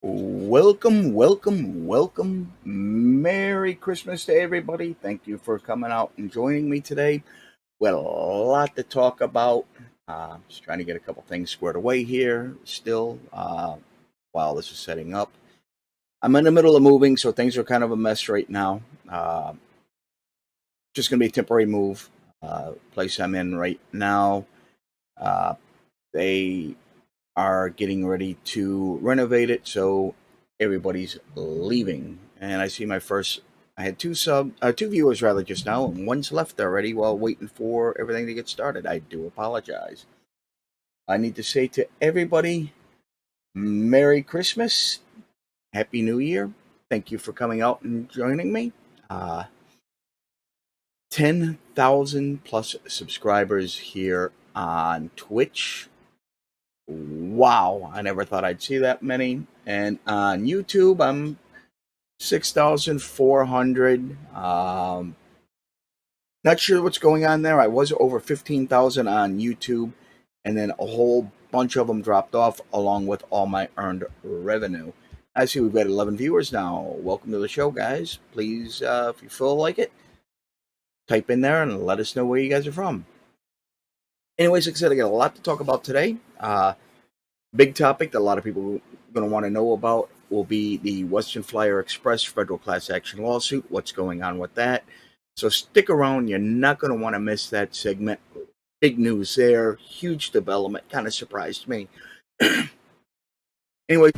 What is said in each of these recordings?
Welcome, welcome, welcome. Merry Christmas to everybody. Thank you for coming out and joining me today. We had a lot to talk about. Just trying to get a couple things squared away here still while this is setting up. I'm in the middle of moving, so things are kind of a mess right now. Just going to be a temporary move. Place I'm in right now. Uh, they are getting ready to renovate it, so everybody's leaving. And I see my first. I had two viewers rather just now, and one's left already while waiting for everything to get started. I do apologize. I need to say to everybody, Merry Christmas, Happy New Year. Thank you for coming out and joining me. 10,000 plus subscribers here on Twitch. Wow, I never thought I'd see that many. And on YouTube, I'm 6,400. Not sure what's going on there. I was over 15,000 on YouTube, and then a whole bunch of them dropped off along with all my earned revenue. I see we've got 11 viewers now. Welcome to the show, guys. Please, if you feel like it, type in there and let us know where you guys are from. Anyways, like I said, I got a lot to talk about today. Big topic that a lot of people are going to want to know about will be the Western Flyer Express federal class action lawsuit. What's going on with that? So stick around. You're not going to want to miss that segment. Big news there. Huge development. Kind of surprised me. Anyway.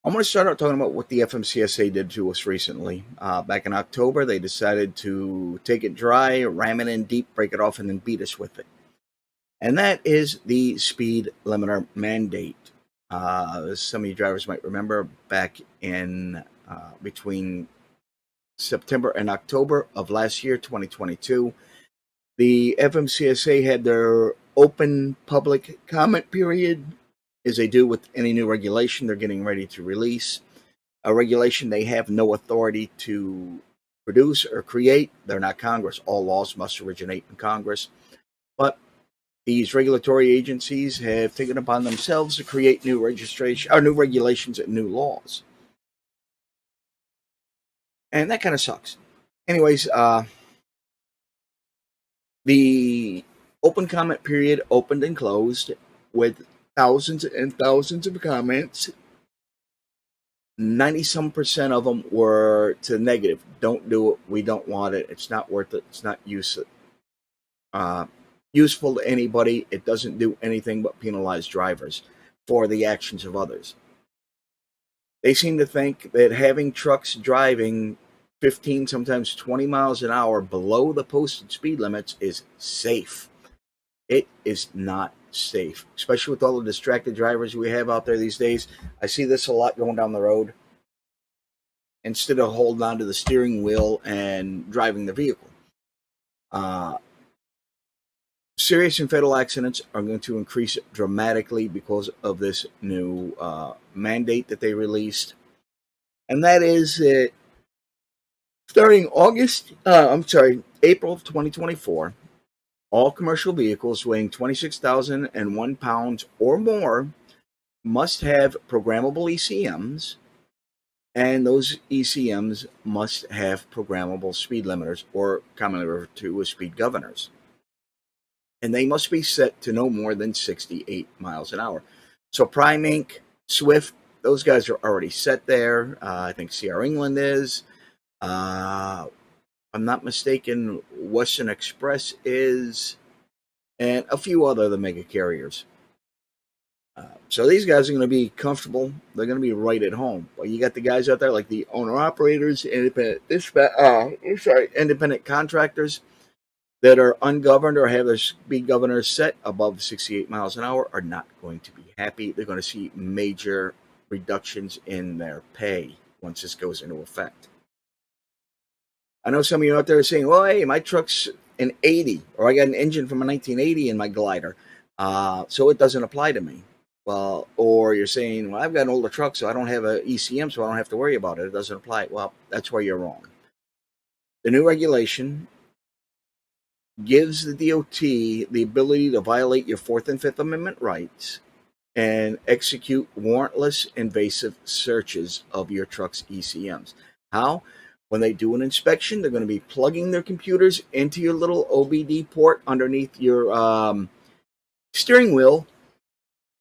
I'm going to start out talking about what the FMCSA did to us recently. Back in October, they decided to take it dry, ram it in deep, break it off, and then beat us with it. And that is the speed limiter mandate. Some of you drivers might remember back in between September and October of last year, 2022, the FMCSA had their open public comment period, as they do with any new regulation they're getting ready to release. A regulation they have no authority to produce or create. They're not Congress. All laws must originate in Congress. But these regulatory agencies have taken upon themselves to create new registration or new regulations and new laws. And that kind of sucks. Anyways, the open comment period opened and closed with thousands and thousands of comments. 90 some percent of them were to negative. Don't do it. We don't want it. It's not worth it. It's not useful to anybody. It doesn't do anything but penalize drivers for the actions of others. They seem to think that having trucks driving 15, sometimes 20 miles an hour below the posted speed limits is safe. It is not safe, especially with all the distracted drivers we have out there these days. I see this a lot going down the road. Instead of holding on to the steering wheel and driving the vehicle. Serious and fatal accidents are going to increase dramatically because of this new mandate that they released. And that is that starting April of 2024, all commercial vehicles weighing 26,001 pounds or more must have programmable ECMs, and those ECMs must have programmable speed limiters, or commonly referred to as speed governors. And they must be set to no more than 68 miles an hour. So Prime Inc., Swift, those guys are already set there. I think CR England is. I'm not mistaken, Western Express is, and a few other of the mega carriers. So these guys are going to be comfortable. They're going to be right at home. But you got the guys out there like the owner-operators, independent contractors that are ungoverned or have their speed governors set above 68 miles an hour are not going to be happy. They're going to see major reductions in their pay. once this goes into effect. I know some of you out there are saying, well, hey, my truck's an 80, or I got an engine from a 1980 in my glider, so it doesn't apply to me. Well, or you're saying, well, I've got an older truck, so I don't have an ECM, so I don't have to worry about it. It doesn't apply. Well, that's where you're wrong. The new regulation gives the DOT the ability to violate your Fourth and Fifth Amendment rights and execute warrantless invasive searches of your truck's ECMs. How? When they do an inspection, they're going to be plugging their computers into your little OBD port underneath your steering wheel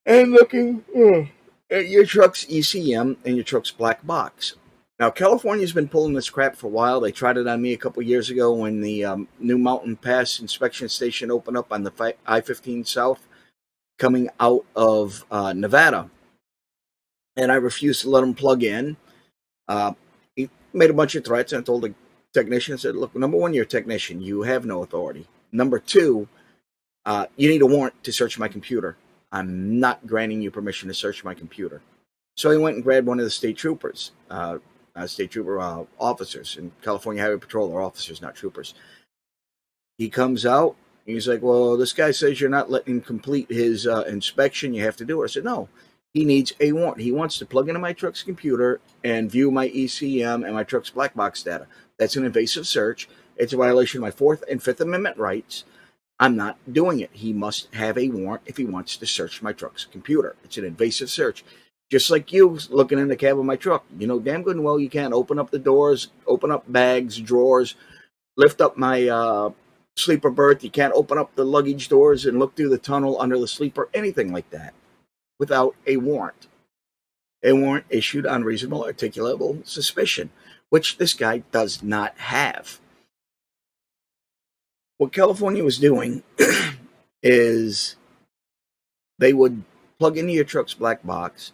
and looking at your truck's ECM and your truck's black box. Now, California's been pulling this crap for a while. They tried it on me a couple years ago when the new Mountain Pass inspection station opened up on the I-15 South coming out of Nevada. And I refused to let them plug in. He made a bunch of threats, and I told the technician, I said, look, number one, you're a technician. You have no authority. Number two, you need a warrant to search my computer. I'm not granting you permission to search my computer. So he went and grabbed one of the state troopers, officers in California Highway Patrol. They're officers, not troopers. He comes out. He's like, well, this guy says you're not letting him complete his inspection. You have to do it. I said, no, he needs a warrant. He wants to plug into my truck's computer and view my ECM and my truck's black box data. That's an invasive search. It's a violation of my Fourth and Fifth Amendment rights. I'm not doing it. He must have a warrant if he wants to search my truck's computer. It's an invasive search. Just like you looking in the cab of my truck. You know damn good and well you can't open up the doors, open up bags, drawers, lift up my sleeper berth. You can't open up the luggage doors and look through the tunnel under the sleeper, anything like that, without a warrant. A warrant issued on reasonable articulable suspicion, which this guy does not have. What California was doing is they would plug into your truck's black box.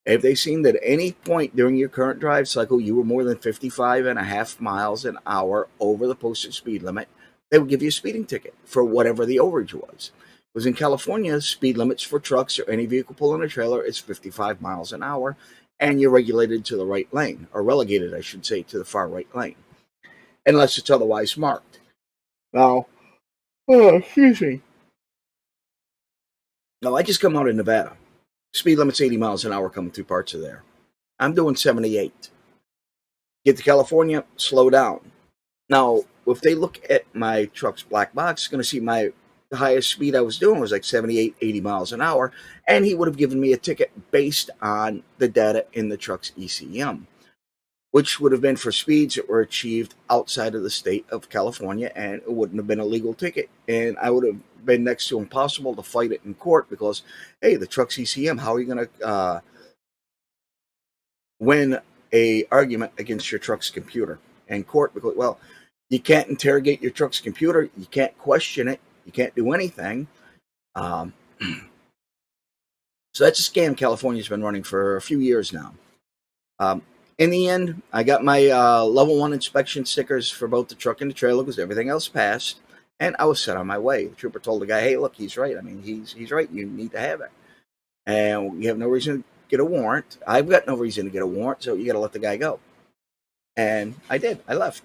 If they seen that at any point during your current drive cycle you were more than 55.5 miles an hour over the posted speed limit, they would give you a speeding ticket for whatever the overage was. Because in California, speed limits for trucks or any vehicle pulling a trailer is 55 miles an hour, and you're regulated to the right lane, or relegated, I should say, to the far right lane, unless it's otherwise marked. Now, excuse me. Now, I just come out of Nevada. Speed limit's 80 miles an hour coming through parts of there. I'm doing 78. Get to California, slow down. Now, if they look at my truck's black box, it's going to see the highest speed I was doing was like 78, 80 miles an hour, and he would have given me a ticket based on the data in the truck's ECM, which would have been for speeds that were achieved outside of the state of California, and it wouldn't have been a legal ticket. And I would have been next to impossible to fight it in court because, hey, the truck's ECM, how are you going to win a argument against your truck's computer in court? Because, well, you can't interrogate your truck's computer. You can't question it. You can't do anything. So that's a scam California's been running for a few years now. In the end, I got my level 1 inspection stickers for both the truck and the trailer because everything else passed, and I was set on my way. The trooper told the guy, hey, look, he's right. I mean, he's right. You need to have it. And you have no reason to get a warrant. I've got no reason to get a warrant, so you got to let the guy go. And I did. I left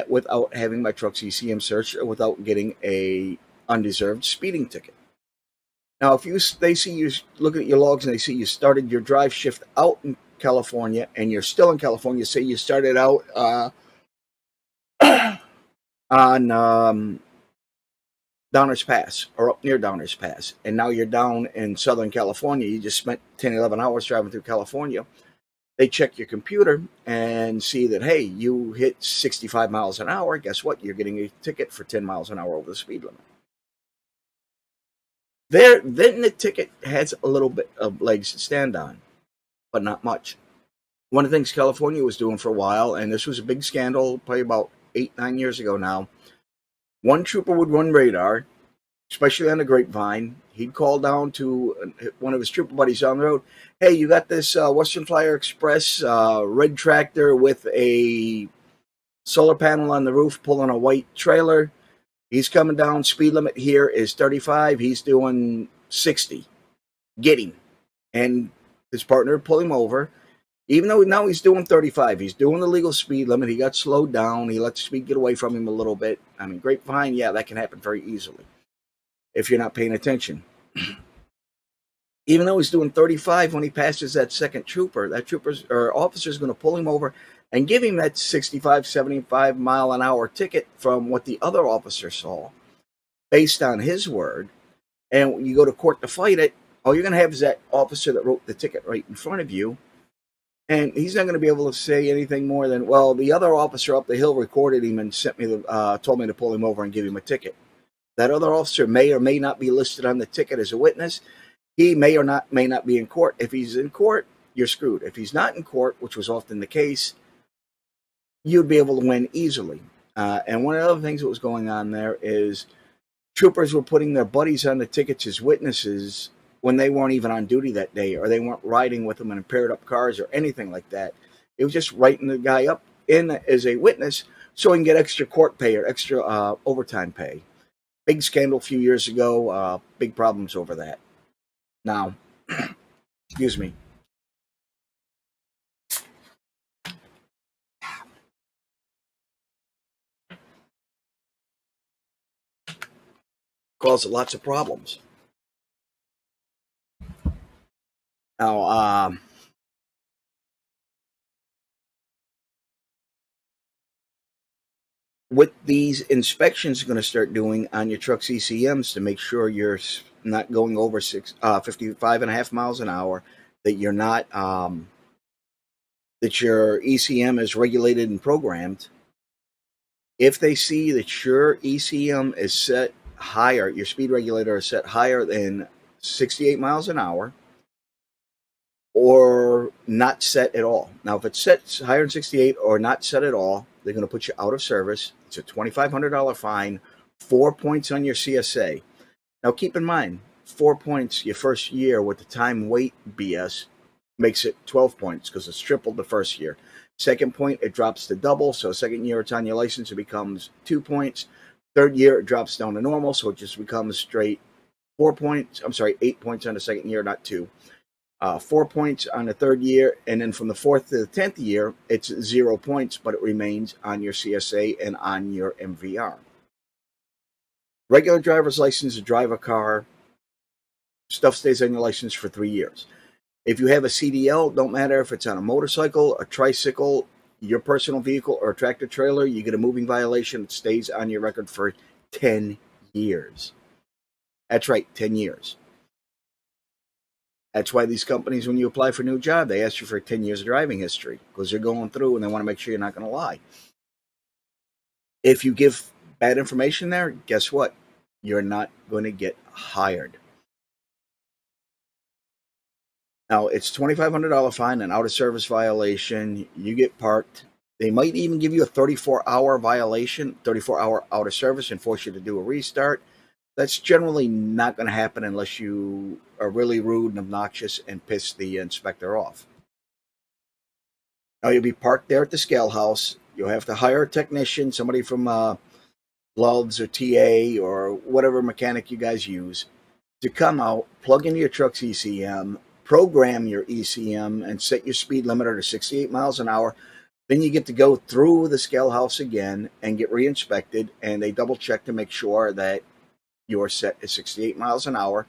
without having my truck's ECM searched or without getting a undeserved speeding ticket. Now, if they see you looking at your logs and they see you started your drive shift out in California and you're still in California, say you started out on Downers Pass or up near Downers Pass, and now you're down in Southern California, you just spent 10, 11 hours driving through California, they check your computer and see that, hey, you hit 65 miles an hour. Guess what? You're getting a ticket for 10 miles an hour over the speed limit. Then the ticket has a little bit of legs to stand on, but not much. One of the things California was doing for a while, and this was a big scandal probably about 8, 9 years ago now, one trooper would run radar, especially on the grapevine. He'd call down to one of his trooper buddies on the road, hey, you got this Western Flyer Express red tractor with a solar panel on the roof pulling a white trailer. He's coming down. Speed limit here is 35. He's doing 60. Get him. And his partner would pull him over. Even though now he's doing 35, he's doing the legal speed limit. He got slowed down. He let the speed get away from him a little bit. I mean, grapevine, yeah, that can happen very easily if you're not paying attention. Even though he's doing 35, when he passes that second trooper, that trooper's or officer is going to pull him over and give him that 65, 75 mile an hour ticket from what the other officer saw based on his word. And you go to court to fight it, all you're going to have is that officer that wrote the ticket right in front of you. And he's not going to be able to say anything more than, well, the other officer up the hill recorded him and told me to pull him over and give him a ticket. That other officer may or may not be listed on the ticket as a witness. He may not be in court. If he's in court, you're screwed. If he's not in court, which was often the case, you'd be able to win easily. And one of the other things that was going on there is troopers were putting their buddies on the tickets as witnesses when they weren't even on duty that day, or they weren't riding with them in paired up cars or anything like that. It was just writing the guy up in as a witness so he can get extra court pay or extra overtime pay. Big scandal a few years ago, big problems over that. Now, excuse me. Caused lots of problems. Now, what these inspections are going to start doing on your truck's ECMs to make sure you're not going over 55 and a half miles an hour, that you're not, that your ECM is regulated and programmed. If they see that your ECM is set higher, your speed regulator is set higher than 68 miles an hour, or not set at all. Now, if it's set higher than 68 or not set at all, they're going to put you out of service. It's a $2,500 fine, 4 points on your CSA. Now, keep in mind, 4 points your first year with the time weight BS makes it 12 points because it's tripled the first year. Second point, it drops to double. So second year it's on your license, it becomes 2 points. Third year, it drops down to normal. So it just becomes straight 4 points. I'm sorry, 8 points on the second year, not 2. 4 points on the third year, and then from the 4th to the 10th year, it's 0 points, but it remains on your CSA and on your MVR. Regular driver's license to drive a car, stuff stays on your license for 3 years. If you have a CDL, don't matter if it's on a motorcycle, a tricycle, your personal vehicle, or a tractor trailer, you get a moving violation, it stays on your record for 10 years. That's right, 10 years. That's why these companies, when you apply for a new job, they ask you for 10 years of driving history, because they're going through and they want to make sure you're not going to lie. If you give bad information there, guess what? You're not going to get hired. Now, it's $2,500 fine, an out-of-service violation. You get parked. They might even give you a 34-hour violation, 34-hour out of service, and force you to do a restart. That's generally not going to happen unless you are really rude and obnoxious and piss the inspector off. Now, you'll be parked there at the scale house. You'll have to hire a technician, somebody from Loves or TA or whatever mechanic you guys use, to come out, plug into your truck's ECM, program your ECM, and set your speed limiter to 68 miles an hour. Then you get to go through the scale house again and get re-inspected, and they double check to make sure that you're set at 68 miles an hour.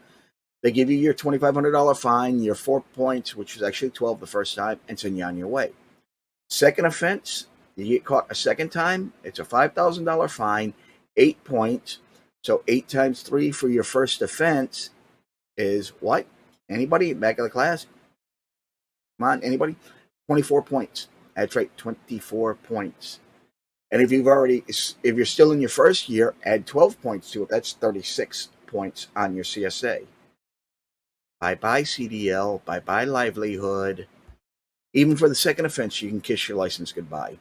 They give you your $2,500 fine, your 4 points, which was actually 12 the first time, and send you on your way. Second offense, you get caught a second time, it's a $5,000 fine, 8 points. So 8 times 3 for your first offense is what? Anybody? Back of the class? Come on, anybody? 24 points. That's right, 24 points. And if you're still in your first year, add 12 points to it. That's 36 points on your CSA. Bye-bye CDL, bye-bye livelihood. Even for the second offense, you can kiss your license goodbye.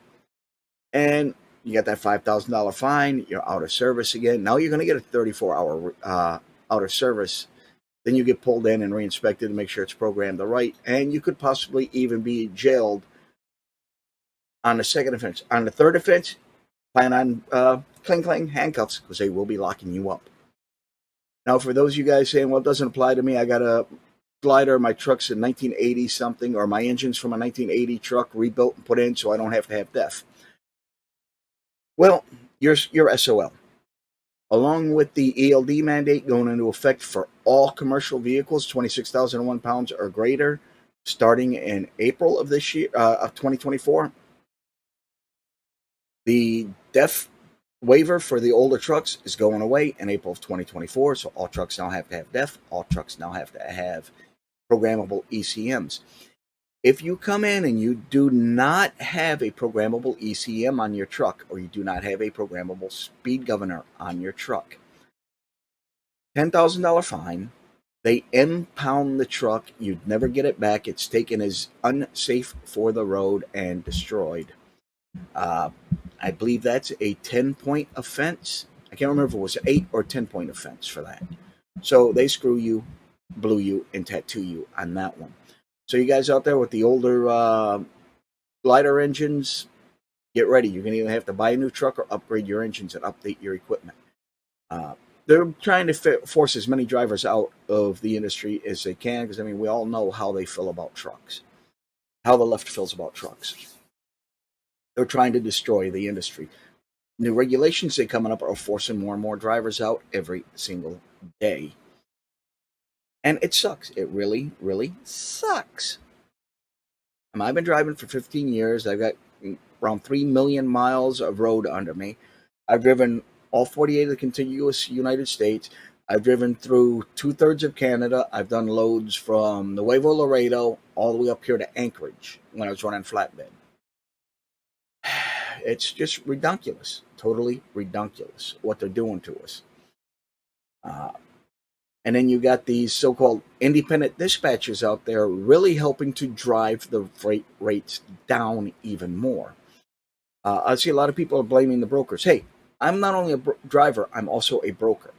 And you got that $5,000 fine, you're out of service again. Now you're going to get a 34-hour out of service. Then you get pulled in and re-inspected to make sure it's programmed right. And you could possibly even be jailed on the second offense. On the third offense, plan on cling handcuffs, because they will be locking you up. Now, for those of you guys saying, well, it doesn't apply to me, I got a glider, my truck's a 1980 something, or my engine's from a 1980 truck rebuilt and put in so I don't have to have DEF. Well, you're SOL. Along with the ELD mandate going into effect for all commercial vehicles 26,001 pounds or greater, starting in April of this year, of 2024, the DEF waiver for the older trucks is going away in April of 2024. So all trucks now have to have DEF. All trucks now have to have programmable ECMs. If you come in and you do not have a programmable ECM on your truck, or you do not have a programmable speed governor on your truck, $10,000 fine. They impound the truck. You'd never get it back. It's taken as unsafe for the road and destroyed. I believe that's a 10-point offense. I can't remember if it was an 8 or 10-point offense for that. So they screw you, blue you, and tattoo you on that one. So you guys out there with the older glider engines, get ready. You're going to either have to buy a new truck or upgrade your engines and update your equipment. They're trying to force as many drivers out of the industry as they can, because, I mean, we all know how they feel about trucks, how the left feels about trucks. They're trying to destroy the industry. New regulations that coming up are forcing more and more drivers out every single day. And it sucks. It really, really sucks. I've been driving for 15 years. I've got around 3 million miles of road under me. I've driven all 48 of the contiguous United States. I've driven through 2/3 of Canada. I've done loads from Nuevo Laredo all the way up here to Anchorage when I was running flatbed. It's just ridiculous, totally ridiculous what they're doing to us. And then you got these so-called independent dispatchers out there really helping to drive the freight rates down even more. I see a lot of people are blaming the brokers. Hey, I'm not only a driver, I'm also a broker.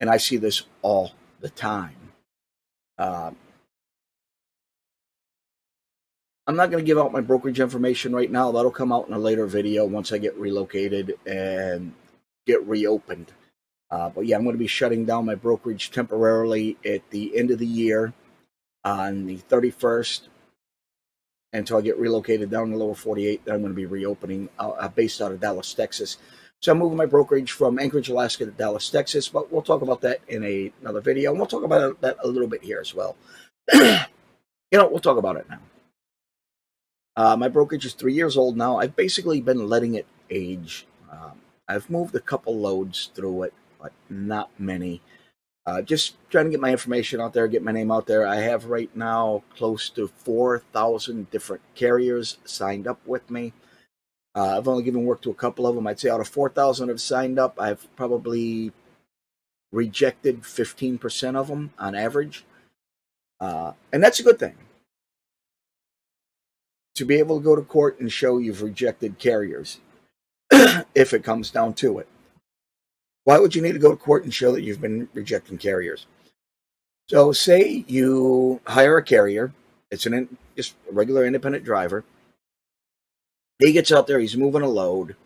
And I see this all the time. I'm not going to give out my brokerage information right now. That'll come out in a later video once I get relocated and get reopened. But yeah, I'm going to be shutting down my brokerage temporarily at the end of the year on the 31st until I get relocated down to the lower 48. Then I'm going to be reopening based out of Dallas, Texas. So I'm moving my brokerage from Anchorage, Alaska to Dallas, Texas. But we'll talk about that in another video. And we'll talk about that a little bit here as well. We'll talk about it now. My brokerage is 3 years old now. I've basically been letting it age. I've moved a couple loads through it, but not many. Just trying to get my information out there, get my name out there. I have right now close to 4,000 different carriers signed up with me. I've only given work to a couple of them. I'd say out of 4,000 have signed up, I've probably rejected 15% of them on average. And that's a good thing. To be able to go to court and show you've rejected carriers, if it comes down to it. Why would you need to go to court and show that you've been rejecting carriers? So say you hire a carrier. It's just a regular independent driver. He gets out there, he's moving a load,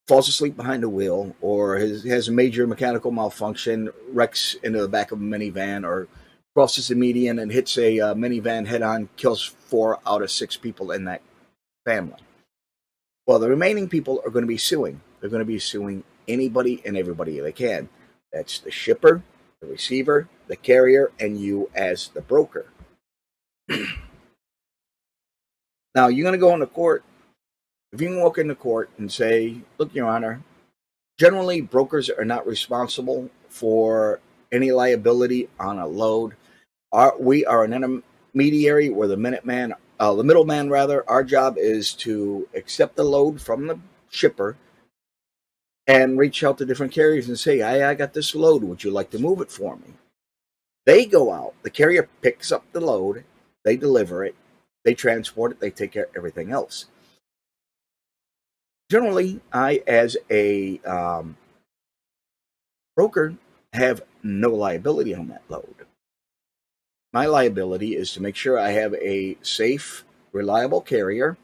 falls asleep behind the wheel, or has a major mechanical malfunction, wrecks into the back of a minivan, or crosses the median and hits a minivan head-on, kills 4 out of 6 people in that family. Well, the remaining people are going to be suing. They're going to be suing anybody and everybody they can. That's the shipper, the receiver, the carrier, and you as the broker. Now, you're going to go into court. If you can walk into court and say, look, Your Honor, generally brokers are not responsible for any liability on a load. We are an intermediary. We're the middleman. Our job is to accept the load from the shipper and reach out to different carriers and say, I got this load. Would you like to move it for me? They go out. The carrier picks up the load. They deliver it. They transport it. They take care of everything else. Generally, I, as a broker, have no liability on that load. My liability is to make sure I have a safe, reliable carrier,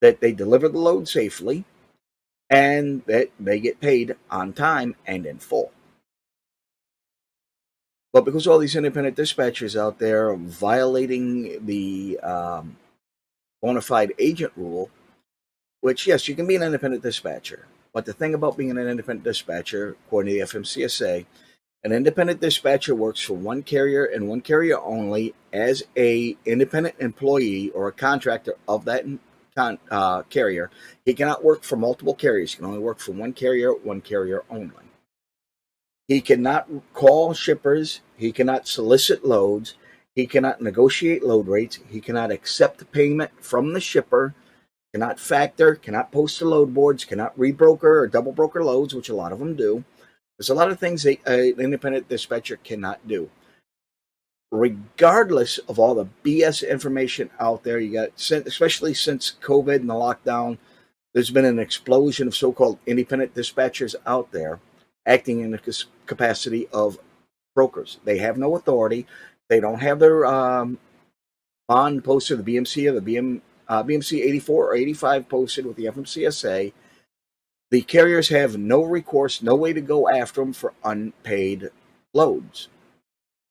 that they deliver the load safely, and that they get paid on time and in full. But because all these independent dispatchers out there are violating the bona fide agent rule, which, yes, you can be an independent dispatcher. But the thing about being an independent dispatcher, according to the FMCSA, an independent dispatcher works for one carrier and one carrier only as a independent employee or a contractor of that carrier. He cannot work for multiple carriers. He can only work for one carrier only. He cannot call shippers. He cannot solicit loads. He cannot negotiate load rates. He cannot accept payment from the shipper. Cannot factor. Cannot post to load boards. Cannot rebroker or double broker loads, which a lot of them do. There's a lot of things an independent dispatcher cannot do. Regardless of all the BS information out there, you got, especially since COVID and the lockdown, there's been an explosion of so-called independent dispatchers out there acting in the capacity of brokers. They have no authority. They don't have their bond posted, the BMC or the BMC 84 or 85 posted with the FMCSA. The carriers have no recourse, no way to go after them for unpaid loads.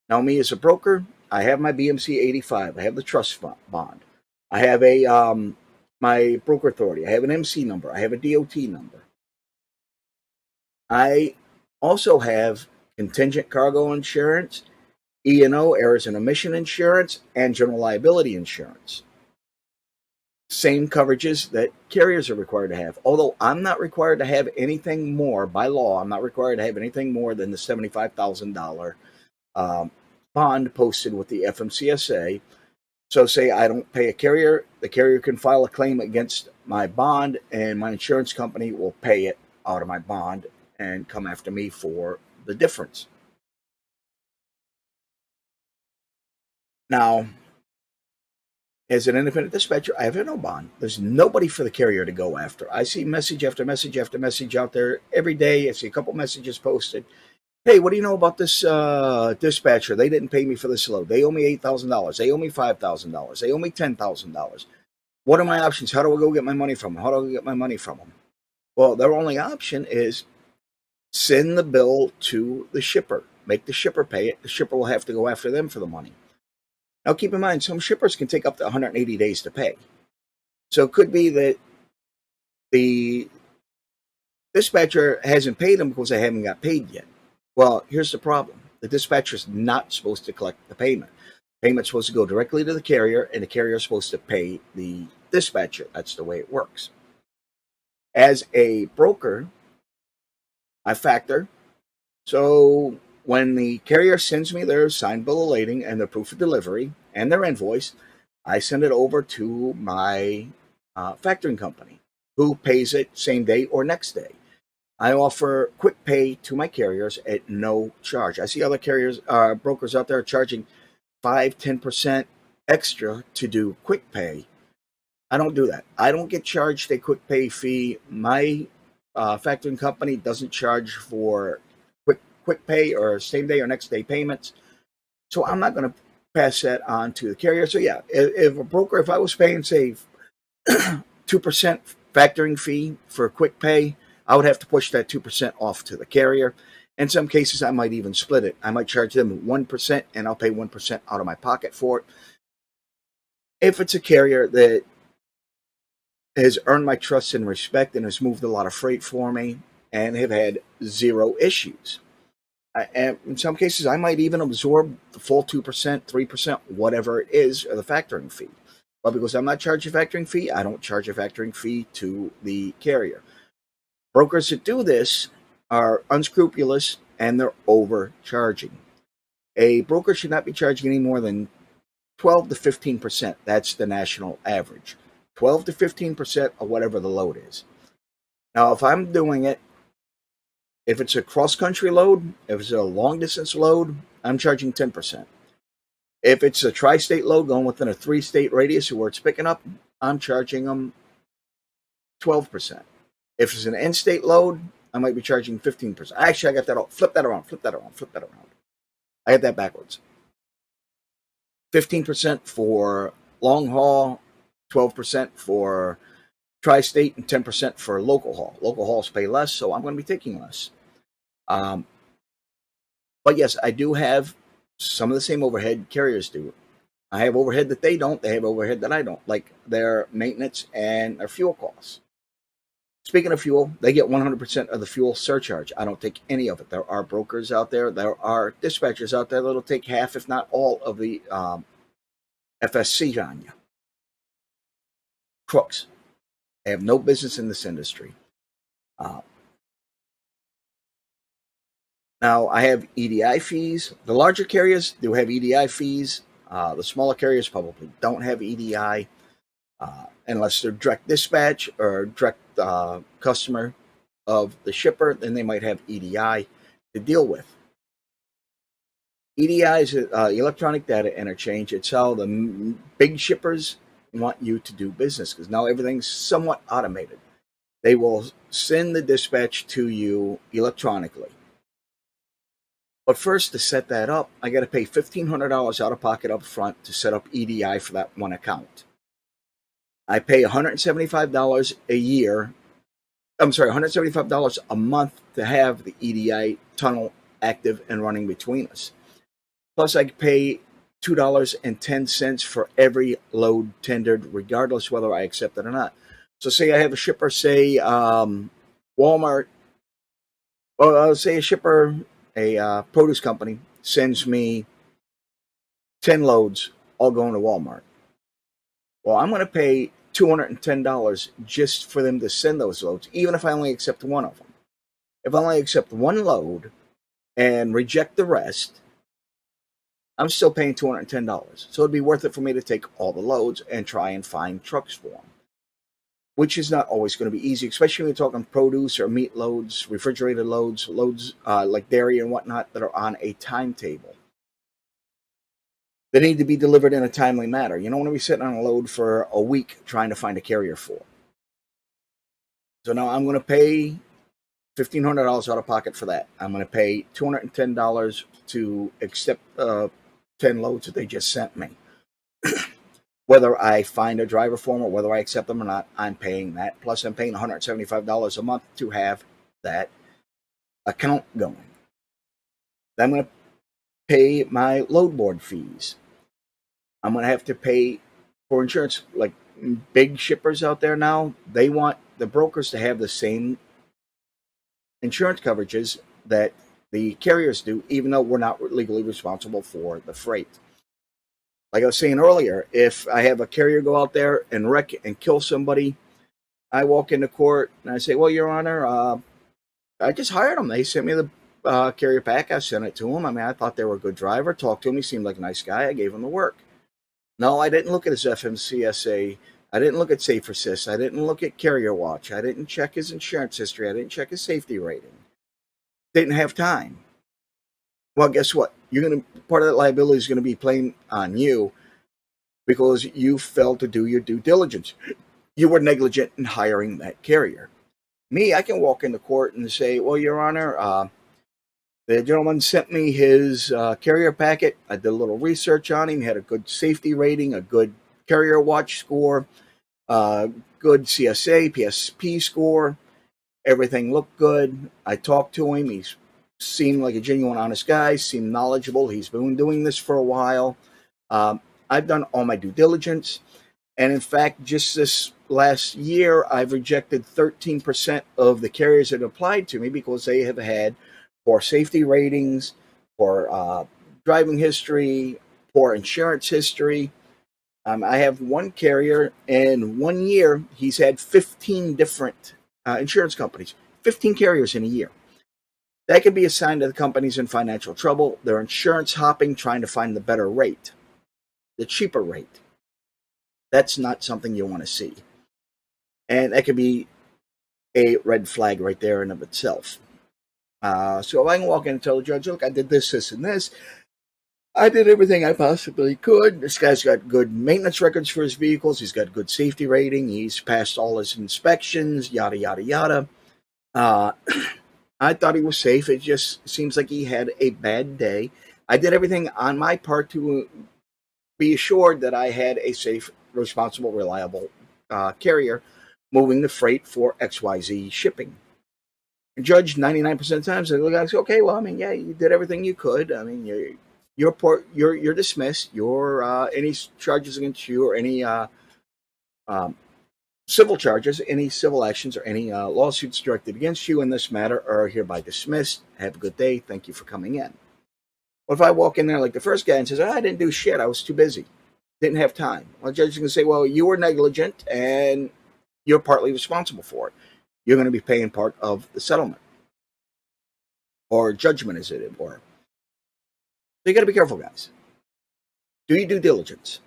Now, me as a broker, I have my BMC 85. I have the trust bond. I have my broker authority. I have an MC number. I have a DOT number. I also have contingent cargo insurance, E&O, errors and omission insurance, and general liability insurance. Same coverages that carriers are required to have. Although I'm not required to have anything more by law, I'm not required to have anything more than the $75,000 bond posted with the FMCSA. So say I don't pay a carrier, the carrier can file a claim against my bond and my insurance company will pay it out of my bond and come after me for the difference. Now, as an independent dispatcher, I have no bond. There's nobody for the carrier to go after. I see message after message after message out there every day. I see a couple messages posted. Hey, what do you know about this dispatcher? They didn't pay me for this load. They owe me $8,000. They owe me $5,000. They owe me $10,000. What are my options? How do I go get my money from them? How do I get my money from them? Well, their only option is send the bill to the shipper. Make the shipper pay it. The shipper will have to go after them for the money. Now, keep in mind, some shippers can take up to 180 days to pay. So it could be that the dispatcher hasn't paid them because they haven't got paid yet. Well, here's the problem. The dispatcher is not supposed to collect the payment. Payment's supposed to go directly to the carrier, and the carrier is supposed to pay the dispatcher. That's the way it works. As a broker, I factor. So when the carrier sends me their signed bill of lading and their proof of delivery and their invoice, I send it over to my factoring company, who pays it same day or next day. I offer quick pay to my carriers at no charge. I see other carriers, brokers out there charging 5-10% extra to do quick pay. I don't do that. I don't get charged a quick pay fee. My factoring company doesn't charge for quick pay or same day or next day payments. So I'm not going to pass that on to the carrier. So yeah, if a broker, if I was paying, say, 2% factoring fee for quick pay, I would have to push that 2% off to the carrier. In some cases, I might even split it. I might charge them 1% and I'll pay 1% out of my pocket for it. If it's a carrier that has earned my trust and respect and has moved a lot of freight for me and have had zero issues. And in some cases, I might even absorb the full 2%, 3%, whatever it is, of the factoring fee. But because I'm not charging a factoring fee, I don't charge a factoring fee to the carrier. Brokers that do this are unscrupulous and they're overcharging. A broker should not be charging any more than 12 to 15%. That's the national average. 12 to 15% of whatever the load is. Now, if I'm doing it, if it's a cross-country load, if it's a long-distance load, I'm charging 10%. If it's a tri-state load going within a 3-state radius where it's picking up, I'm charging them 12%. If it's an in-state load, I might be charging 15%. Actually, I got that all. Flip that around. I got that backwards. 15% for long haul, 12% for tri-state, and 10% for local haul. Local hauls pay less, so I'm going to be taking less. But yes, I do have Some of the same overhead carriers do. I have overhead that they don't. They have overhead that I don't, like their maintenance and their fuel costs. Speaking of fuel, they get 100% of the fuel surcharge. I don't take any of it. There are brokers out there, there are dispatchers out there that'll take half, if not all, of the FSC on you. Crooks. They have no business in this industry. Uh, Now, I have EDI fees. The larger carriers do have EDI fees. The smaller carriers probably don't have EDI unless they're direct dispatch or direct customer of the shipper, then they might have EDI to deal with. EDI is electronic data interchange. It's how the big shippers want you to do business because now everything's somewhat automated. They will send the dispatch to you electronically. But first, to set that up, I got to pay $1,500 out of pocket up front to set up EDI for that one account. I pay $175 a year. I'm sorry, $175 a month to have the EDI tunnel active and running between us. Plus, I pay $2.10 for every load tendered, regardless whether I accept it or not. So, say I have a shipper, say Walmart, well, say a shipper, a produce company, sends me 10 loads, all going to Walmart. Well, I'm going to pay $210 just for them to send those loads, even if I only accept one of them. If I only accept one load and reject the rest, I'm still paying $210. So it'd be worth it for me to take all the loads and try and find trucks for them, which is not always going to be easy, especially when you're talking produce or meat loads, refrigerated loads, loads like dairy and whatnot that are on a timetable. They need to be delivered in a timely manner. You don't want to be sitting on a load for a week trying to find a carrier for. So now I'm going to pay $1,500 out of pocket for that. I'm going to pay $210 to accept 10 loads that they just sent me. Whether I find a driver for them or whether I accept them or not, I'm paying that. Plus, I'm paying $175 a month to have that account going. Then I'm going to pay my load board fees. I'm going to have to pay for insurance. Like big shippers out there now, they want the brokers to have the same insurance coverages that the carriers do, even though we're not legally responsible for the freight. Like I was saying earlier, if I have a carrier go out there and wreck and kill somebody, I walk into court and I say, well, Your Honor, I just hired them. They sent me the carrier pack. I sent it to them. I mean, I thought they were a good driver. Talked to him. He seemed like a nice guy. I gave him the work. No, I didn't look at his FMCSA. I didn't look at Safe Assist. I didn't look at Carrier Watch. I didn't check his insurance history. I didn't check his safety rating. Didn't have time. Well, guess what? Part of that liability is going to be playing on you because you failed to do your due diligence. You were negligent in hiring that carrier. Me, I can walk into court and say, well, Your Honor, the gentleman sent me his carrier packet. I did a little research on him. He had a good safety rating, a good carrier watch score, good CSA, PSP score. Everything looked good. I talked to him. He seemed like a genuine, honest guy, seemed knowledgeable. He's been doing this for a while. I've done all my due diligence. And in fact, just this last year, I've rejected 13% of the carriers that applied to me because they have had poor safety ratings, poor driving history, poor insurance history. I have one carrier, in 1 year, he's had 15 different insurance companies, 15 carriers in a year. That could be a sign that the company's in financial trouble. They're insurance hopping, trying to find the better rate, the cheaper rate. That's not something you want to see. And that could be a red flag right there in of itself. So if I can walk in and tell the judge, look, I did this, this, and this. I did everything I possibly could. This guy's got good maintenance records for his vehicles. He's got good safety rating. He's passed all his inspections, yada, yada, yada. I thought he was safe. It just seems like he had a bad day. I did everything on my part to be assured that I had a safe, responsible, reliable carrier moving the freight for XYZ shipping. Judge 99% of the time said, look, I said, okay, well, I mean, yeah, you did everything you could. I mean, you're dismissed. Your any charges against you or any um, civil charges, any civil actions, or any lawsuits directed against you in this matter are hereby dismissed. Have a good day. Thank you for coming in. What if I walk in there like the first guy and says, I didn't do shit. I was too busy. Didn't have time. Well, the judge is going to say, well, you were negligent and you're partly responsible for it. You're going to be paying part of the settlement or judgment, as it were. So you got to be careful, guys. Do your due diligence.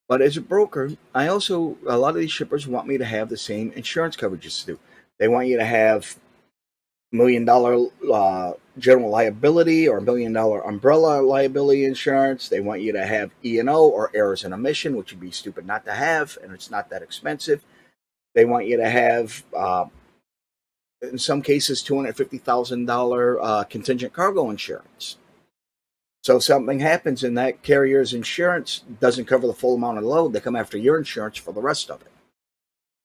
But as a broker, I also, a lot of these shippers want me to have the same insurance coverages too. They want you to have $1 million general liability or $1 million umbrella liability insurance. They want you to have E&O or errors in omission, which would be stupid not to have, and it's not that expensive. They want you to have, in some cases, $250,000 contingent cargo insurance. So if something happens and that carrier's insurance doesn't cover the full amount of the load, they come after your insurance for the rest of it.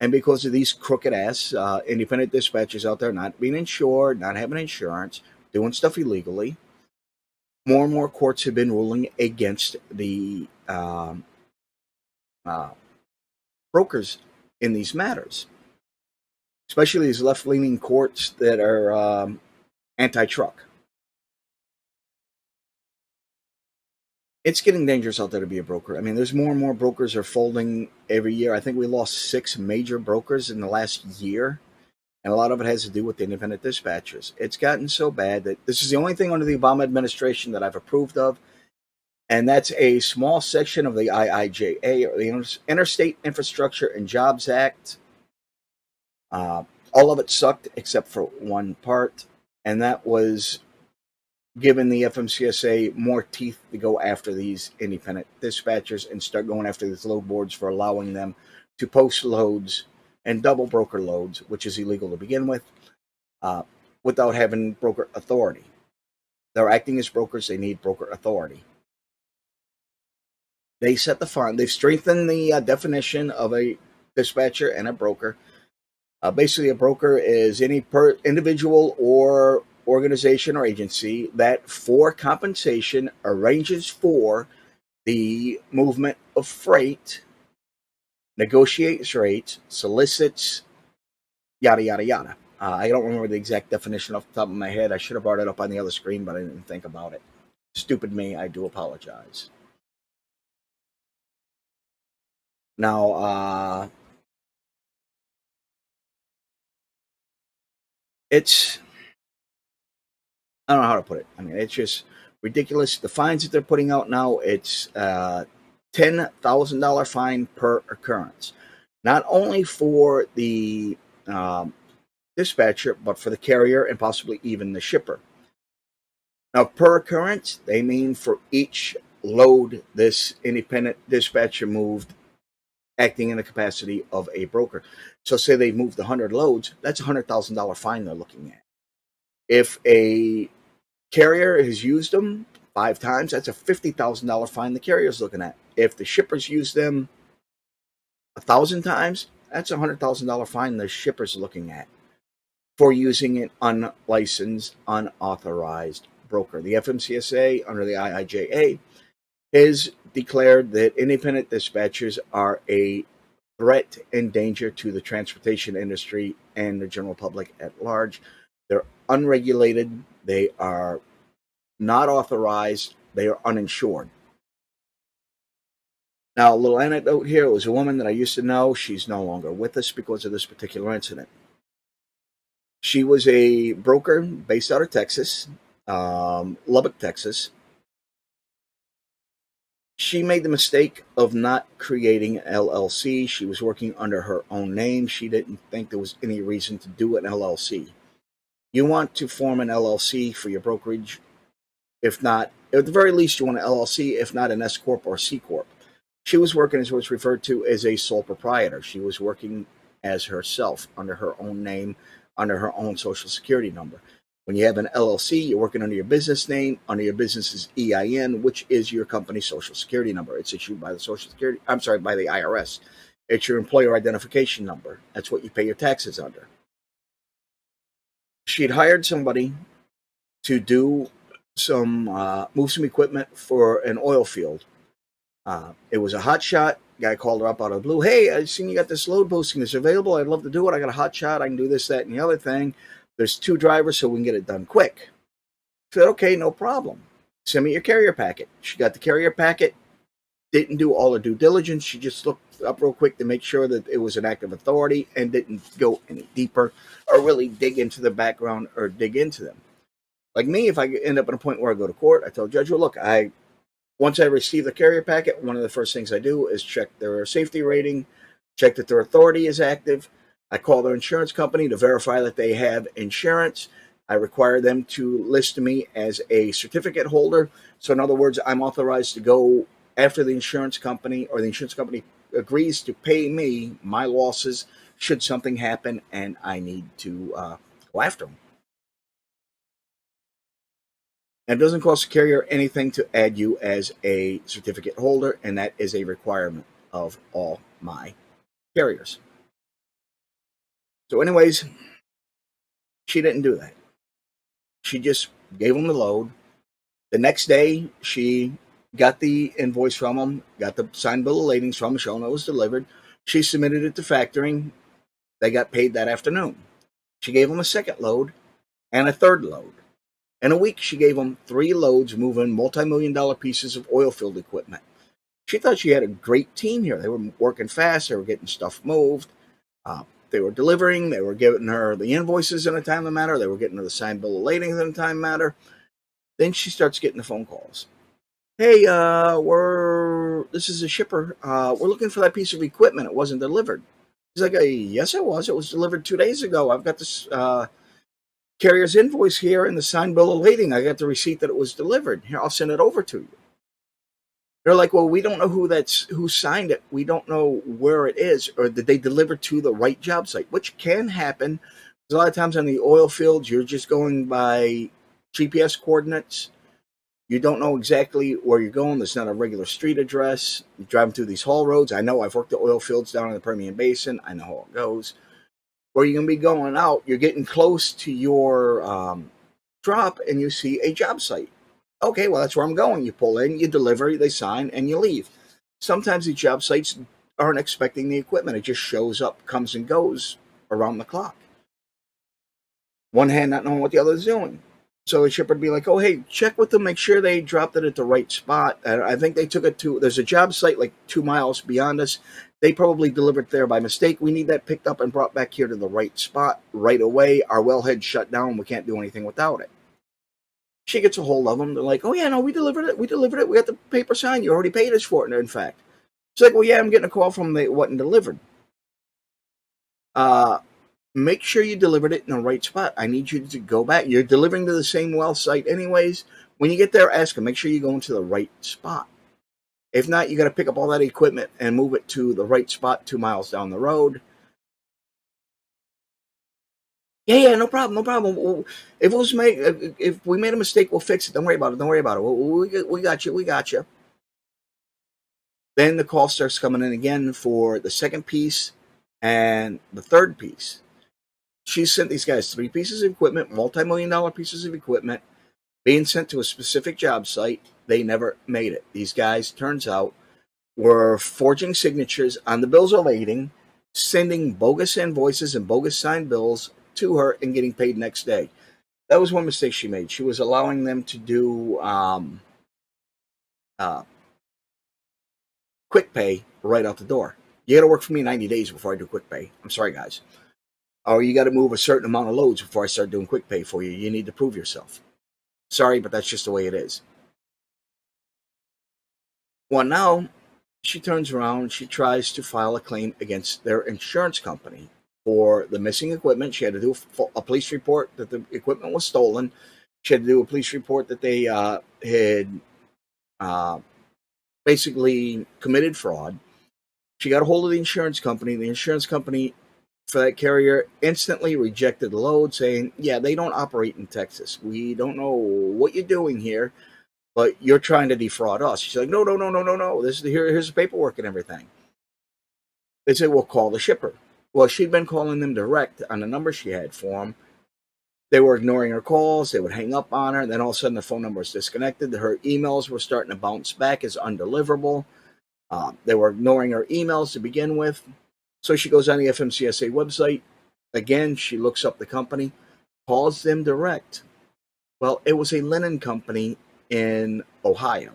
And because of these crooked ass independent dispatchers out there not being insured, not having insurance, doing stuff illegally, more and more courts have been ruling against the uh, brokers in these matters, especially these left leaning courts that are anti truck. It's getting dangerous out there to be a broker. I mean, there's more and more brokers are folding every year. I think we lost 6 major brokers in the last year, and a lot of it has to do with the independent dispatchers. It's gotten so bad that this is the only thing under the Obama administration that I've approved of, and that's a small section of the IIJA, or the Interstate Infrastructure and Jobs Act. All of it sucked except for one part, and that was giving the FMCSA more teeth to go after these independent dispatchers and start going after these load boards for allowing them to post loads and double broker loads, which is illegal to begin with, without having broker authority. They're acting as brokers. They need broker authority. They set the fund. They've strengthened the definition of a dispatcher and a broker. Basically, a broker is any individual or organization or agency that, for compensation, arranges for the movement of freight, negotiates rates, solicits, yada, yada, yada. I don't remember the exact definition off the top of my head. I should have brought it up on the other screen, but I didn't think about it. Stupid me. I do apologize. Now, it's, I don't know how to put it. I mean, it's just ridiculous. The fines that they're putting out now, it's $10,000 fine per occurrence. Not only for the dispatcher, but for the carrier and possibly even the shipper. Now, per occurrence, they mean for each load this independent dispatcher moved, acting in the capacity of a broker. So, say they moved 100 loads, that's a $100,000 fine they're looking at. If a carrier has used them 5 times, that's a $50,000 fine the carrier's looking at. If the shippers use them 1,000 times, that's a $100,000 fine the shipper's looking at for using an unlicensed, unauthorized broker. The FMCSA, under the IIJA, has declared that independent dispatchers are a threat and danger to the transportation industry and the general public at large. They're unregulated. They are not authorized. They are uninsured. Now, a little anecdote here. It was a woman that I used to know. She's no longer with us because of this particular incident. She was a broker based out of Texas, Lubbock, Texas. She made the mistake of not creating an LLC. She was working under her own name. She didn't think there was any reason to do an LLC. You want to form an LLC for your brokerage. If not, at the very least, you want an LLC, if not an S Corp or C Corp. She was working as what's referred to as a sole proprietor. She was working as herself, under her own name, under her own social security number. When you have an LLC, you're working under your business name, under your business's EIN, which is your company's social security number. It's issued by the by the IRS. It's your employer identification number. That's what you pay your taxes under. She'd hired somebody to do move some equipment for an oil field. It was a hot shot. Guy called her up out of the blue. Hey, I seen you got this load posting that's available. I'd love to do it. I got a hot shot. I can do this, that, and the other thing. There's 2 drivers, so we can get it done quick. I said, okay, no problem. Send me your carrier packet. She got the carrier packet, didn't do all her due diligence. She just looked up real quick to make sure that it was an active authority and didn't go any deeper or really dig into the background or dig into them. Like me, if I end up at a point where I go to court, I tell the judge, well, look, once I receive the carrier packet, one of the first things I do is check their safety rating, check that their authority is active. I call their insurance company to verify that they have insurance. I require them to list me as a certificate holder. So, in other words, I'm authorized to go after the insurance company, or the insurance company agrees to pay me my losses should something happen and I need to go after them. And it doesn't cost the carrier anything to add you as a certificate holder, and that is a requirement of all my carriers. So, anyways, she didn't do that. She just gave them the load. The next day, she got the invoice from them, got the signed bill of lading from them, showing it was delivered. She submitted it to factoring. They got paid that afternoon. She gave them a second load and a third load. In a week, she gave them 3 loads moving multi-million-dollar pieces of oil field equipment. She thought she had a great team here. They were working fast. They were getting stuff moved. They were delivering. They were giving her the invoices in a timely manner. They were getting her the signed bill of lading in a timely manner. Then she starts getting the phone calls. Hey, this is a shipper. We're looking for that piece of equipment. It wasn't delivered. He's like, yes, it was. It was delivered 2 days ago. I've got this carrier's invoice here and the signed bill of lading. I got the receipt that it was delivered. Here, I'll send it over to you. They're like, well, we don't know who signed it. We don't know where it is, or did they deliver to the right job site, which can happen. A lot of times on the oil fields, you're just going by GPS coordinates. You don't know exactly where you're going. There's not a regular street address. You're driving through these haul roads. I know I've worked the oil fields down in the Permian Basin. I know how it goes. Where you're going to be going out, you're getting close to your drop and you see a job site. Okay, well, that's where I'm going. You pull in, you deliver, they sign, and you leave. Sometimes these job sites aren't expecting the equipment. It just shows up, comes and goes around the clock. One hand not knowing what the other is doing. So the shipper would be like, oh, hey, check with them, make sure they dropped it at the right spot. I think they took it there's a job site like 2 miles beyond us. They probably delivered there by mistake. We need that picked up and brought back here to the right spot right away. Our wellhead shut down. We can't do anything without it. She gets a hold of them. They're like, oh, yeah, no, we delivered it. We delivered it. We got the paper signed. You already paid us for it, in fact. She's like, well, yeah, I'm getting a call from the wasn't delivered. Make sure you delivered it in the right spot. I need you to go back. You're delivering to the same well site anyways. When you get there, ask them. Make sure you're going to the right spot. If not, you got to pick up all that equipment and move it to the right spot 2 miles down the road. Yeah, no problem, no problem. If we made a mistake, we'll fix it. Don't worry about it. Don't worry about it. We got you. We got you. Then the call starts coming in again for the second piece and the third piece. She sent these guys 3 pieces of equipment, multi-million-dollar pieces of equipment, being sent to a specific job site. They never made it. These guys, turns out, were forging signatures on the bills of lading, sending bogus invoices and bogus signed bills to her and getting paid next day. That was one mistake she made. She was allowing them to do quick pay right out the door. You got to work for me 90 days before I do quick pay. I'm sorry, guys. Or you got to move a certain amount of loads before I start doing quick pay for you. You need to prove yourself. Sorry, but that's just the way it is. Well, now she turns around. She tries to file a claim against their insurance company for the missing equipment. She had to do a police report that the equipment was stolen. She had to do a police report that they had basically committed fraud. She got a hold of the insurance company. The insurance company for that carrier instantly rejected the load, saying, yeah, they don't operate in Texas. We don't know what you're doing here, but you're trying to defraud us. She's like, no. Here's the paperwork and everything. They said, well, call the shipper. Well, she'd been calling them direct on the number she had for them. They were ignoring her calls. They would hang up on her. Then all of a sudden, the phone number was disconnected. Her emails were starting to bounce back as undeliverable. They were ignoring her emails to begin with. So she goes on the FMCSA website. Again, she looks up the company, calls them direct. Well, it was a linen company in Ohio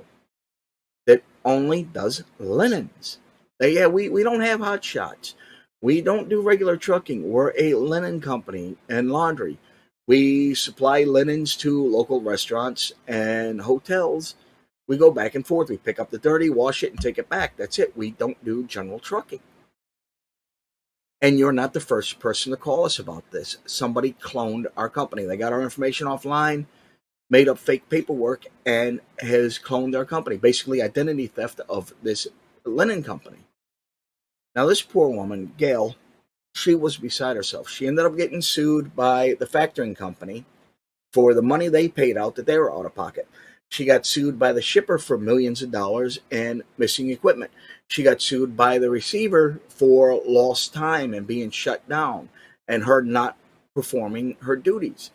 that only does linens. Yeah, we don't have hot shots. We don't do regular trucking. We're a linen company and laundry. We supply linens to local restaurants and hotels. We go back and forth. We pick up the dirty, wash it, and take it back. That's it. We don't do general trucking. And you're not the first person to call us about this. Somebody cloned our company. They got our information offline, made up fake paperwork, and has cloned our company. Basically, identity theft of this linen company. Now, this poor woman, Gail, she was beside herself. She ended up getting sued by the factoring company for the money they paid out that they were out of pocket. She got sued by the shipper for millions of dollars and missing equipment. She got sued by the receiver for lost time and being shut down and her not performing her duties.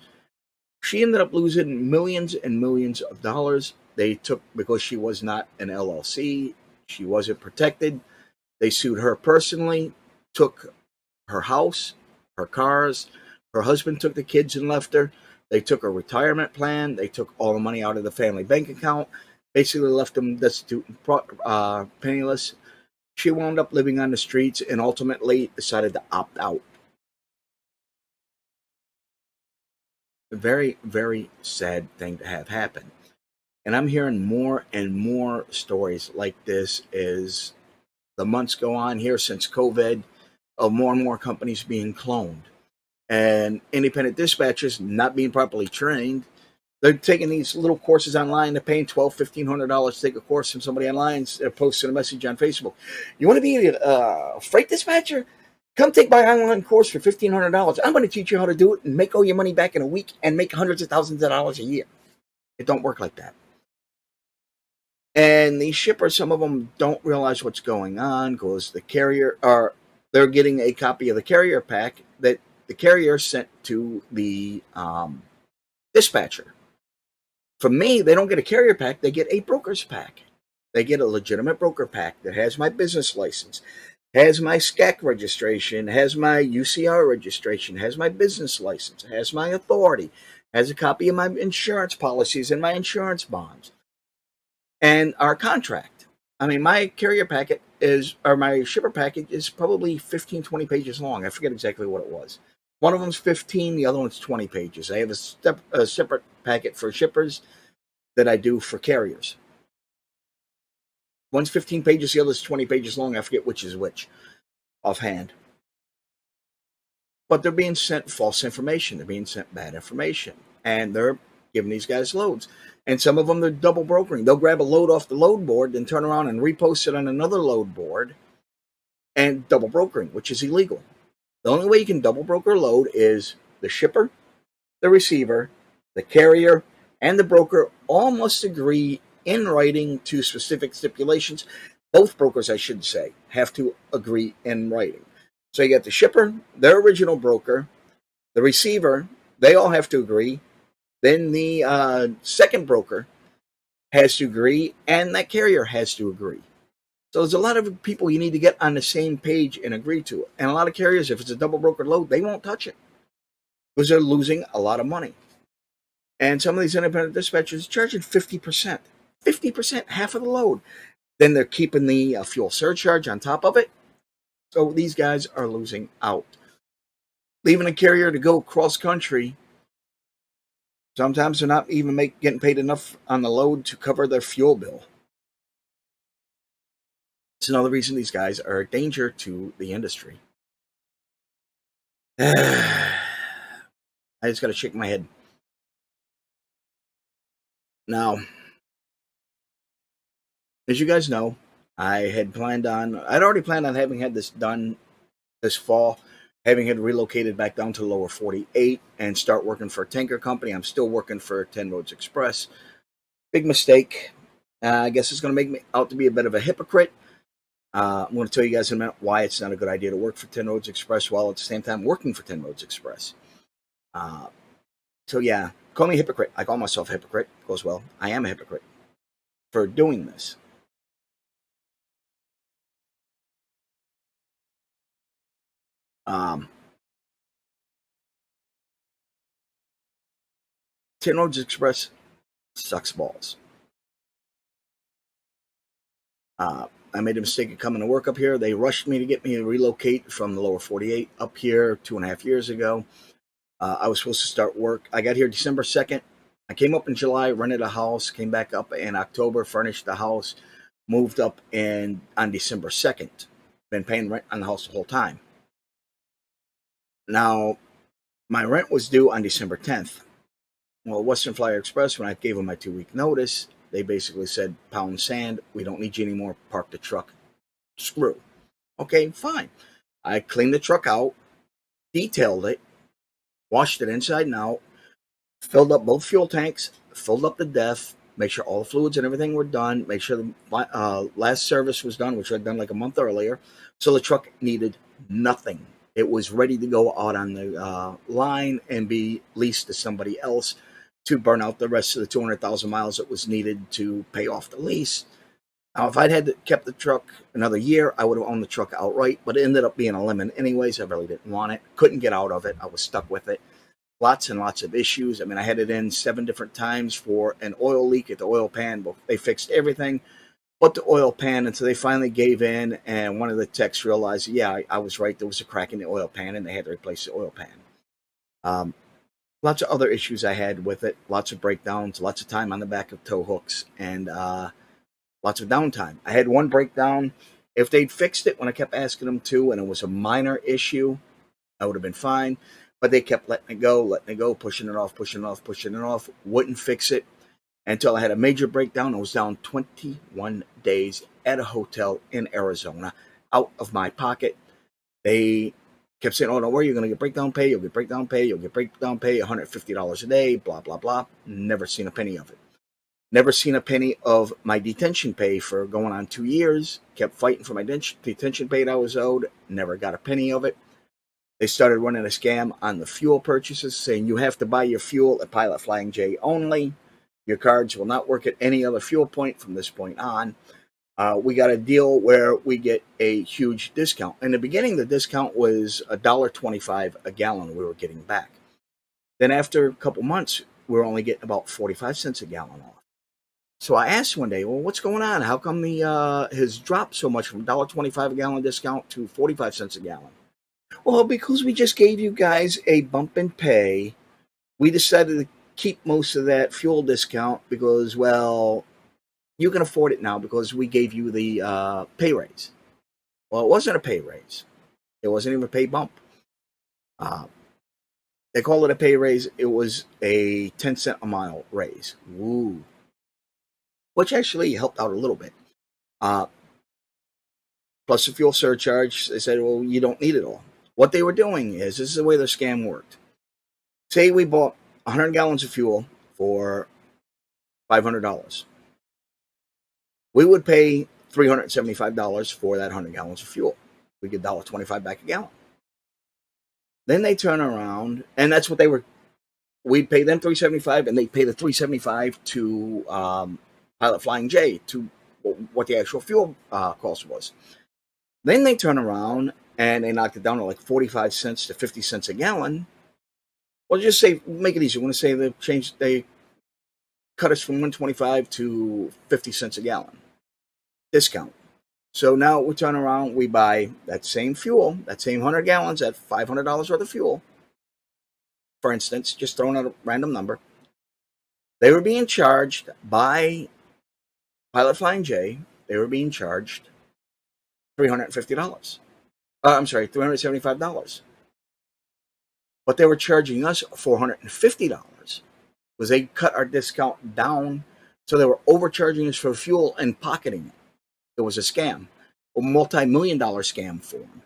She ended up losing millions and millions of dollars. They took, because she was not an LLC, she wasn't protected. They sued her personally, took her house, her cars. Her husband took the kids and left her. They took her retirement plan. They took all the money out of the family bank account, basically left them destitute and penniless. She wound up living on the streets and ultimately decided to opt out. A very, very sad thing to have happen. And I'm hearing more and more stories like this as the months go on here since COVID, of more and more companies being cloned and independent dispatchers not being properly trained. They're taking these little courses online. They're paying $1,200, $1,500 to take a course from somebody online. They're posting a message on Facebook. You want to be a freight dispatcher? Come take my online course for $1,500. I'm going to teach you how to do it and make all your money back in a week and make hundreds of thousands of dollars a year. It don't work like that. And these shippers, some of them don't realize what's going on because the carrier are they're getting a copy of the carrier pack that the carrier sent to the dispatcher. From me, they don't get a carrier pack; they get a broker's pack. They get a legitimate broker pack that has my business license, has my SCAC registration, has my UCR registration, has my business license, has my authority, has a copy of my insurance policies and my insurance bonds and our contract. I mean, my carrier packet is, or my shipper package is probably 15, 20 pages long. I forget exactly what it was. One of them's 15, the other one's 20 pages. I have a separate packet for shippers that I do for carriers. One's 15 pages, the other's 20 pages long. I forget which is which offhand. But they're being sent false information. They're being sent bad information. And they're giving these guys loads. And some of them, they're double brokering. They'll grab a load off the load board, then turn around and repost it on another load board and double brokering, which is illegal. The only way you can double broker a load is the shipper, the receiver, the carrier, and the broker all must agree in writing to specific stipulations. Both brokers, I should say, have to agree in writing. So you got the shipper, their original broker, the receiver, they all have to agree. Then the second broker has to agree, and that carrier has to agree. So there's a lot of people you need to get on the same page and agree to it. And a lot of carriers, if it's a double brokered load, they won't touch it because they're losing a lot of money. And some of these independent dispatchers are charging 50%. 50%, half of the load. Then they're keeping the fuel surcharge on top of it. So these guys are losing out. Leaving a carrier to go cross country, sometimes they're not even getting paid enough on the load to cover their fuel bill. It's another reason these guys are a danger to the industry. I just got to shake my head. Now, as you guys know, I'd already planned on having had this done this fall, having had relocated back down to the lower 48 and start working for a tanker company. I'm still working for 10 Roads Express. Big mistake. I guess it's going to make me out to be a bit of a hypocrite. I'm going to tell you guys in a minute why it's not a good idea to work for 10 Roads Express while at the same time working for 10 Roads Express. So yeah, call me a hypocrite. I call myself a hypocrite. Goes well. I am a hypocrite for doing this. Um, Tin Roads Express sucks balls. I made a mistake of coming to work up here. They rushed me to get me to relocate from the lower 48 up here 2.5 years ago. I was supposed to start work. I got here December 2nd. I came up in July, rented a house, came back up in October, furnished the house, moved up in on December 2nd. Been paying rent on the house the whole time. Now, my rent was due on December 10th. Well, Western Flyer Express, when I gave them my 2 week notice, they basically said, pound sand, we don't need you anymore, park the truck, screw. Okay, fine. I cleaned the truck out, detailed it, washed it inside and out, filled up both fuel tanks, filled up the depth, make sure all the fluids and everything were done, make sure the last service was done, which I'd done like a month earlier. So the truck needed nothing. It was ready to go out on the line and be leased to somebody else to burn out the rest of the 200,000 miles that was needed to pay off the lease. Now, if I'd had kept the truck another year, I would have owned the truck outright, but it ended up being a lemon anyways. I really didn't want it. Couldn't get out of it. I was stuck with it. Lots and lots of issues. I mean, I had it in 7 different times for an oil leak at the oil pan. But they fixed everything but the oil pan until they finally gave in. And one of the techs realized, yeah, I was right. There was a crack in the oil pan, and they had to replace the oil pan. Um, Lots of other issues I had with it. Lots of breakdowns. Lots of time on the back of tow hooks, and lots of downtime. I had one breakdown. If they'd fixed it when I kept asking them to, and it was a minor issue, I would have been fine. But they kept letting it go, pushing it off, pushing it off, pushing it off. Wouldn't fix it until I had a major breakdown. I was down 21 days at a hotel in Arizona, out of my pocket. They kept saying, "Oh, don't worry, you're going to get breakdown pay. You'll get breakdown pay. You'll get breakdown pay. $150 a day. Blah blah blah." Never seen a penny of it. Never seen a penny of my detention pay for going on 2 years. Kept fighting for my detention pay that I was owed. Never got a penny of it. They started running a scam on the fuel purchases, saying you have to buy your fuel at Pilot Flying J only. Your cards will not work at any other fuel point from this point on. We got a deal where we get a huge discount. In the beginning, the discount was $1.25 a gallon we were getting back. Then after a couple months, we were only getting about 45 cents a gallon off. So I asked one day, well, what's going on? How come the has dropped so much from $1.25 a gallon discount to 45 cents a gallon? Well, because we just gave you guys a bump in pay, we decided to keep most of that fuel discount because, well, you can afford it now because we gave you the pay raise. Well, it wasn't a pay raise. It wasn't even a pay bump. Uh, they call it a pay raise. It was a 10 cent a mile raise. Woo. Which actually helped out a little bit. Uh, Plus the fuel surcharge. They said, well, you don't need it all. What they were doing is, this is the way their scam worked. Say we bought 100 gallons of fuel for $500. We would pay $375 for that 100 gallons of fuel. We get $1.25 back a gallon. Then they turn around, and that's what they were. We'd pay them $375, and they'd pay the $375 to Pilot Flying J to what the actual fuel cost was. Then they turn around and they knocked it down to like 45 cents to 50 cents a gallon. Well, just say, make it easy. We're going to say they cut us from 125 to 50 cents a gallon discount. So now we turn around, we buy that same fuel, that same 100 gallons at $500 worth of fuel. For instance, just throwing out a random number. They were being charged by Pilot Flying J, they were being charged $350. I'm sorry, $375. But they were charging us $450 because they cut our discount down. So they were overcharging us for fuel and pocketing it. It was a scam, a multi-million-dollar scam for them.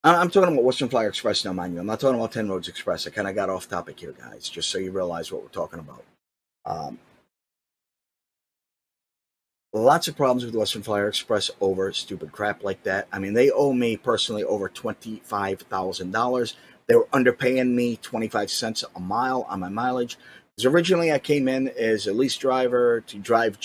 I'm talking about Western Flyer Express now, mind you. I'm not talking about 10 Roads Express. I kind of got off topic here, guys, just so you realize what we're talking about. Um, Lots of problems with Western Flyer Express over stupid crap like that. I mean, they owe me personally over $25,000. They were underpaying me 25 cents a mile on my mileage. Because originally I came in as a lease driver to drive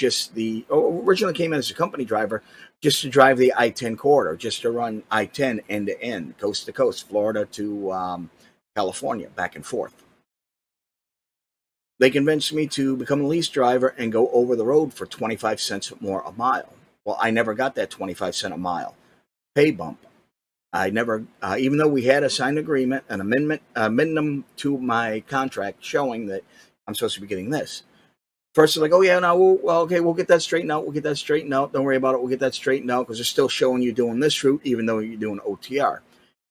originally came in as a company driver just to drive the I-10 corridor, just to run I-10 end to end, coast to coast, Florida to California, back and forth. They convinced me to become a lease driver and go over the road for 25 cents more a mile. Well, I never got that 25 cent a mile pay bump. I never, even though we had a signed agreement, an amendment to my contract showing that I'm supposed to be getting this. First, they're like, oh, yeah, no, okay, we'll get that straightened out. We'll get that straightened out. Don't worry about it. We'll get that straightened out because they're still showing you doing this route, even though you're doing OTR. It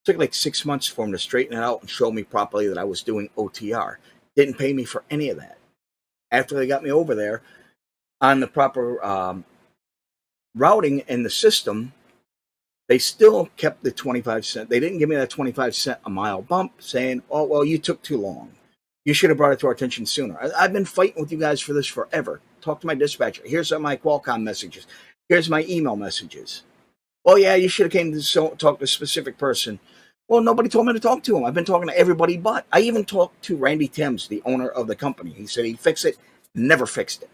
took like 6 months for them to straighten it out and show me properly that I was doing OTR. Didn't pay me for any of that. After they got me over there on the proper routing in the system, they still kept the 25 cent. They didn't give me that 25 cent a mile bump saying, oh, well, you took too long. You should have brought it to our attention sooner. I've been fighting with you guys for this forever. Talk to my dispatcher. Here's my Qualcomm messages. Here's my email messages. Oh, yeah, you should have came to talk to a specific person. Well, nobody told me to talk to him. I've been talking to everybody but. I even talked to Randy Timms, the owner of the company. He said he'd fix it. Never fixed it.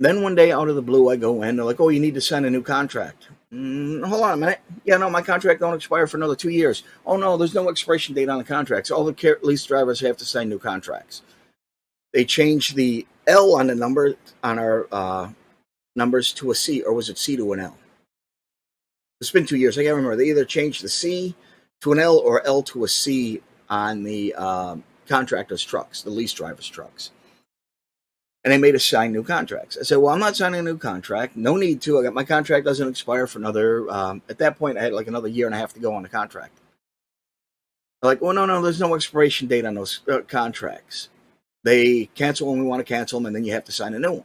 Then one day out of the blue, I go in. They're like, oh, you need to sign a new contract. Hold on a minute. Yeah, no, my contract don't expire for another 2 years. Oh, no, there's no expiration date on the contracts. All the lease drivers have to sign new contracts. They changed the L on the number on our numbers to a C, or was it C to an L? It's been 2 years. I can't remember. They either changed the C to an L or L to a C on the contractors' trucks, the lease drivers' trucks. And they made us sign new contracts. I said, well, I'm not signing a new contract. No need to. My contract doesn't expire for another, at that point, I had like another year and a half to go on the contract. They're like, well, no, there's no expiration date on those contracts. They cancel when we want to cancel them, and then you have to sign a new one.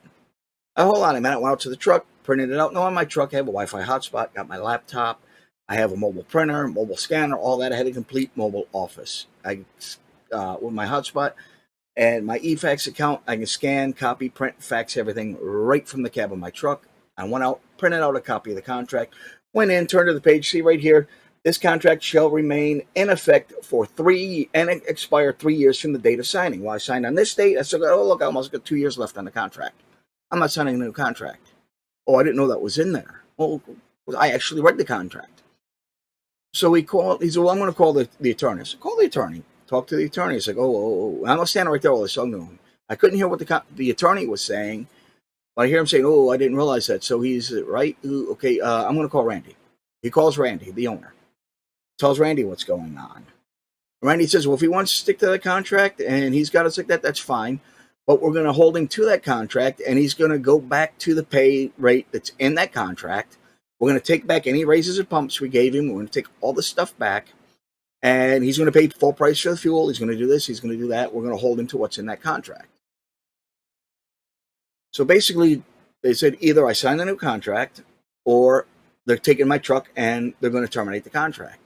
Hold on a minute. I went out to the truck, printed it out. No, on my truck, I have a Wi-Fi hotspot, got my laptop. I have a mobile printer, mobile scanner, all that. I had a complete mobile office. With my hotspot and my eFax account, I can scan, copy, print, fax everything right from the cab of my truck. I went out, printed out a copy of the contract, went in, turned to the page, see right here, this contract shall remain in effect for 3 and expire 3 years from the date of signing. Well, I signed on this date. I said, oh, look, I almost got 2 years left on the contract. I'm not signing a new contract. Oh, I didn't know that was in there. Well, I actually read the contract. So he said, well, I'm going to call the attorney. I said, call the attorney. Talk to the attorney. He's like, oh. I'm standing right there all this. So no. I couldn't hear what the attorney was saying, but I hear him saying, oh, I didn't realize that. So he's right. Okay, I'm going to call Randy. He calls Randy, the owner. Tells Randy what's going on. Randy says, well, if he wants to stick to the contract and he's got us like that, that's fine. But we're going to hold him to that contract, and he's going to go back to the pay rate that's in that contract. We're going to take back any raises or pumps we gave him. We're going to take all the stuff back, and he's going to pay full price for the fuel. He's going to do this. He's going to do that. We're going to hold him to what's in that contract. So basically, they said either I sign the new contract or they're taking my truck and they're going to terminate the contract.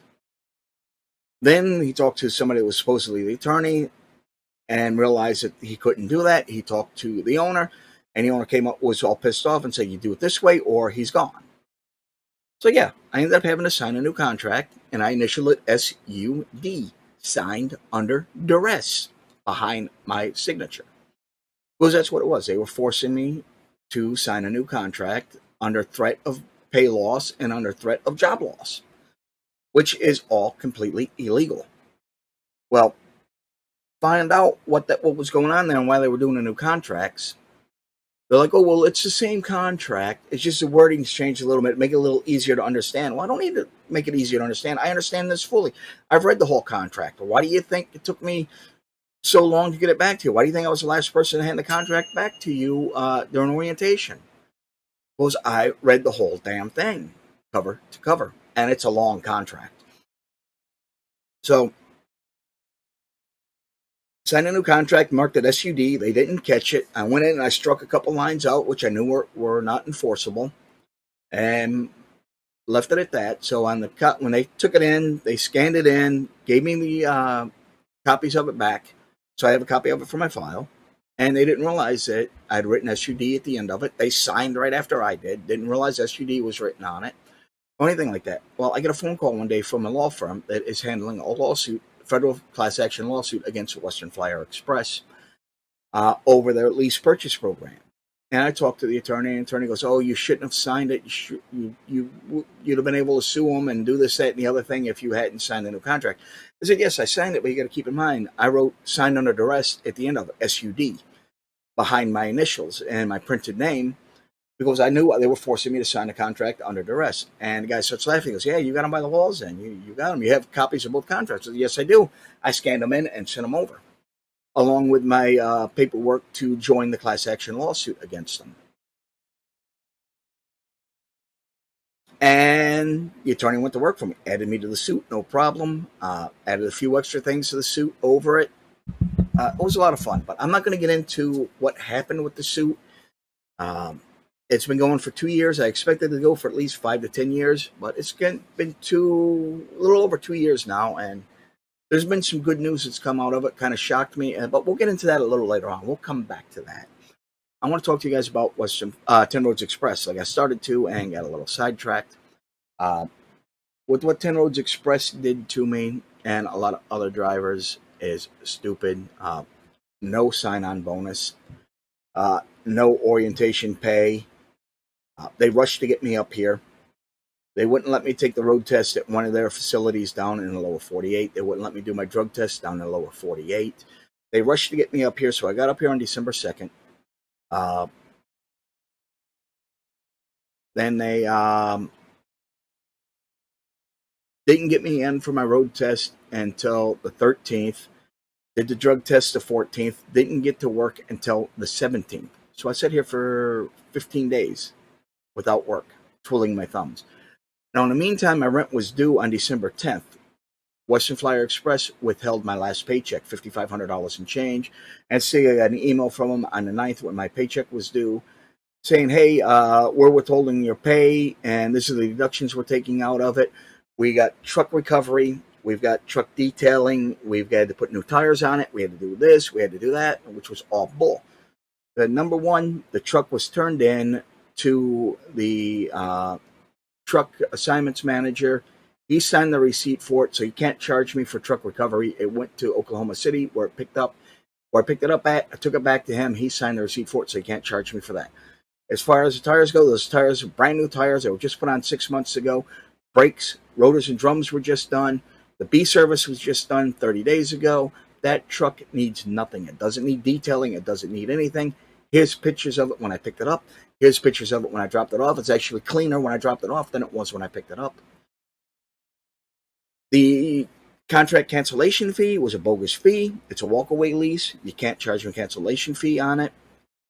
Then he talked to somebody that was supposedly the attorney and realized that he couldn't do that. He talked to the owner, and the owner was all pissed off and said, you do it this way or he's gone. So yeah, I ended up having to sign a new contract, and I initialed it SUD, signed under duress, behind my signature. Because that's what it was. They were forcing me to sign a new contract under threat of pay loss and under threat of job loss, which is all completely illegal. Well, find out what was going on there and why they were doing the new contracts. They're like, oh, well, it's the same contract. It's just the wording's changed a little bit, make it a little easier to understand. Well, I don't need to make it easier to understand. I understand this fully. I've read the whole contract. Why do you think it took me so long to get it back to you? Why do you think I was the last person to hand the contract back to you during orientation? Because I read the whole damn thing, cover to cover, and it's a long contract. So, signed a new contract, marked it SUD. They didn't catch it. I went in and I struck a couple lines out, which I knew were not enforceable, and left it at that. So on the cut, when they took it in, they scanned it in, gave me the copies of it back. So I have a copy of it for my file. And they didn't realize that I'd written SUD at the end of it. They signed right after I did. Didn't realize SUD was written on it or anything like that. Well, I get a phone call one day from a law firm that is handling a lawsuit, federal class action lawsuit against Western Flyer Express over their lease purchase program. And I talked to the attorney, and the attorney goes, "Oh, you shouldn't have signed it. You'd have been able to sue them and do this, that, and the other thing if you hadn't signed the new contract." I said, "Yes, I signed it, but you got to keep in mind, I wrote signed under duress at the end of it, SUD, behind my initials and my printed name because I knew they were forcing me to sign a contract under duress." And the guy starts laughing. He goes, "Yeah, you got them by the laws, then. You got them. You have copies of both contracts." I said, "Yes, I do." I scanned them in and sent them over, along with my paperwork to join the class action lawsuit against them. And the attorney went to work for me, added me to the suit, no problem. Added a few extra things to the suit over it. It was a lot of fun, but I'm not going to get into what happened with the suit. Um, it's been going for 2 years. I expected it to go for at least 5 to 10 years, but it's been a little over 2 years now, and there's been some good news that's come out of it. Kind of shocked me, but we'll get into that a little later on. We'll come back to that. I want to talk to you guys about Western 10 Roads Express. Like I started to and got a little sidetracked. Uh, with what 10 Roads Express did to me and a lot of other drivers is stupid. No sign-on bonus, no orientation pay. They rushed to get me up here. They wouldn't let me take the road test at one of their facilities down in the lower 48. They wouldn't let me do my drug test down in the lower 48. They rushed to get me up here, so I got up here on December 2nd. Uh, then they didn't get me in for my road test until the 13th. Did the drug test the 14th. Didn't get to work until the 17th. So I sat here for 15 days without work, twiddling my thumbs. Now, in the meantime, my rent was due on December 10th. Western Flyer Express withheld my last paycheck, $5,500 in change. And see, I got an email from them on the 9th when my paycheck was due saying, "Hey, we're withholding your pay, and this is the deductions we're taking out of it. We got truck recovery, we've got truck detailing, we've got to put new tires on it, we had to do this, we had to do that," which was all bull. The number one, the truck was turned in to the truck assignments manager. He signed the receipt for it, so he can't charge me for truck recovery. It went to Oklahoma City where it picked up, where I picked it up at. I took it back to him. He signed the receipt for it, so he can't charge me for that. As far as the tires go, those tires are brand new tires. They were just put on 6 months ago. Brakes, rotors, and drums were just done. The B service was just done 30 days ago. That truck needs nothing. It doesn't need detailing. It doesn't need anything. Here's pictures of it when I picked it up. Here's pictures of it when I dropped it off. It's actually cleaner when I dropped it off than it was when I picked it up. The contract cancellation fee was a bogus fee. It's a walkaway lease. You can't charge a cancellation fee on it.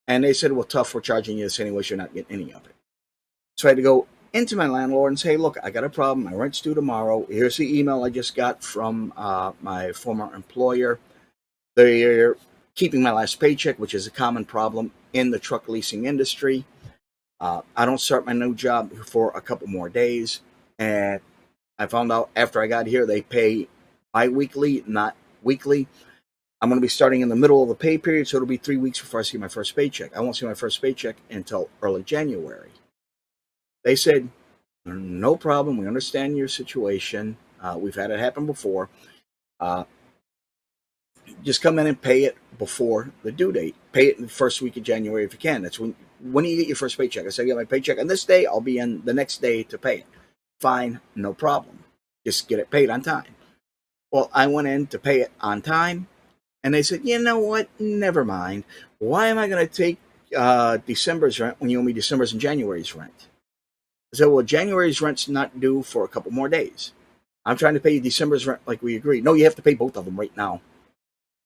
And they said, "Well, tough, we're charging you this anyway, so you're not getting any of it." So I had to go into my landlord and say, "Look, I got a problem. My rent's due tomorrow. Here's the email I just got from my former employer. They're keeping my last paycheck, which is a common problem in the truck leasing industry. I don't start my new job for a couple more days." And I found out after I got here, they pay bi-weekly, not weekly. I'm going to be starting in the middle of the pay period, so it'll be 3 weeks before I see my first paycheck. I won't see my first paycheck until early January. They said, "No problem. We understand your situation. We've had it happen before. Uh, just come in and pay it before the due date. Pay it in the first week of January if you can." That's when do you get your first paycheck? I said, "I get my paycheck on this day. I'll be in the next day to pay it." "Fine, no problem. Just get it paid on time." Well, I went in to pay it on time, and they said, "You know what? Never mind. Why am I going to take December's rent when you owe me December's and January's rent?" I said, "Well, January's rent's not due for a couple more days. I'm trying to pay you December's rent like we agreed." "No, you have to pay both of them right now."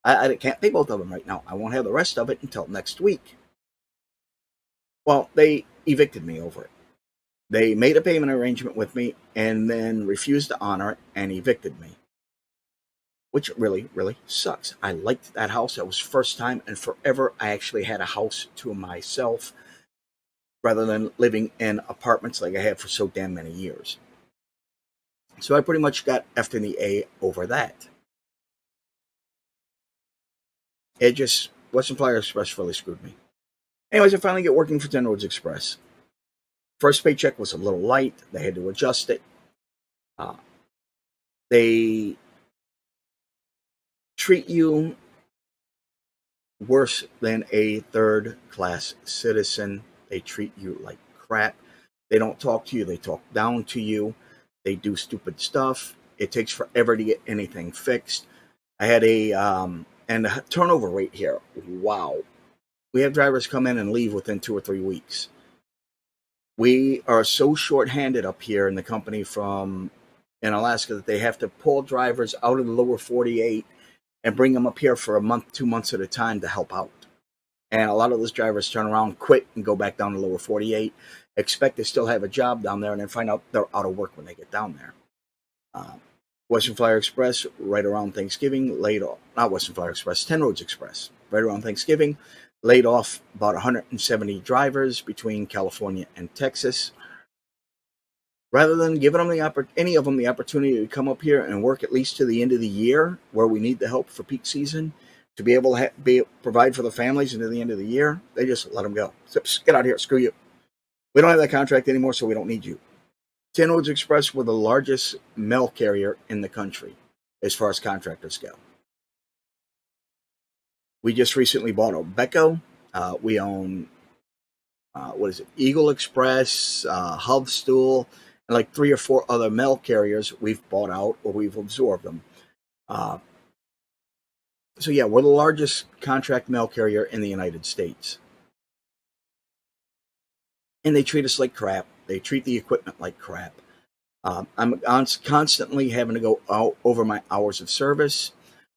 I can't pay both of them right now. I won't have the rest of it until next week." Well, they evicted me over it. They made a payment arrangement with me and then refused to honor it and evicted me, which really, really sucks. I liked that house. That was first time and forever I actually had a house to myself rather than living in apartments like I had for so damn many years. So I pretty much got F'd in the A over that. It just Western Flyer Express really screwed me. Anyways, I finally get working for 10 Roads Express. First paycheck was a little light. They had to adjust it. Uh, they treat you worse than a third class citizen. They treat you like crap. They don't talk to you, they talk down to you. They do stupid stuff. It takes forever to get anything fixed. I had and the turnover rate here, wow. We have drivers come in and leave within 2 or 3 weeks. We are so short-handed up here in the company in Alaska that they have to pull drivers out of the lower 48 and bring them up here for a month, 2 months at a time to help out. And a lot of those drivers turn around, quit, and go back down to lower 48, expect to still have a job down there, and then find out they're out of work when they get down there. Western Flyer Express, right around Thanksgiving, laid off. Not Western Flyer Express, 10 Roads Express, right around Thanksgiving, laid off about 170 drivers between California and Texas. Rather than giving them any of them the opportunity to come up here and work at least to the end of the year, where we need the help for peak season, to be able to provide for the families until the end of the year, they just let them go. So, get out of here, screw you. We don't have that contract anymore, so we don't need you. 10 Roads Express were the largest mail carrier in the country as far as contractors go. We just recently bought a Becco. We own, Eagle Express, Hubstool, and like 3 or 4 other mail carriers we've bought out or we've absorbed them. So yeah, we're the largest contract mail carrier in the United States. And they treat us like crap. They treat the equipment like crap. I'm constantly having to go out over my hours of service.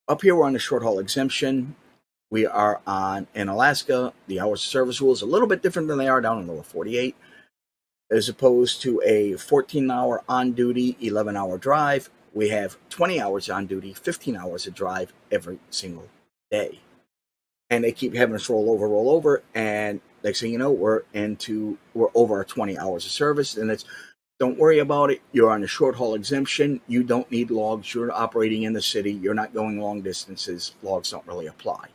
Up here, we're on a short haul exemption. We are in Alaska. The hours of service rule is a little bit different than they are down in the lower 48. As opposed to a 14-hour on-duty, 11-hour drive, we have 20 hours on duty, 15 hours of drive every single day. And they keep having us roll over, and next thing you know, we're over our 20 hours of service, and it's, don't worry about it. You're on a short haul exemption. You don't need logs. You're operating in the city. You're not going long distances. Logs don't really apply.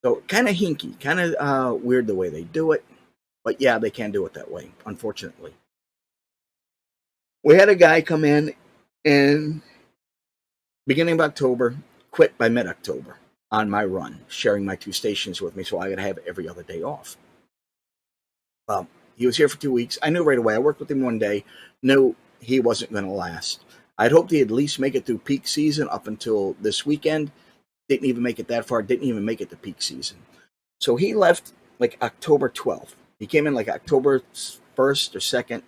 So kind of hinky, kind of weird the way they do it. But yeah, they can do it that way, unfortunately. We had a guy come in beginning of October, quit by mid-October on my run, sharing my 2 stations with me, so I got to have every other day off. He was here for 2 weeks. I knew right away. I worked with him one day. Knew he wasn't going to last. I'd hoped he'd at least make it through peak season up until this weekend. Didn't even make it that far. Didn't even make it to peak season. So he left like October 12th. He came in like October 1st or 2nd,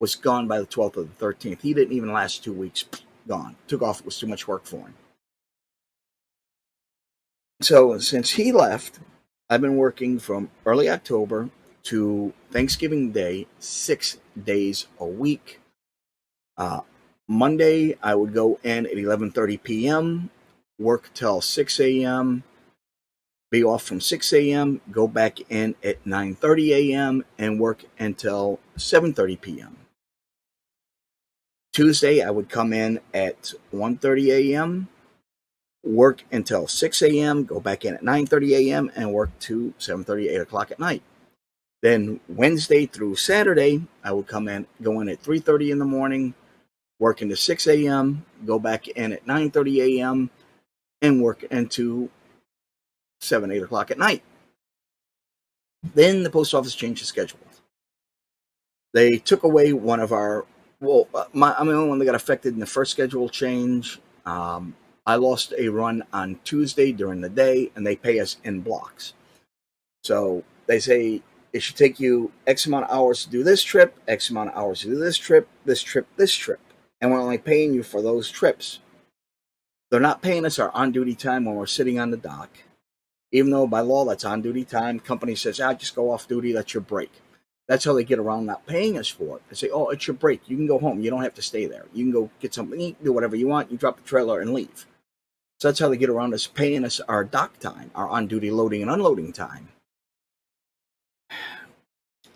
was gone by the 12th or the 13th. He didn't even last 2 weeks. Gone. Took off. It was too much work for him. So since he left, I've been working from early October to Thanksgiving Day, 6 days a week. Monday, I would go in at 11:30 p.m., work till 6 a.m., be off from 6 a.m., go back in at 9:30 a.m., and work until 7:30 p.m. Tuesday, I would come in at 1:30 a.m., work until 6 a.m., go back in at 9:30 a.m., and work to 7:30, 8 o'clock at night. Then Wednesday through Saturday, I would go in at 3:30 in the morning, work into 6 a.m., go back in at 9:30 a.m., and work into 7, 8 o'clock at night. Then the post office changed the schedule. They took away one of our, I'm the only one that got affected in the first schedule change. I lost a run on Tuesday during the day, and they pay us in blocks. So they say it should take you X amount of hours to do this trip, X amount of hours to do this trip, this trip, this trip. And we're only paying you for those trips. They're not paying us our on-duty time when we're sitting on the dock. Even though by law that's on-duty time, company says, just go off duty, that's your break. That's how they get around not paying us for it. They say, it's your break. You can go home. You don't have to stay there. You can go get something to eat, do whatever you want. You drop the trailer and leave. So that's how they get around us paying us our dock time, our on-duty loading and unloading time.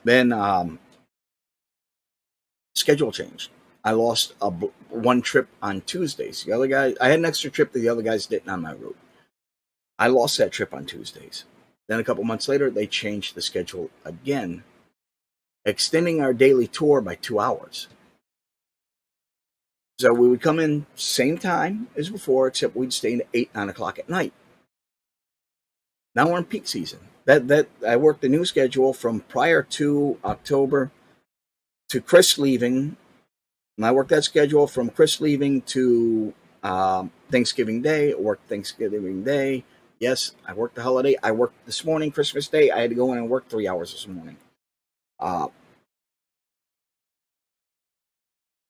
Then schedule changed. I lost one trip on Tuesdays. The other guy, I had an extra trip that the other guys didn't on my route. I lost that trip on Tuesdays. Then a couple months later, they changed the schedule again, extending our daily tour by 2 hours. So we would come in same time as before, except we'd stay in 8, 9 o'clock at night. Now we're in peak season. That I worked the new schedule from prior to October to Chris leaving, and I worked that schedule from Chris leaving to Thanksgiving Day. I worked Thanksgiving Day. Yes, I worked the holiday. I worked this morning, Christmas Day. I had to go in and work 3 hours this morning.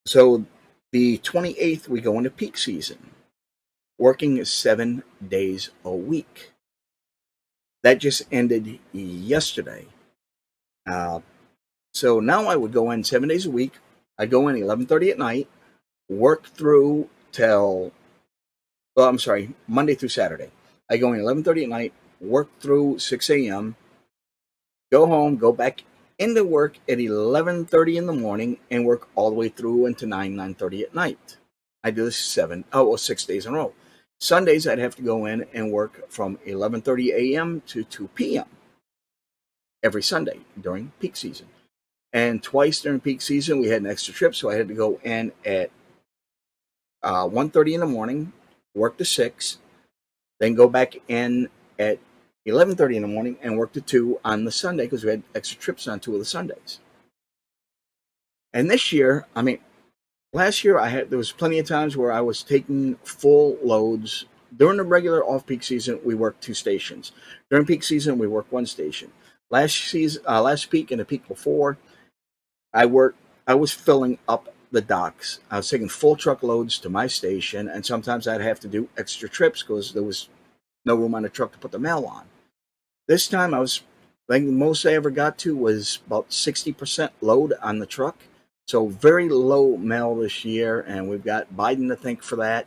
So the 28th, we go into peak season, working 7 days a week. That just ended yesterday. So now I would go in 7 days a week. I'd go in 11:30 at night, work through till, well, I'm sorry, Monday through Saturday. I go in 11:30 at night, work through 6 a.m., go home, go back into work at 11:30 in the morning, and work all the way through into 9:30 at night. I do this 6 days in a row. Sundays, I'd have to go in and work from 11:30 a.m. to 2 p.m. every Sunday during peak season. And twice during peak season, we had an extra trip, so I had to go in at 1:30 in the morning, work to 6, then go back in at 11:30 in the morning and work to 2 on the Sunday because we had extra trips on 2 of the Sundays. And this year, last year there was plenty of times where I was taking full loads. During the regular off-peak season, we worked 2 stations. During peak season, we worked 1 station. Last peak and the peak before, I was filling up the docks. I was taking full truckloads to my station, and sometimes I'd have to do extra trips because there was no room on the truck to put the mail on. This time, I think the most I ever got to was about 60% load on the truck. So very low mail this year, and we've got Biden to thank for that.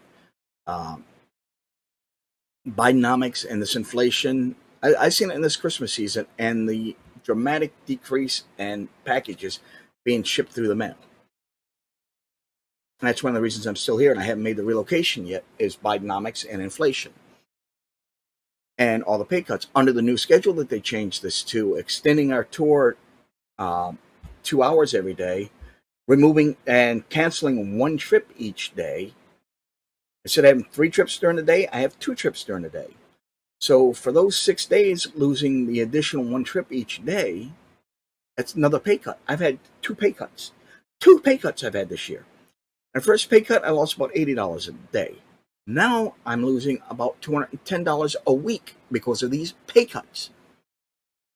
Bidenomics and this inflation. I've seen it in this Christmas season, and the dramatic decrease in packages being shipped through the mail. And that's one of the reasons I'm still here and I haven't made the relocation yet, is Bidenomics and inflation. And all the pay cuts under the new schedule that they changed this to, extending our tour 2 hours every day, removing and canceling 1 trip each day. Instead of having 3 trips during the day, I have 2 trips during the day. So for those 6 days, losing the additional 1 trip each day, that's another pay cut. I've had 2 pay cuts. 2 pay cuts I've had this year. My first pay cut, I lost about $80 a day. Now I'm losing about $210 a week because of these pay cuts.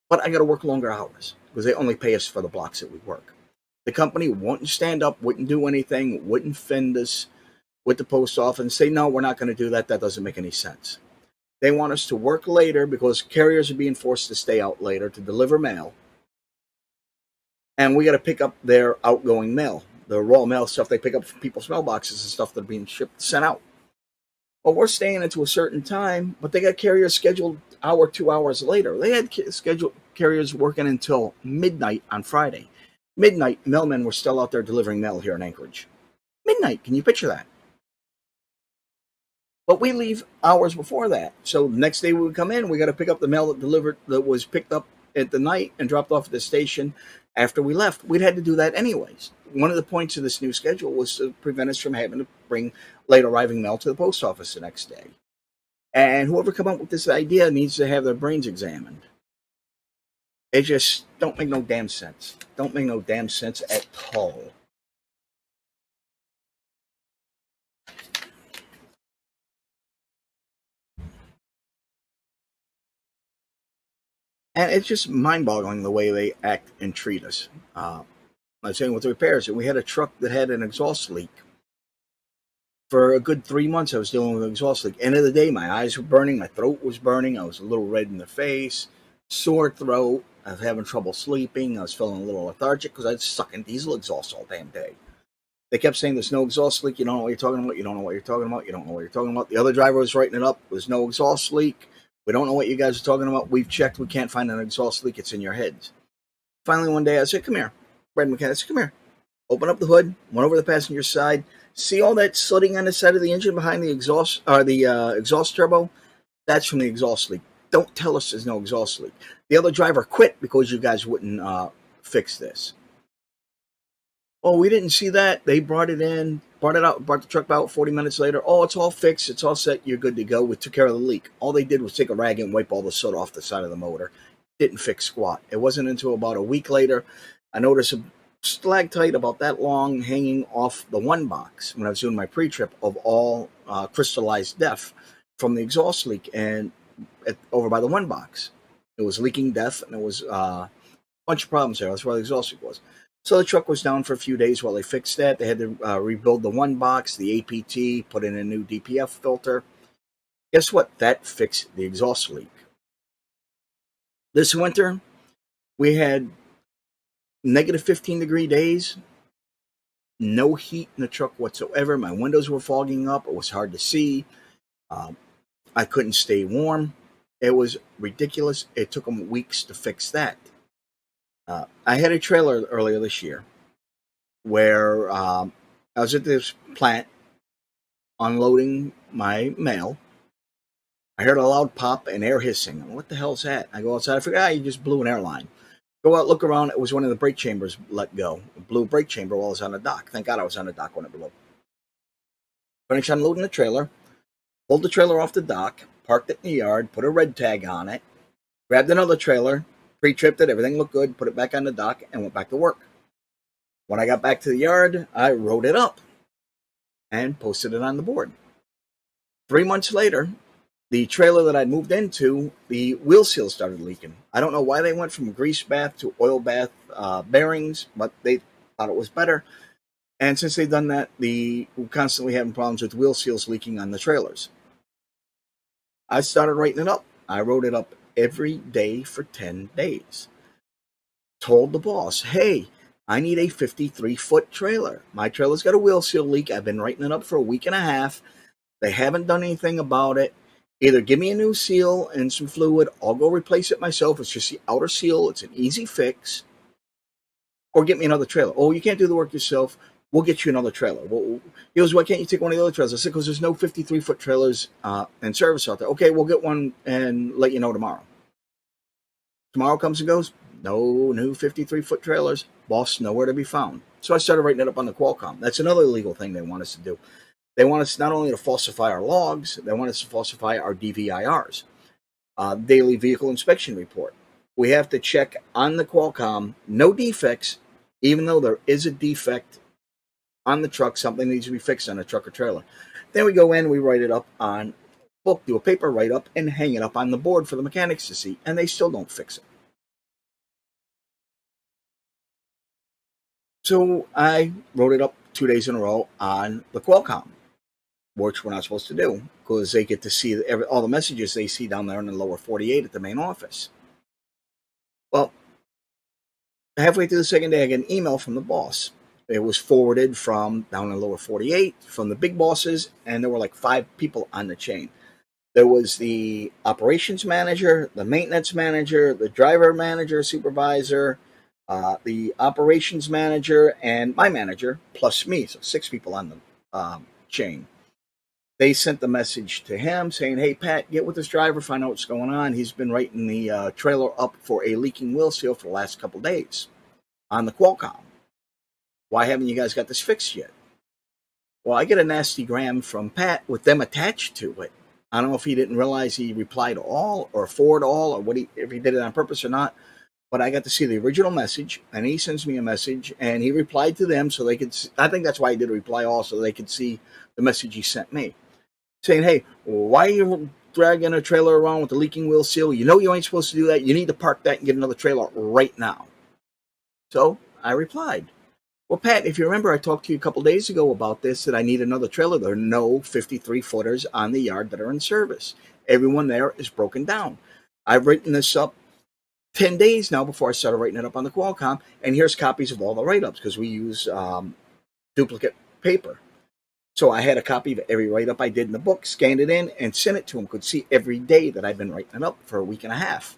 But I got to work longer hours because they only pay us for the blocks that we work. The company wouldn't stand up, wouldn't do anything, wouldn't fend us with the post office and say, no, we're not going to do that. That doesn't make any sense. They want us to work later because carriers are being forced to stay out later to deliver mail. And we got to pick up their outgoing mail, the raw mail stuff they pick up from people's mailboxes and stuff that are being sent out. Well, we're staying into a certain time, but they got carriers scheduled 2 hours later. They had scheduled carriers working until midnight on Friday. Midnight, mailmen were still out there delivering mail here in Anchorage. Midnight, can you picture that? But we leave hours before that. So the next day we would come in, we got to pick up the mail that was picked up at the night and dropped off at the station after we left. We'd had to do that anyways. One of the points of this new schedule was to prevent us from having to bring late arriving mail to the post office the next day. And whoever come up with this idea needs to have their brains examined. It just don't make no damn sense. Don't make no damn sense at all. And it's just mind-boggling the way they act and treat us. I was saying with the repairs, we had a truck that had an exhaust leak. For a good 3 months, I was dealing with an exhaust leak. End of the day, my eyes were burning, my throat was burning, I was a little red in the face, sore throat, I was having trouble sleeping, I was feeling a little lethargic because I was sucking diesel exhaust all damn day. They kept saying there's no exhaust leak, you don't know what you're talking about, you don't know what you're talking about, you don't know what you're talking about. The other driver was writing it up, there's no exhaust leak. We don't know what you guys are talking about. We've checked. We can't find an exhaust leak. It's in your heads. Finally, one day I said, come here. Brad mechanic said, come here. Open up the hood. Went over the passenger side. See all that slitting on the side of the engine behind the exhaust turbo? That's from the exhaust leak. Don't tell us there's no exhaust leak. The other driver quit because you guys wouldn't fix this. Oh, we didn't see that. They brought it in, brought it out, brought the truck out 40 minutes later. Oh, it's all fixed. It's all set. You're good to go. We took care of the leak. All they did was take a rag and wipe all the soot off the side of the motor. Didn't fix squat. It wasn't until about a week later I noticed a stalactite about that long hanging off the one box when I was doing my pre-trip of all crystallized depth from the exhaust leak and over by the one box. It was leaking depth and it was bunch of problems there. That's where the exhaust leak was. So the truck was down for a few days while they fixed that. They had to rebuild the one box, the APT, put in a new DPF filter. Guess what? That fixed the exhaust leak. This winter, we had negative 15-degree days, no heat in the truck whatsoever. My windows were fogging up. It was hard to see. I couldn't stay warm. It was ridiculous. It took them weeks to fix that. I had a trailer earlier this year where I was at this plant unloading my mail. I heard a loud pop and air hissing. What the hell's that? I go outside. I figure, you just blew an airline. Go out, look around. It was one of the brake chambers let go. It blew a brake chamber while I was on the dock. Thank God I was on the dock when it blew. Finished unloading the trailer, pulled the trailer off the dock, parked it in the yard, put a red tag on it, grabbed another trailer, pre-tripped it, everything looked good, put it back on the dock, and went back to work. When I got back to the yard, I wrote it up and posted it on the board. 3 months later, the trailer that I'd moved into, the wheel seal started leaking. I don't know why they went from grease bath to oil bath bearings, but they thought it was better. And since they've done that, we're constantly having problems with wheel seals leaking on the trailers. I started writing it up. I wrote it up every day for 10 days. Told the boss, hey, I need a 53-foot trailer. My trailer's got a wheel seal leak. I've been writing it up for a week and a half. They haven't done anything about it. Either give me a new seal and some fluid, I'll go replace it myself. It's just the outer seal. It's an easy fix. Or get me another trailer. Oh, you can't do the work yourself. We'll get you another trailer. Well, he goes, why can't you take one of the other trailers? I said, because there's no 53-foot trailers in service out there. Okay, we'll get one and let you know tomorrow. Tomorrow comes and goes. No new 53-foot trailers. Boss, nowhere to be found. So I started writing it up on the Qualcomm. That's another illegal thing they want us to do. They want us not only to falsify our logs, they want us to falsify our DVIRs, daily vehicle inspection report. We have to check on the Qualcomm, no defects, even though there is a defect on the truck, something needs to be fixed on a truck or trailer. Then we go in, we write it up on book, do a paper write-up, and hang it up on the board for the mechanics to see, and they still don't fix it. So I wrote it up 2 days in a row on the Qualcomm, which we're not supposed to do because they get to see all the messages they see down there in the lower 48 at the main office. Well, halfway through the second day, I get an email from the boss. It was forwarded from down in the lower 48 from the big bosses, and there were like 5 people on the chain. There was the operations manager, the maintenance manager, the driver manager, supervisor, the operations manager, and my manager, plus me. So 6 people on the chain. They sent the message to him saying, hey, Pat, get with this driver, find out what's going on. He's been writing the trailer up for a leaking wheel seal for the last couple days on the Qualcomm. Why haven't you guys got this fixed yet? Well, I get a nasty gram from Pat with them attached to it. I don't know if he didn't realize he replied all or forward all or if he did it on purpose or not. But I got to see the original message, and he sends me a message, and he replied to them so they could see. I think that's why he did a reply all, so they could see the message he sent me. Saying, hey, why are you dragging a trailer around with the leaking wheel seal? You know you ain't supposed to do that. You need to park that and get another trailer right now. So I replied, well, Pat, if you remember, I talked to you a couple days ago about this, that I need another trailer. There are no 53-footers on the yard that are in service. Everyone there is broken down. I've written this up 10 days now before I started writing it up on the Qualcomm, and here's copies of all the write-ups because we use duplicate paper. So I had a copy of every write-up I did in the book, scanned it in, and sent it to him. Could see every day that I've been writing it up for a week and a half.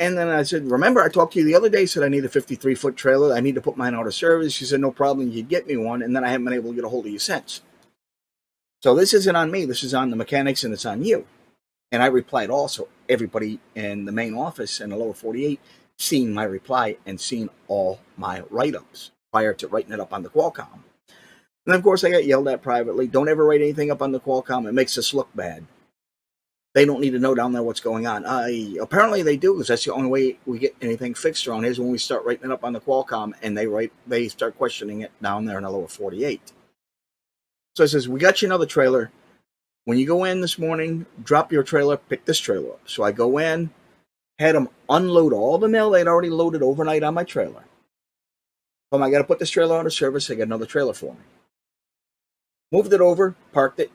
And then I said, remember, I talked to you the other day, said I need a 53-foot trailer. I need to put mine out of service. She said, no problem, you'd get me one. And then I haven't been able to get a hold of you since. So this isn't on me. This is on the mechanics and it's on you. And I replied also, everybody in the main office in the lower 48 seen my reply and seen all my write-ups prior to writing it up on the Qualcomm. And of course, I got yelled at privately. Don't ever write anything up on the Qualcomm. It makes us look bad. They don't need to know down there what's going on. Apparently they do, because that's the only way we get anything fixed around here is when we start writing it up on the Qualcomm and they start questioning it down there in the lower 48. So it says, we got you another trailer. When you go in this morning, drop your trailer, pick this trailer up. So I go in, had them unload all the mail they'd already loaded overnight on my trailer. I got to put this trailer out of service. They got another trailer for me. Moved it over, parked it,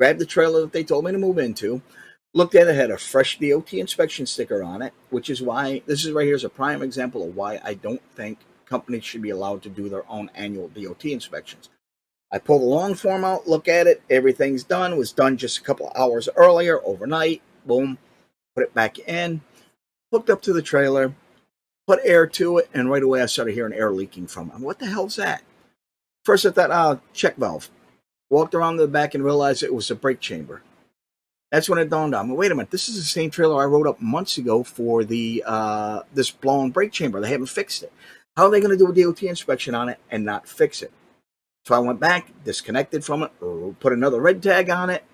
grabbed the trailer that they told me to move into, looked at it, had a fresh DOT inspection sticker on it, which is why this is right here is a prime example of why I don't think companies should be allowed to do their own annual DOT inspections. I pull the long form out, look at it, everything's done, was done just a couple of hours earlier, overnight, boom, put it back in, hooked up to the trailer, put air to it, and right away I started hearing air leaking from it. What the hell's that? First I thought, check valve. Walked around to the back and realized it was a brake chamber. That's when it dawned on me, wait a minute, this is the same trailer I wrote up months ago for the this blown brake chamber. They haven't fixed it. How are they going to do a DOT inspection on it and not fix it? So I went back, disconnected from it, put another red tag on it,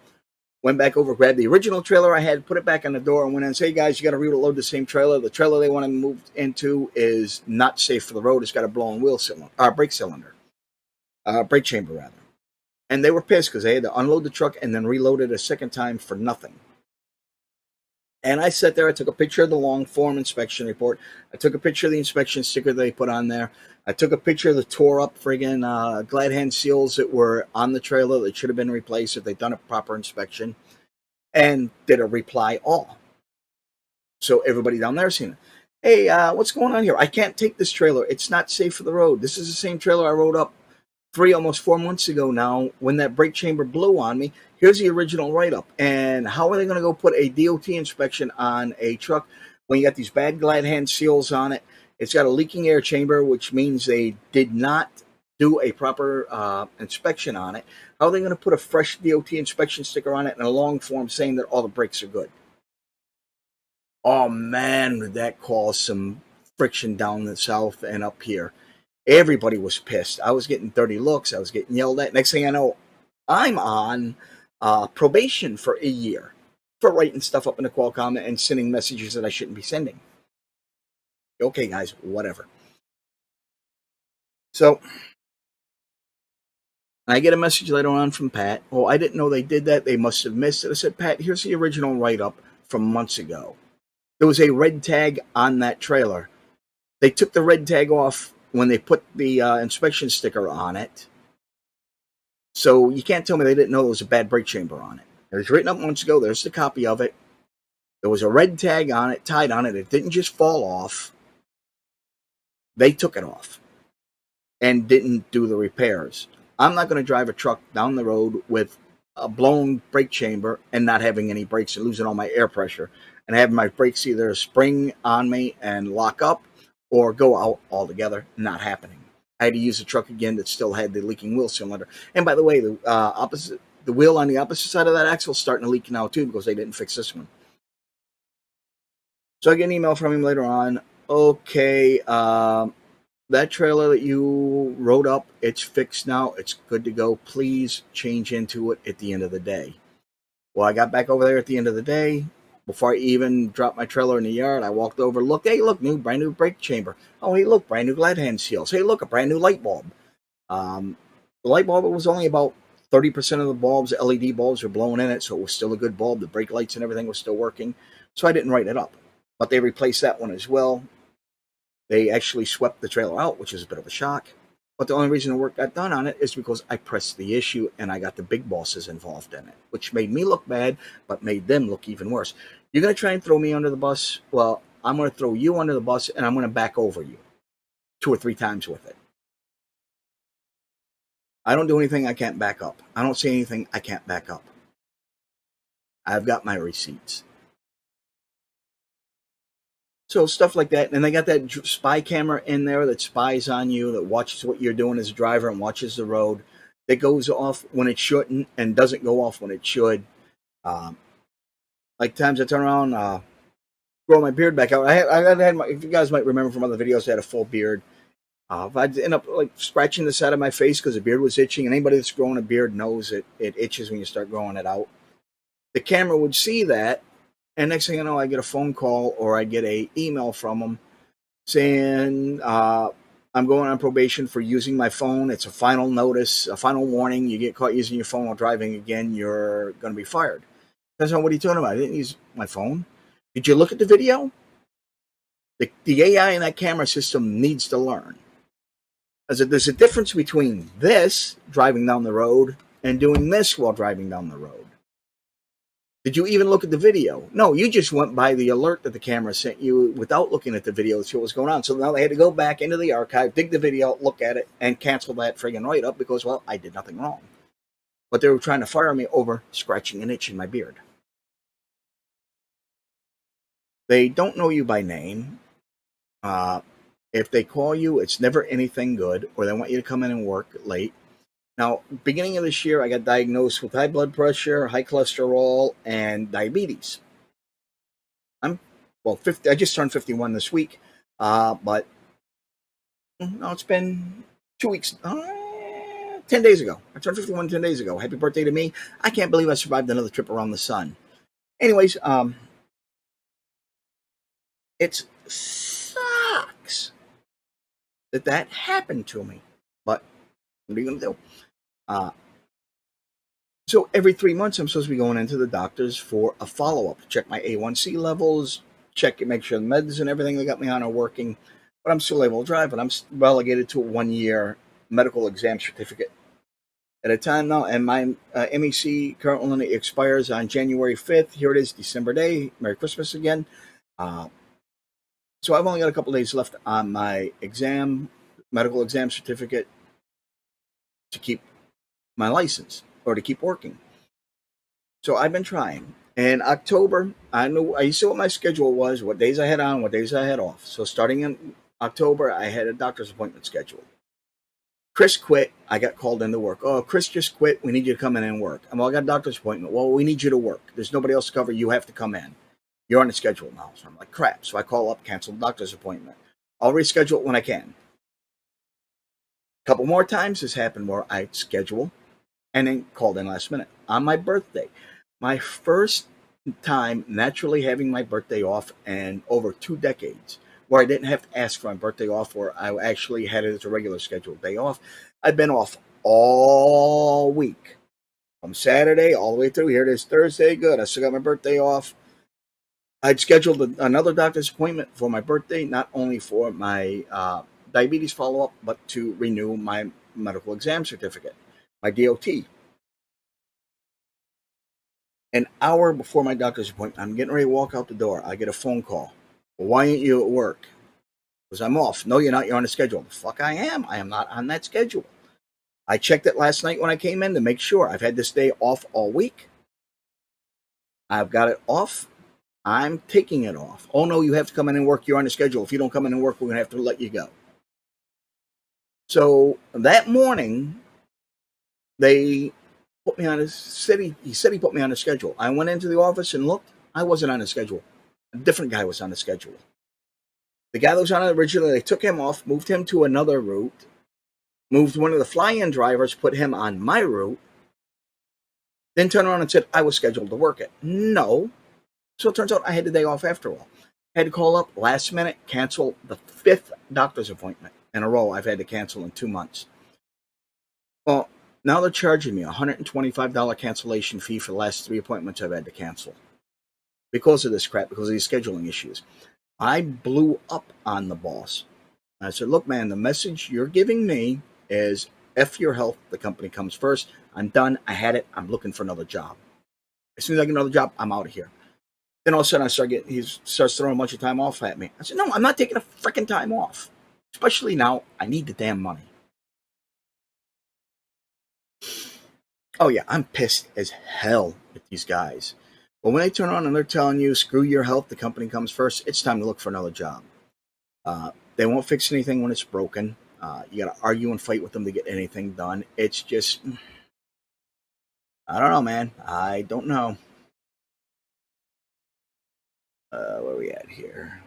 went back over, grabbed the original trailer I had, put it back on the door, and went in and said, hey guys, you got to reload the same trailer. The trailer they want to move into is not safe for the road. It's got a blown wheel cylinder, brake cylinder, brake chamber rather. And they were pissed because they had to unload the truck and then reload it a second time for nothing. And I sat there, I took a picture of the long form inspection report. I took a picture of the inspection sticker they put on there. I took a picture of the tore up friggin' glad hand seals that were on the trailer that should have been replaced if they'd done a proper inspection, and did a reply all. So everybody down there seen it. Hey, what's going on here? I can't take this trailer. It's not safe for the road. This is the same trailer I wrote up almost 4 months ago now when that brake chamber blew on me. Here's the original write-up. And how are they going to go put a DOT inspection on a truck when you got these bad glad hand seals on it? It's got a leaking air chamber, which means they did not do a proper inspection on it. How are they going to put a fresh DOT inspection sticker on it and a long form saying that all the brakes are good? Oh man, did that cause some friction down the south and up here. Everybody was pissed. I was getting dirty looks. I was getting yelled at. Next thing I know, I'm on probation for a year for writing stuff up in the Qualcomm and sending messages that I shouldn't be sending. Okay, guys, whatever. So I get a message later on from Pat. Oh, I didn't know they did that. They must have missed it. I said, Pat, here's the original write-up from months ago. There was a red tag on that trailer. They took the red tag off when they put the inspection sticker on it. So you can't tell me they didn't know there was a bad brake chamber on it. It was written up months ago. There's the copy of it. There was a red tag on it, tied on it. It didn't just fall off. They took it off and didn't do the repairs. I'm not going to drive a truck down the road with a blown brake chamber and not having any brakes and losing all my air pressure and having my brakes either spring on me and lock up or go out altogether. Not happening. I had to use a truck again that still had the leaking wheel cylinder. And by the way, the wheel on the opposite side of that axle is starting to leak now too because they didn't fix this one. So I get an email from him later on. Okay, that trailer that you wrote up, it's fixed now. It's good to go. Please change into it at the end of the day. Well, I got back over there at the end of the day. Before I even dropped my trailer in the yard, I walked over, looked, hey, look, brand new brake chamber. Oh, hey, look, brand new glad hand seals. Hey, look, a brand new light bulb. The light bulb was only about 30% of the bulbs, LED bulbs, were blown in it, so it was still a good bulb. The brake lights and everything was still working, so I didn't write it up. But they replaced that one as well. They actually swept the trailer out, which is a bit of a shock. But the only reason the work got done on it is because I pressed the issue and I got the big bosses involved in it, which made me look bad, but made them look even worse. You're going to try and throw me under the bus? Well, I'm going to throw you under the bus and I'm going to back over you 2 or 3 times with it. I don't do anything I can't back up. I don't say anything I can't back up. I've got my receipts. So stuff like that. And they got that spy camera in there that spies on you, that watches what you're doing as a driver and watches the road. that goes off when it shouldn't and doesn't go off when it should. Um, like times I turn around, grow my beard back out. If you guys might remember from other videos, I had a full beard. If I'd end up like scratching the side of my face because the beard was itching, and anybody that's growing a beard knows it itches when you start growing it out. The camera would see that, and next thing you know, I get a phone call or I get a email from them saying I'm going on probation for using my phone. It's a final notice, a final warning. You get caught using your phone while driving again, you're going to be fired. That's not what are you talking about? I didn't use my phone. Did you look at the video? The AI in that camera system needs to learn. There's a difference between this, driving down the road, and doing this while driving down the road. Did you even look at the video? No, you just went by the alert that the camera sent you without looking at the video to see what was going on. So now they had to go back into the archive, dig the video, look at it, and cancel that friggin' write-up because, well, I did nothing wrong. But they were trying to fire me over scratching an itch in my beard. They don't know you by name. If they call you, it's never anything good, or they want you to come in and work late. Now, beginning of this year, I got diagnosed with high blood pressure, high cholesterol, and diabetes. I'm 50. I just turned 51 this week, but no, it's been 2 weeks. 10 days ago. I turned 51 10 days ago. Happy birthday to me. I can't believe I survived another trip around the sun. Anyways, it sucks that happened to me. But what are you going to do? So every 3 months, I'm supposed to be going into the doctors for a follow-up, check my A1C levels, check and make sure the meds and everything they got me on are working. But I'm still able to drive, and I'm relegated to a 1-year medical exam certificate at a time now. And my MEC currently expires on January 5th. Here it is, December day. Merry Christmas again. So I've only got a couple days left on my medical exam certificate to keep my license or to keep working. So I've been trying. In October, I used to know what my schedule was, what days I had on, what days I had off. So starting in October, I had a doctor's appointment scheduled. Chris quit. I got called into work. Oh, Chris just quit. We need you to come in and work. I got a doctor's appointment. Well, we need you to work. There's nobody else to cover. You have to come in. You're on the schedule now. So I'm like, crap. So I call up, cancel the doctor's appointment. I'll reschedule it when I can. A couple more times this happened where I schedule and then called in last minute on my birthday. My first time naturally having my birthday off in over 2 decades, where I didn't have to ask for my birthday off, where I actually had it as a regular scheduled day off. I've been off all week. From Saturday all the way through. Here it is Thursday. Good. I still got my birthday off. I'd scheduled another doctor's appointment for my birthday, not only for my diabetes follow-up, but to renew my medical exam certificate, my DOT. An hour before my doctor's appointment, I'm getting ready to walk out the door. I get a phone call. Well, why aren't you at work? Because I'm off. No, you're not. You're on a schedule. The fuck I am. I am not on that schedule. I checked it last night when I came in to make sure. I've had this day off all week. I've got it off. I'm taking it off. Oh, no, you have to come in and work. You're on a schedule. If you don't come in and work, we're going to have to let you go. So that morning, they put me on he said he put me on a schedule. I went into the office and looked. I wasn't on a schedule. A different guy was on the schedule. The guy that was on it originally, they took him off, moved him to another route, moved one of the fly-in drivers, put him on my route, then turned around and said I was scheduled to work it. No. So it turns out I had the day off after all. I had to call up last minute, cancel the 5th doctor's appointment in a row I've had to cancel in 2 months. Well, now they're charging me a $125 cancellation fee for the last 3 appointments I've had to cancel because of this crap, because of these scheduling issues. I blew up on the boss. I said, look, man, the message you're giving me is F your health. The company comes first. I'm done. I had it. I'm looking for another job. As soon as I get another job, I'm out of here. Then all of a sudden he starts throwing a bunch of time off at me. I said, no, I'm not taking a freaking time off. Especially now, I need the damn money. Oh yeah, I'm pissed as hell at these guys. But when they turn on and they're telling you, screw your health, the company comes first, it's time to look for another job. They won't fix anything when it's broken. You got to argue and fight with them to get anything done. It's just, I don't know, man. I don't know. Where are we at here?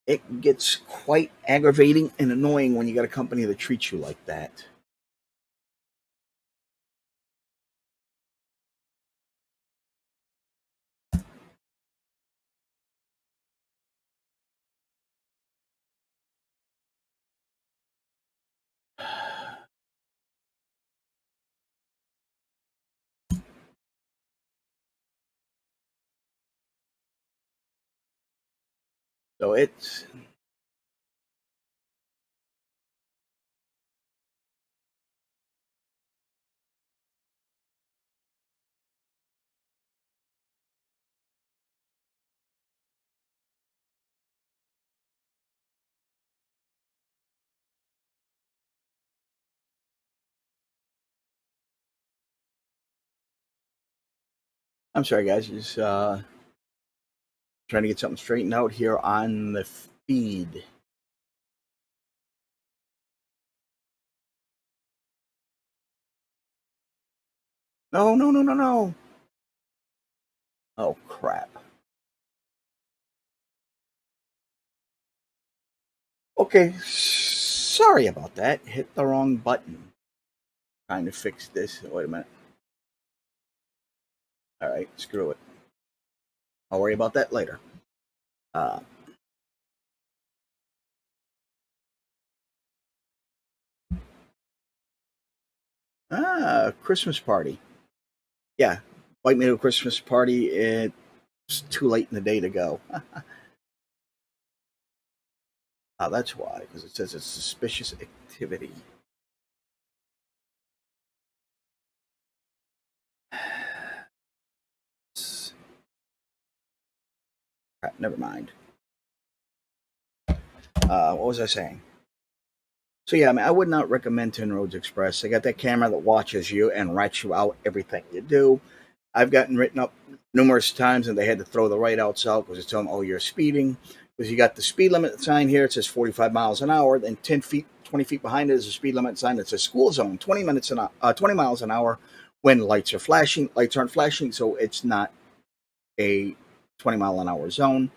It gets quite aggravating and annoying when you got a company that treats you like that. So it's I'm sorry, guys. Just trying to get something straightened out here on the feed. No, no, no, no, no. Oh, crap. Okay, sorry about that. Hit the wrong button. Trying to fix this. Wait a minute. All right, screw it. I'll worry about that later. Uh, Christmas party. Yeah, invite me to a Christmas party. It's too late in the day to go. That's why, because it says it's suspicious activity. Crap, never mind. What was I saying? So yeah, I mean, I would not recommend Ten Roads Express. They got that camera that watches you and rats you out everything you do. I've gotten written up numerous times, and they had to throw the write-outs out because it's telling them, "Oh, you're speeding." Because you got the speed limit sign here, it says 45 miles an hour. Then 10 feet, 20 feet behind it is a speed limit sign that says school zone, 20 miles an hour. When lights are flashing, lights aren't flashing, so it's not a 20 mile an hour zone.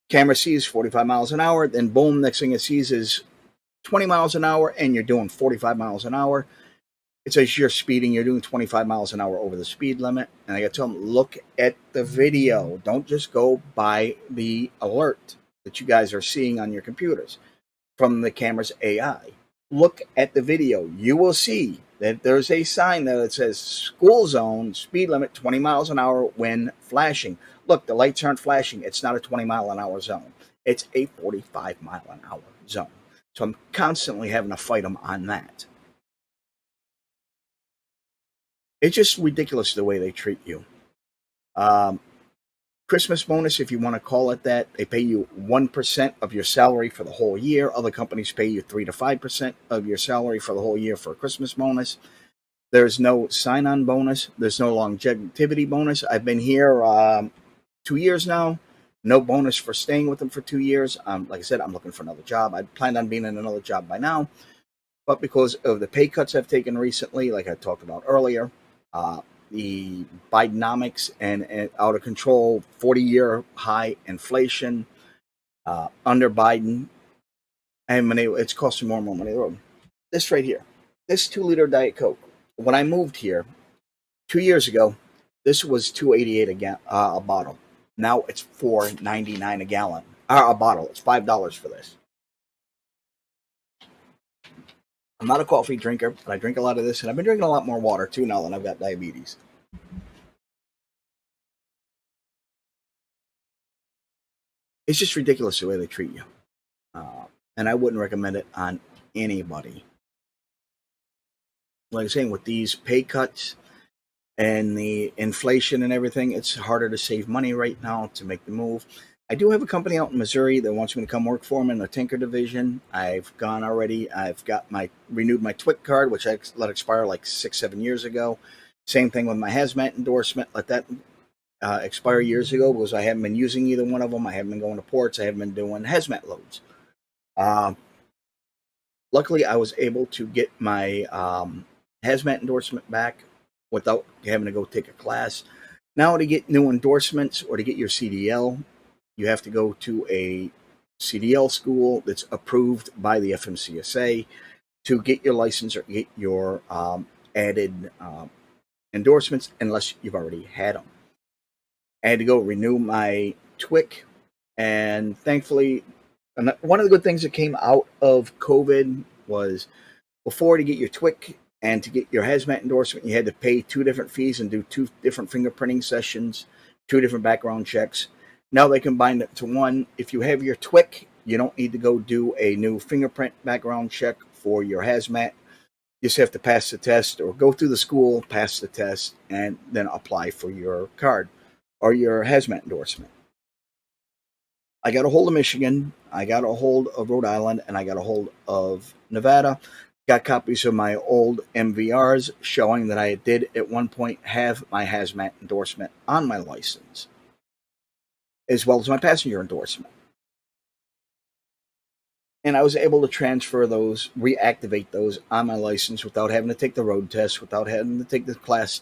Camera sees 45 miles an hour, then boom, next thing it sees is 20 miles an hour, and you're doing 45 miles an hour. It says you're speeding, you're doing 25 miles an hour over the speed limit. And I got to tell them, look at the video. Don't just go by the alert that you guys are seeing on your computers from the camera's AI. Look at the video. You will see that there's a sign that it says school zone, speed limit 20 miles an hour when flashing. Look, the lights aren't flashing. It's not a 20 mile an hour zone. It's a 45 mile an hour zone. So I'm constantly having to fight them on that. It's just ridiculous the way they treat you. Um, Christmas bonus, if you want to call it that, they pay you 1% of your salary for the whole year. Other companies pay you 3 to 5% of your salary for the whole year for a Christmas bonus. There's no sign on bonus, there's no longevity bonus. I've been here 2 years now. No bonus for staying with them for 2 years. Like I said, I'm looking for another job. I planned on being in another job by now. But because of the pay cuts I've taken recently, like I talked about earlier, uh, the Bidenomics and out of control 40-year high inflation under Biden, and it's costing more and more money. This right here, this 2 liter Diet Coke. When I moved here 2 years ago, this was $2.88 a bottle. Now it's $4.99 a gallon. A bottle. It's $5 for this. I'm not a coffee drinker, but I drink a lot of this, and I've been drinking a lot more water too now that I've got diabetes. It's just ridiculous the way they treat you, and I wouldn't recommend it on anybody. Like I'm saying, with these pay cuts and the inflation and everything, it's harder to save money right now to make the move. I do have a company out in Missouri that wants me to come work for them in the Tinker division. I've gone already. I've got my renewed my TWIC card, which I let expire like 6, 7 years ago. Same thing with my hazmat endorsement. Let that expire years ago because I haven't been using either one of them. I haven't been going to ports. I haven't been doing hazmat loads. Uh, Luckily, I was able to get my hazmat endorsement back without having to go take a class. Now, to get new endorsements or to get your CDL, you have to go to a CDL school that's approved by the FMCSA to get your license or get your added endorsements, unless you've already had them. I had to go renew my TWIC, and thankfully, one of the good things that came out of COVID was before, to get your TWIC and to get your hazmat endorsement, you had to pay two different fees and do two different fingerprinting sessions, two different background checks. Now they combined it to one. If you have your TWIC, you don't need to go do a new fingerprint background check for your hazmat. You just have to pass the test or go through the school, pass the test, and then apply for your card or your hazmat endorsement. I got a hold of Michigan, I got a hold of Rhode Island, and I got a hold of Nevada. Got copies of my old MVRs showing that I did at one point have my hazmat endorsement on my license, as well as my passenger endorsement. And I was able to transfer those, reactivate those on my license without having to take the road test, without having to take the class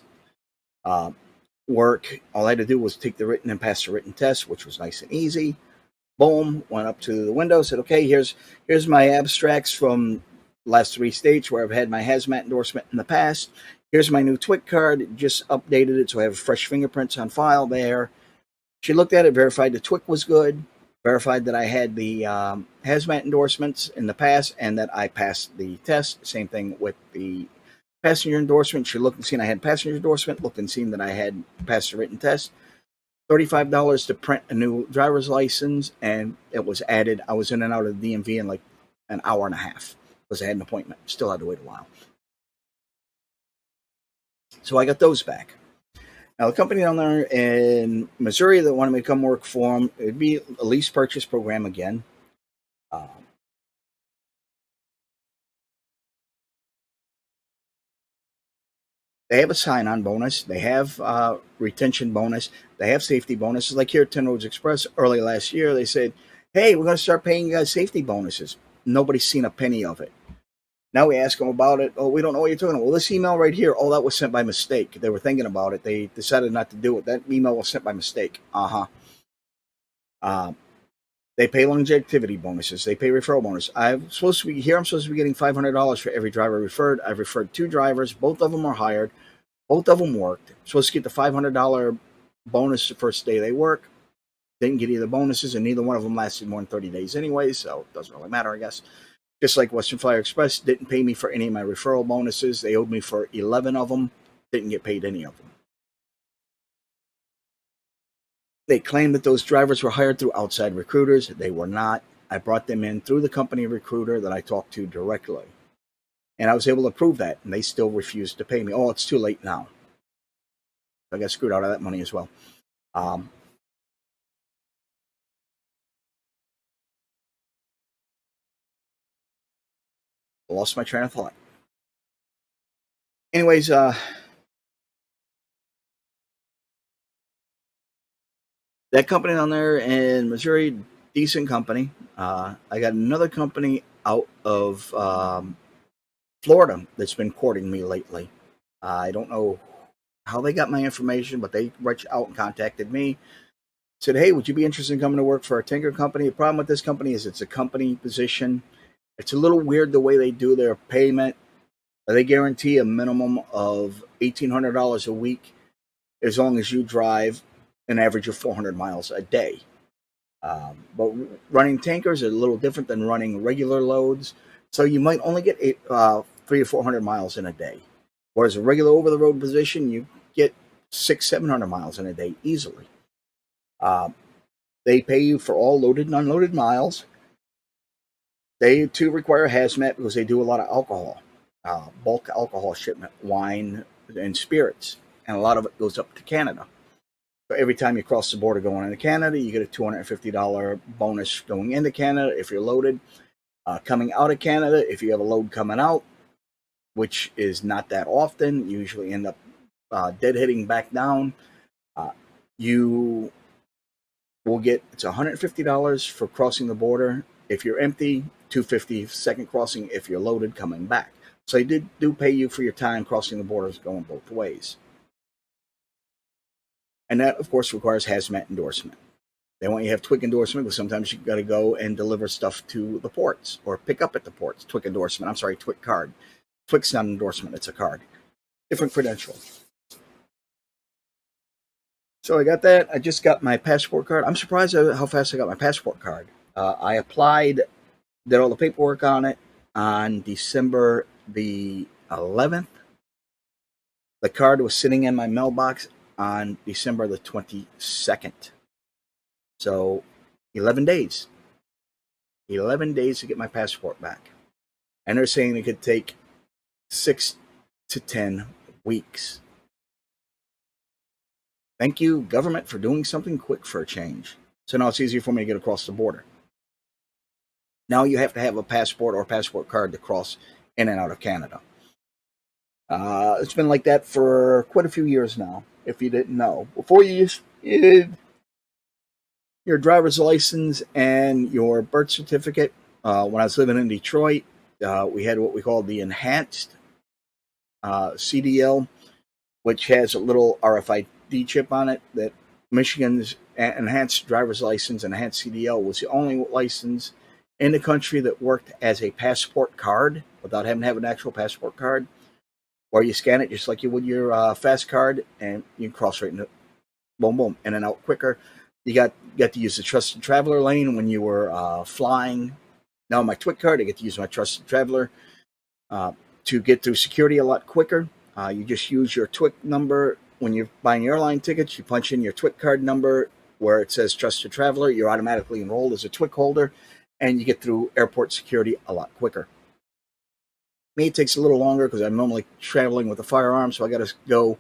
work. All I had to do was take the written and pass the written test, which was nice and easy. Boom, went up to the window, said, okay, here's my abstracts from last 3 states where I've had my hazmat endorsement in the past. Here's my new TWIC card, just updated it so I have fresh fingerprints on file there. She looked at it, verified the TWIC was good, verified that I had the hazmat endorsements in the past and that I passed the test. Same thing with the passenger endorsement. She looked and seen I had passenger endorsement, looked and seen that I had passed the written test. $35 to print a new driver's license, and it was added. I was in and out of the DMV in like an hour and a half because I had an appointment. Still had to wait a while. So I got those back. Now, the company down there in Missouri that wanted me to come work for them, it'd be a lease purchase program again. They have a sign-on bonus. They have retention bonus. They have safety bonuses. Like here at 10 Roads Express early last year, they said, hey, we're going to start paying you guys safety bonuses. Nobody's seen a penny of it. Now we ask them about it. Oh, we don't know what you're talking about. Well, this email right here, oh, that was sent by mistake. They were thinking about it. They decided not to do it. That email was sent by mistake. They pay longevity bonuses. They pay referral bonus. I'm supposed to be getting $500 for every driver referred. I've referred 2 drivers. Both of them are hired. Both of them worked. I'm supposed to get the $500 bonus the first day they work. Didn't get either bonuses, and neither one of them lasted more than 30 days anyway, so it doesn't really matter, I guess. Just like Western Flyer Express didn't pay me for any of my referral bonuses. They owed me for 11 of them. Didn't get paid any of them. They claimed that those drivers were hired through outside recruiters. They were not. I brought them in through the company recruiter that I talked to directly. And I was able to prove that, and they still refused to pay me. Oh, it's too late now. I got screwed out of that money as well. Lost my train of thought. Anyways, that company down there in Missouri, decent company. I got another company out of Florida that's been courting me lately. I don't know how they got my information, but they reached out and contacted me. Said, hey, would you be interested in coming to work for a tinker company? The problem with this company is it's a company position. It's a little weird the way they do their payment. They guarantee a minimum of $1,800 a week as long as you drive an average of 400 miles a day. But running tankers is a little different than running regular loads. So you might only get 300 or 400 miles in a day. Whereas a regular over-the-road position, you get 600-700 miles in a day easily. They pay you for all loaded and unloaded miles. They too require hazmat because they do a lot of alcohol, bulk alcohol shipment, wine and spirits, and a lot of it goes up to Canada. So every time you cross the border going into Canada, you get a $250 bonus going into Canada if you're loaded. Coming out of Canada, if you have a load coming out, which is not that often, you usually end up deadheading back down. you will get, it's $150 for crossing the border if you're empty, $250 second crossing if you're loaded coming back. So they do pay you for your time crossing the borders going both ways. And that, of course, requires hazmat endorsement. They want you to have TWIC endorsement because sometimes you got to go and deliver stuff to the ports or pick up at the ports. TWIC endorsement. I'm sorry, TWIC card. TWIC's not an endorsement, it's a card. Different credential. So I got that. I just got my passport card. I'm surprised at how fast I got my passport card. I applied, did all the paperwork on it on December the 11th. The card was sitting in my mailbox on December the 22nd. So 11 days. 11 days to get my passport back. And they're saying it could take 6 to 10 weeks. Thank you, government, for doing something quick for a change. So now it's easier for me to get across the border. Now you have to have a passport or passport card to cross in and out of Canada. It's been like that for quite a few years now, if you didn't know. Before you needed your driver's license and your birth certificate. When I was living in Detroit, we had what we called the enhanced CDL, which has a little RFID chip on it. That Michigan's enhanced driver's license and enhanced CDL was the only license in the country that worked as a passport card without having to have an actual passport card, where you scan it just like you would your fast card, and you can cross right into boom, boom, in and out quicker. You got to use the Trusted Traveler lane when you were flying. Now my TWIC card, I get to use my Trusted Traveler to get through security a lot quicker. You just use your TWIC number when you're buying airline tickets. You punch in your TWIC card number where it says Trusted Traveler. You're automatically enrolled as a TWIC holder, and you get through airport security a lot quicker. Me, it takes a little longer because I'm normally traveling with a firearm, so I got to go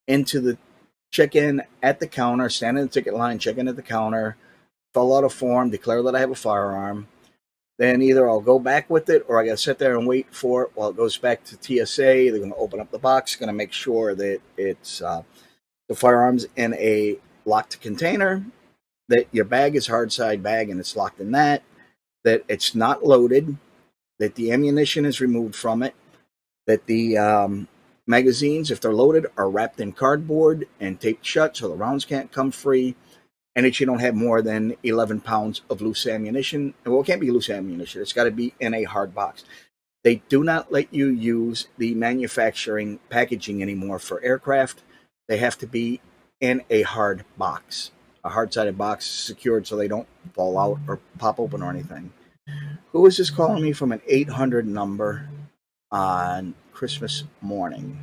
into the check-in at the counter, stand in the ticket line, check in at the counter, fill out a form, declare that I have a firearm. Then either I'll go back with it or I got to sit there and wait for it while it goes back to TSA. They're going to open up the box, going to make sure that it's the firearm's in a locked container, that your bag is hard side bag and it's locked in that it's not loaded, that the ammunition is removed from it, that the magazines, if they're loaded, are wrapped in cardboard and taped shut so the rounds can't come free, and that you don't have more than 11 pounds of loose ammunition. Well, it can't be loose ammunition. It's got to be in a hard box. They do not let you use the manufacturing packaging anymore for aircraft. They have to be in a hard box, a hard-sided box, secured so they don't fall out or pop open or anything. Who is this calling me from an 800 number on Christmas morning?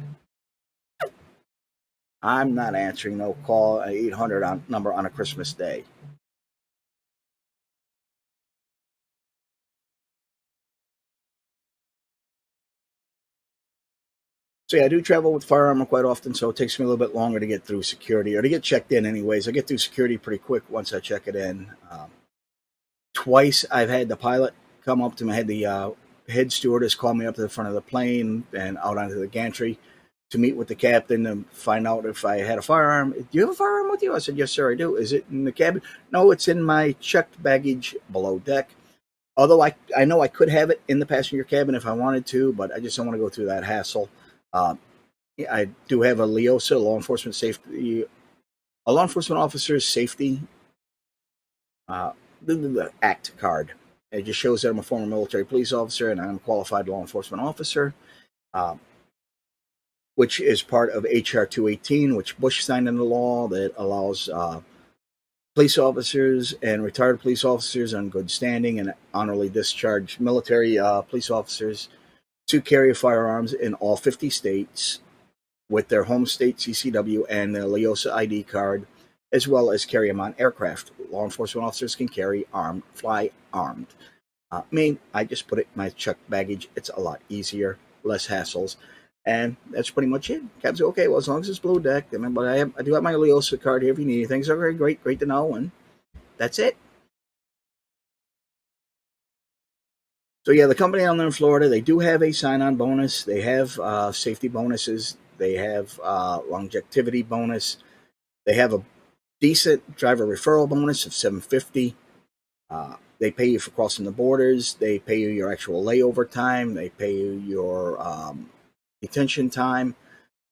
I'm not answering no call, an 800 number on a Christmas day. So yeah, I do travel with firearm quite often, so it takes me a little bit longer to get through security or to get checked in anyways. I get through security pretty quick once I check it in. Twice I've had the pilot come up to me, I had the head stewardess call me up to the front of the plane and out onto the gantry to meet with the captain and find out if I had a firearm. Do you have a firearm with you? I said, yes, sir, I do. Is it in the cabin? No, it's in my checked baggage below deck. Although I know I could have it in the passenger cabin if I wanted to, but I just don't want to go through that hassle. I do have a LEOSA, a law enforcement officer's safety the ACT card. It just shows that I'm a former military police officer and I'm a qualified law enforcement officer, which is part of HR 218, which Bush signed into law that allows police officers and retired police officers on good standing and honorably discharged military police officers to carry firearms in all 50 states with their home state CCW and their LEOSA ID card, as well as carry them on aircraft. Law enforcement officers can carry armed, fly armed. Me, I just put it in my checked baggage. It's a lot easier, less hassles, and that's pretty much it. Captain said, okay, well, as long as it's below deck, but I do have my LEOSA card here if you need anything. So great to know, and that's it. So yeah, the company down there in Florida, they do have a sign-on bonus. They have safety bonuses. They have longevity bonus. They have a decent driver referral bonus of $750. They pay you for crossing the borders. They pay you your actual layover time. They pay you your detention time,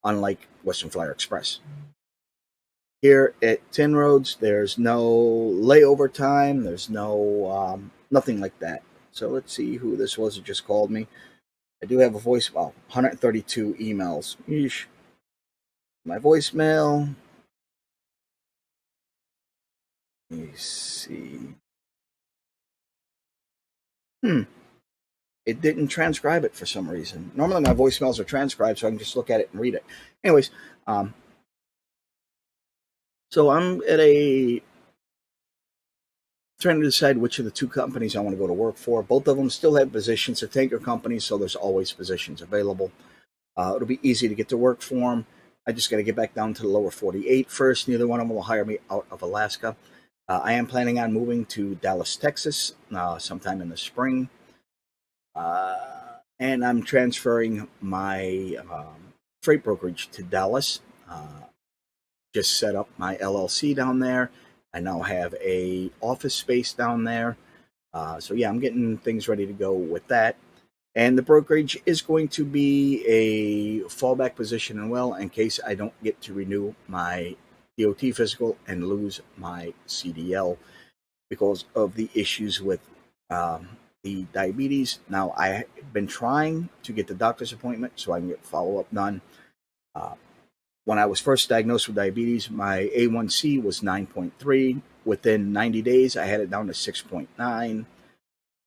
unlike Western Flyer Express. Here at Tin Roads, there's no layover time. There's no nothing like that. So let's see who this was that just called me. I do have a voicemail, 132 emails. Yeesh. My voicemail. Let me see. It didn't transcribe it for some reason. Normally my voicemails are transcribed, so I can just look at it and read it. Anyways, so I'm at a trying to decide which of the two companies I want to go to work for. Both of them still have positions. They're tanker companies, so there's always positions available. It'll be easy to get to work for them. I just got to get back down to the lower 48 first. Neither one of them will hire me out of Alaska. I am planning on moving to Dallas, Texas, sometime in the spring. And I'm transferring my freight brokerage to Dallas. Just set up my LLC down there. I now have a office space down there. So yeah, I'm getting things ready to go with that. And the brokerage is going to be a fallback position and well in case I don't get to renew my DOT physical and lose my CDL because of the issues with the diabetes. Now, I've been trying to get the doctor's appointment so I can get follow-up done. When I was first diagnosed with diabetes, my A1C was 9.3. Within 90 days, I had it down to 6.9.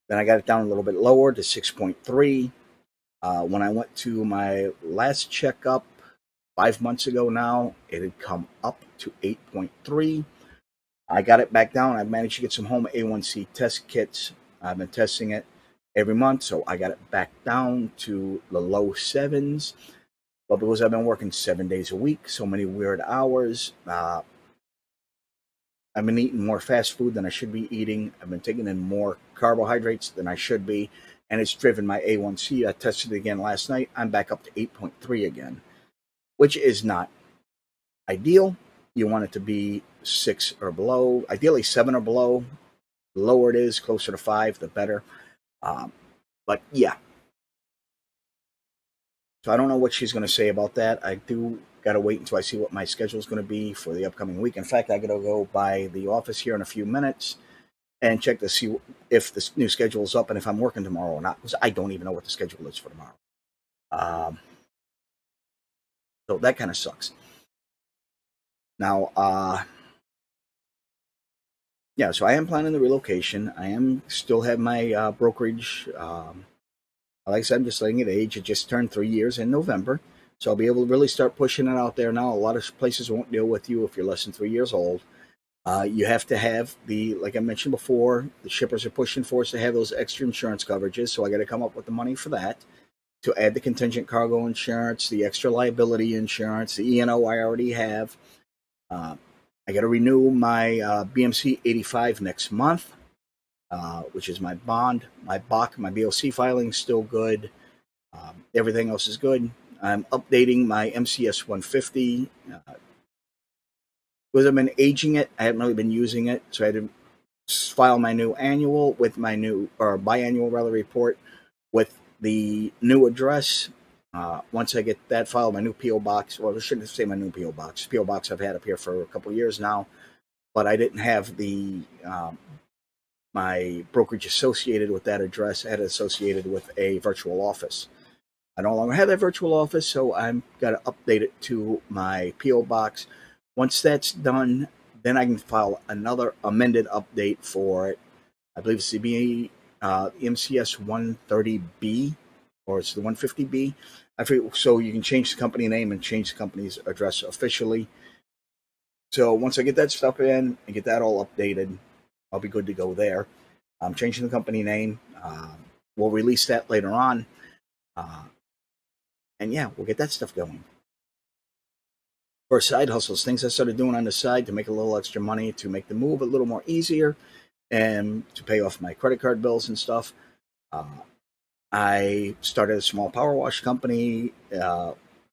Then I got it down a little bit lower to 6.3. When I went to my last checkup 5 months ago now, it had come up to 8.3. I got it back down. I managed to get some home A1C test kits. I've been testing it every month, so I got it back down to the low sevens. But because I've been working 7 days a week, so many weird hours, I've been eating more fast food than I should be eating. I've been taking in more carbohydrates than I should be, and it's driven my A1C. I tested it again last night. I'm back up to 8.3 again, which is not ideal. You want it to be 6 or below, ideally 7 or below. The lower it is, closer to 5, the better. But yeah. So I don't know what she's going to say about that. I do got to wait until I see what my schedule is going to be for the upcoming week. In fact, I got to go by the office here in a few minutes and check to see if the new schedule is up and if I'm working tomorrow or not, because I don't even know what the schedule is for tomorrow. So that kind of sucks. Now, yeah, so I am planning the relocation. I am still have my brokerage. Like I said, I'm just letting it age. It just turned 3 years in November. So I'll be able to really start pushing it out there now. A lot of places won't deal with you if you're less than 3 years old. You have to have like I mentioned before, the shippers are pushing for us to have those extra insurance coverages. So I got to come up with the money for that to add the contingent cargo insurance, the extra liability insurance, the E&O I already have. I got to renew my BMC 85 next month. Which is my bond, my BOC, my BOC filing is still good. Everything else is good. I'm updating my MCS 150 because I've been aging it. I haven't really been using it, so I had to file my new annual with my new or biannual rather report with the new address. Once I get that filed, my new PO box. Well, I shouldn't say my new PO box. PO box I've had up here for a couple of years now, but I didn't have the my brokerage associated with that address. I had it associated with a virtual office. I no longer have that virtual office, so I'm got to update it to my PO box. Once that's done, then I can file another amended update for it. I believe it's the MCS 130B, or it's the 150B. I forget, so you can change the company name and change the company's address officially. So once I get that stuff in and get that all updated, I'll be good to go there. I'm changing the company name. We'll release that later on. And yeah, we'll get that stuff going. For side hustles, things I started doing on the side to make a little extra money, to make the move a little more easier, and to pay off my credit card bills and stuff. I started a small power wash company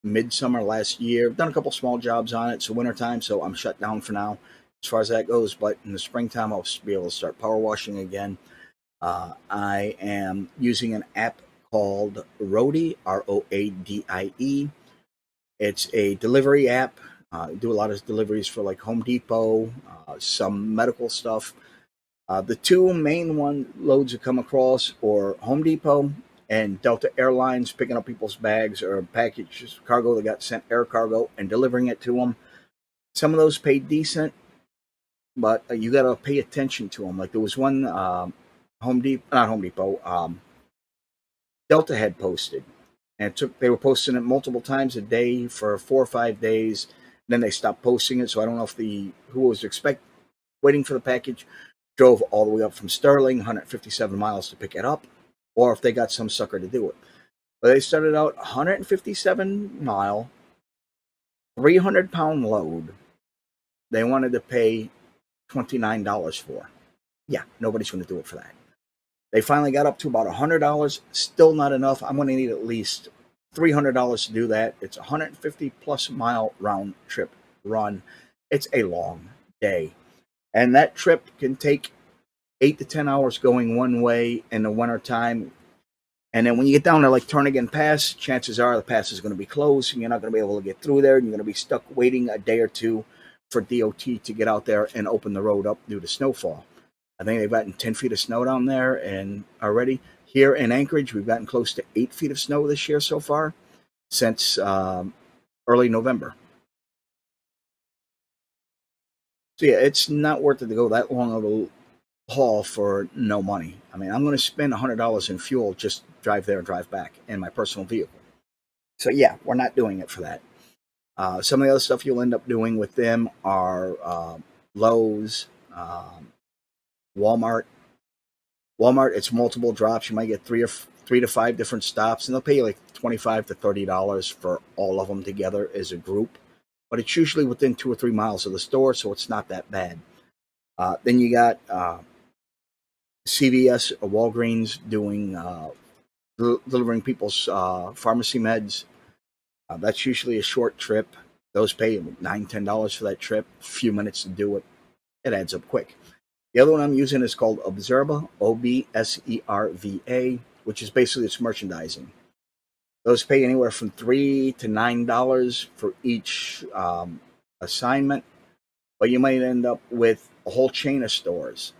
midsummer last year. I've done a couple small jobs on it. It's wintertime, so I'm shut down for now as far as that goes. But in the springtime, I'll be able to start power washing again. I am using an app called Roadie, Roadie. It's a delivery app. I do a lot of deliveries for like Home Depot, some medical stuff. The two main loads that come across are Home Depot and Delta Airlines, picking up people's bags or packages, cargo that got sent air cargo, and delivering it to them. Some of those pay decent, but you got to pay attention to them. Like there was one not Home Depot, Delta had posted, and they were posting it multiple times a day for 4 or 5 days. Then they stopped posting it, so I don't know if who was waiting for the package drove all the way up from Sterling, 157 miles to pick it up, or if they got some sucker to do it. But they started out 157 mile, 300-pound load. They wanted to pay $29 for. Yeah, nobody's going to do it for that. They finally got up to about $100. Still not enough. I'm going to need at least $300 to do that. It's a 150-plus mile round trip run. It's a long day. And that trip can take 8 to 10 hours going one way in the wintertime. And then when you get down to like Turnagain Pass, chances are the pass is going to be closed and you're not going to be able to get through there. And you're going to be stuck waiting a day or two for DOT to get out there and open the road up due to snowfall. I think they've gotten 10 feet of snow down there, and already here in Anchorage, we've gotten close to 8 feet of snow this year so far since early November. So yeah, it's not worth it to go that long of a haul for no money. I mean, I'm going to spend $100 in fuel just drive there and drive back in my personal vehicle. So yeah, we're not doing it for that. Some of the other stuff you'll end up doing with them are Lowe's, Walmart. It's multiple drops. You might get three to five different stops, and they'll pay you like $25 to $30 for all of them together as a group. But it's usually within 2 or 3 miles of the store, so it's not that bad. Then you got CVS or Walgreens doing delivering people's pharmacy meds. That's usually a short trip. Those pay $9, $10 for that trip. A few minutes to do it. It adds up quick. The other one I'm using is called Observa, Observa, which is basically its merchandising. Those pay anywhere from $3 to $9 for each assignment, but you might end up with a whole chain of stores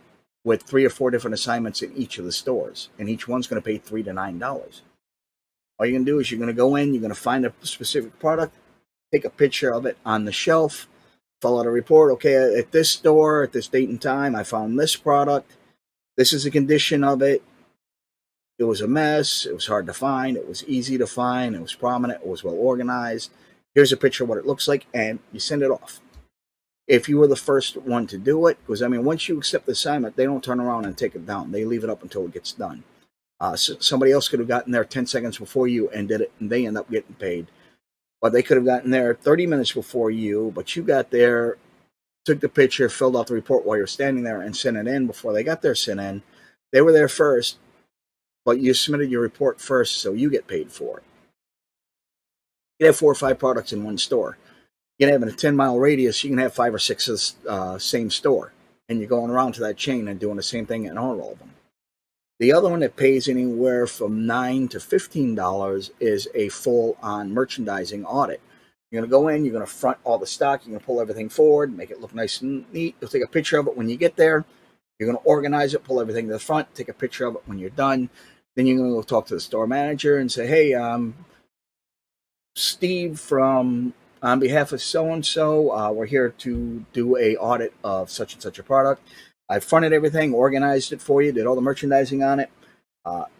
with 3 or 4 different assignments in each of the stores, and each one's going to pay $3 to $9. All you're going to do is you're going to go in, you're going to find a specific product, take a picture of it on the shelf, fill out a report. Okay, at this store, at this date and time, I found this product. This is the condition of it. It was a mess. It was hard to find. It was easy to find. It was prominent. It was well organized. Here's a picture of what it looks like, and you send it off. If you were the first one to do it, because I mean, once you accept the assignment, they don't turn around and take it down. They leave it up until it gets done. So somebody else could have gotten there 10 seconds before you and did it, and they end up getting paid. But they could have gotten there 30 minutes before you, but you got there, took the picture, filled out the report while you're standing there, and sent it in before they got their sent in. They were there first, but you submitted your report first, so you get paid for it. You have 4 or 5 products in one store. You can have in a 10-mile radius, you can have 5 or 6 of the same store, and you're going around to that chain and doing the same thing in all of them. The other one that pays anywhere from $9 to $15 is a full-on merchandising audit. You're going to go in, you're going to front all the stock, you're going to pull everything forward, make it look nice and neat. You'll take a picture of it when you get there. You're going to organize it, pull everything to the front, take a picture of it when you're done. Then you're going to go talk to the store manager and say, hey, Steve on behalf of so-and-so, we're here to do a audit of such and such a product. I fronted everything, organized it for you, did all the merchandising on it.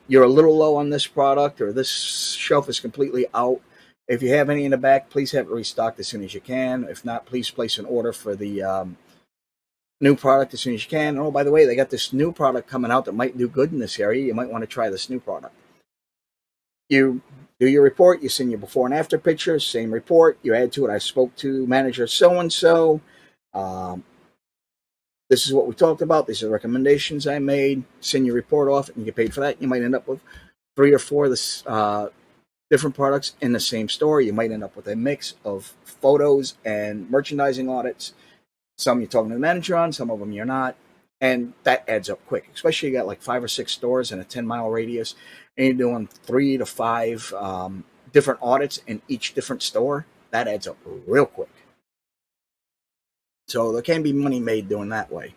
You're a little low on this product, or this shelf is completely out. If you have any in the back, please have it restocked as soon as you can. If not, please place an order for the new product as soon as you can. Oh, by the way, they got this new product coming out that might do good in this area. You might want to try this new product. You do your report. You send your before and after pictures, same report. You add to it, I spoke to manager so-and-so. This is what we talked about. These are the recommendations I made. Send your report off and you get paid for that. You might end up with 3 or 4 of the different products in the same store, you might end up with a mix of photos and merchandising audits. Some you're talking to the manager on, some of them you're not. And that adds up quick, especially you got like 5 or 6 stores in a 10-mile radius, and you're doing 3 to 5 different audits in each different store. That adds up real quick. So there can be money made doing that way.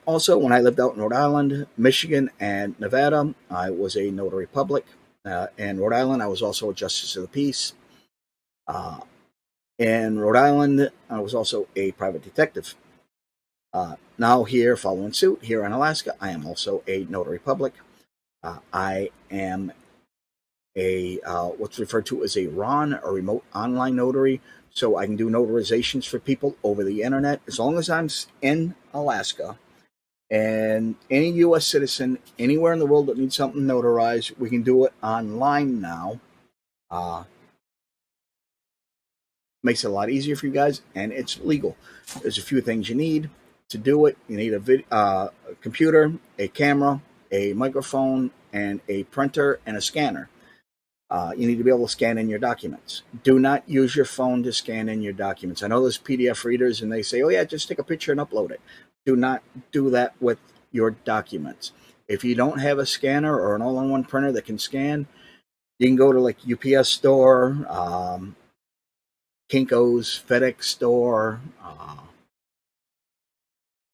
Also, when I lived out in Rhode Island, Michigan, and Nevada, I was a notary public. In Rhode Island, I was also a justice of the peace. Uh, in Rhode Island, I was also a private detective. Now, here, following suit, here in Alaska, I am also a notary public. I am what's referred to as a RON, a remote online notary. So I can do notarizations for people over the internet as long as I'm in Alaska. And any U.S. citizen anywhere in the world that needs something notarized, we can do it online now. Uh, Makes it a lot easier for you guys, and it's legal. There's a few things you need to do it. You need a computer, a camera, a microphone, and a printer and a scanner. You need to be able to scan in your documents. Do not use your phone to scan in your documents. I know there's PDF readers and they say, oh, yeah, just take a picture and upload it. Do not do that with your documents. If you don't have a scanner or an all-in-one printer that can scan, you can go to like UPS store, Kinko's, FedEx store.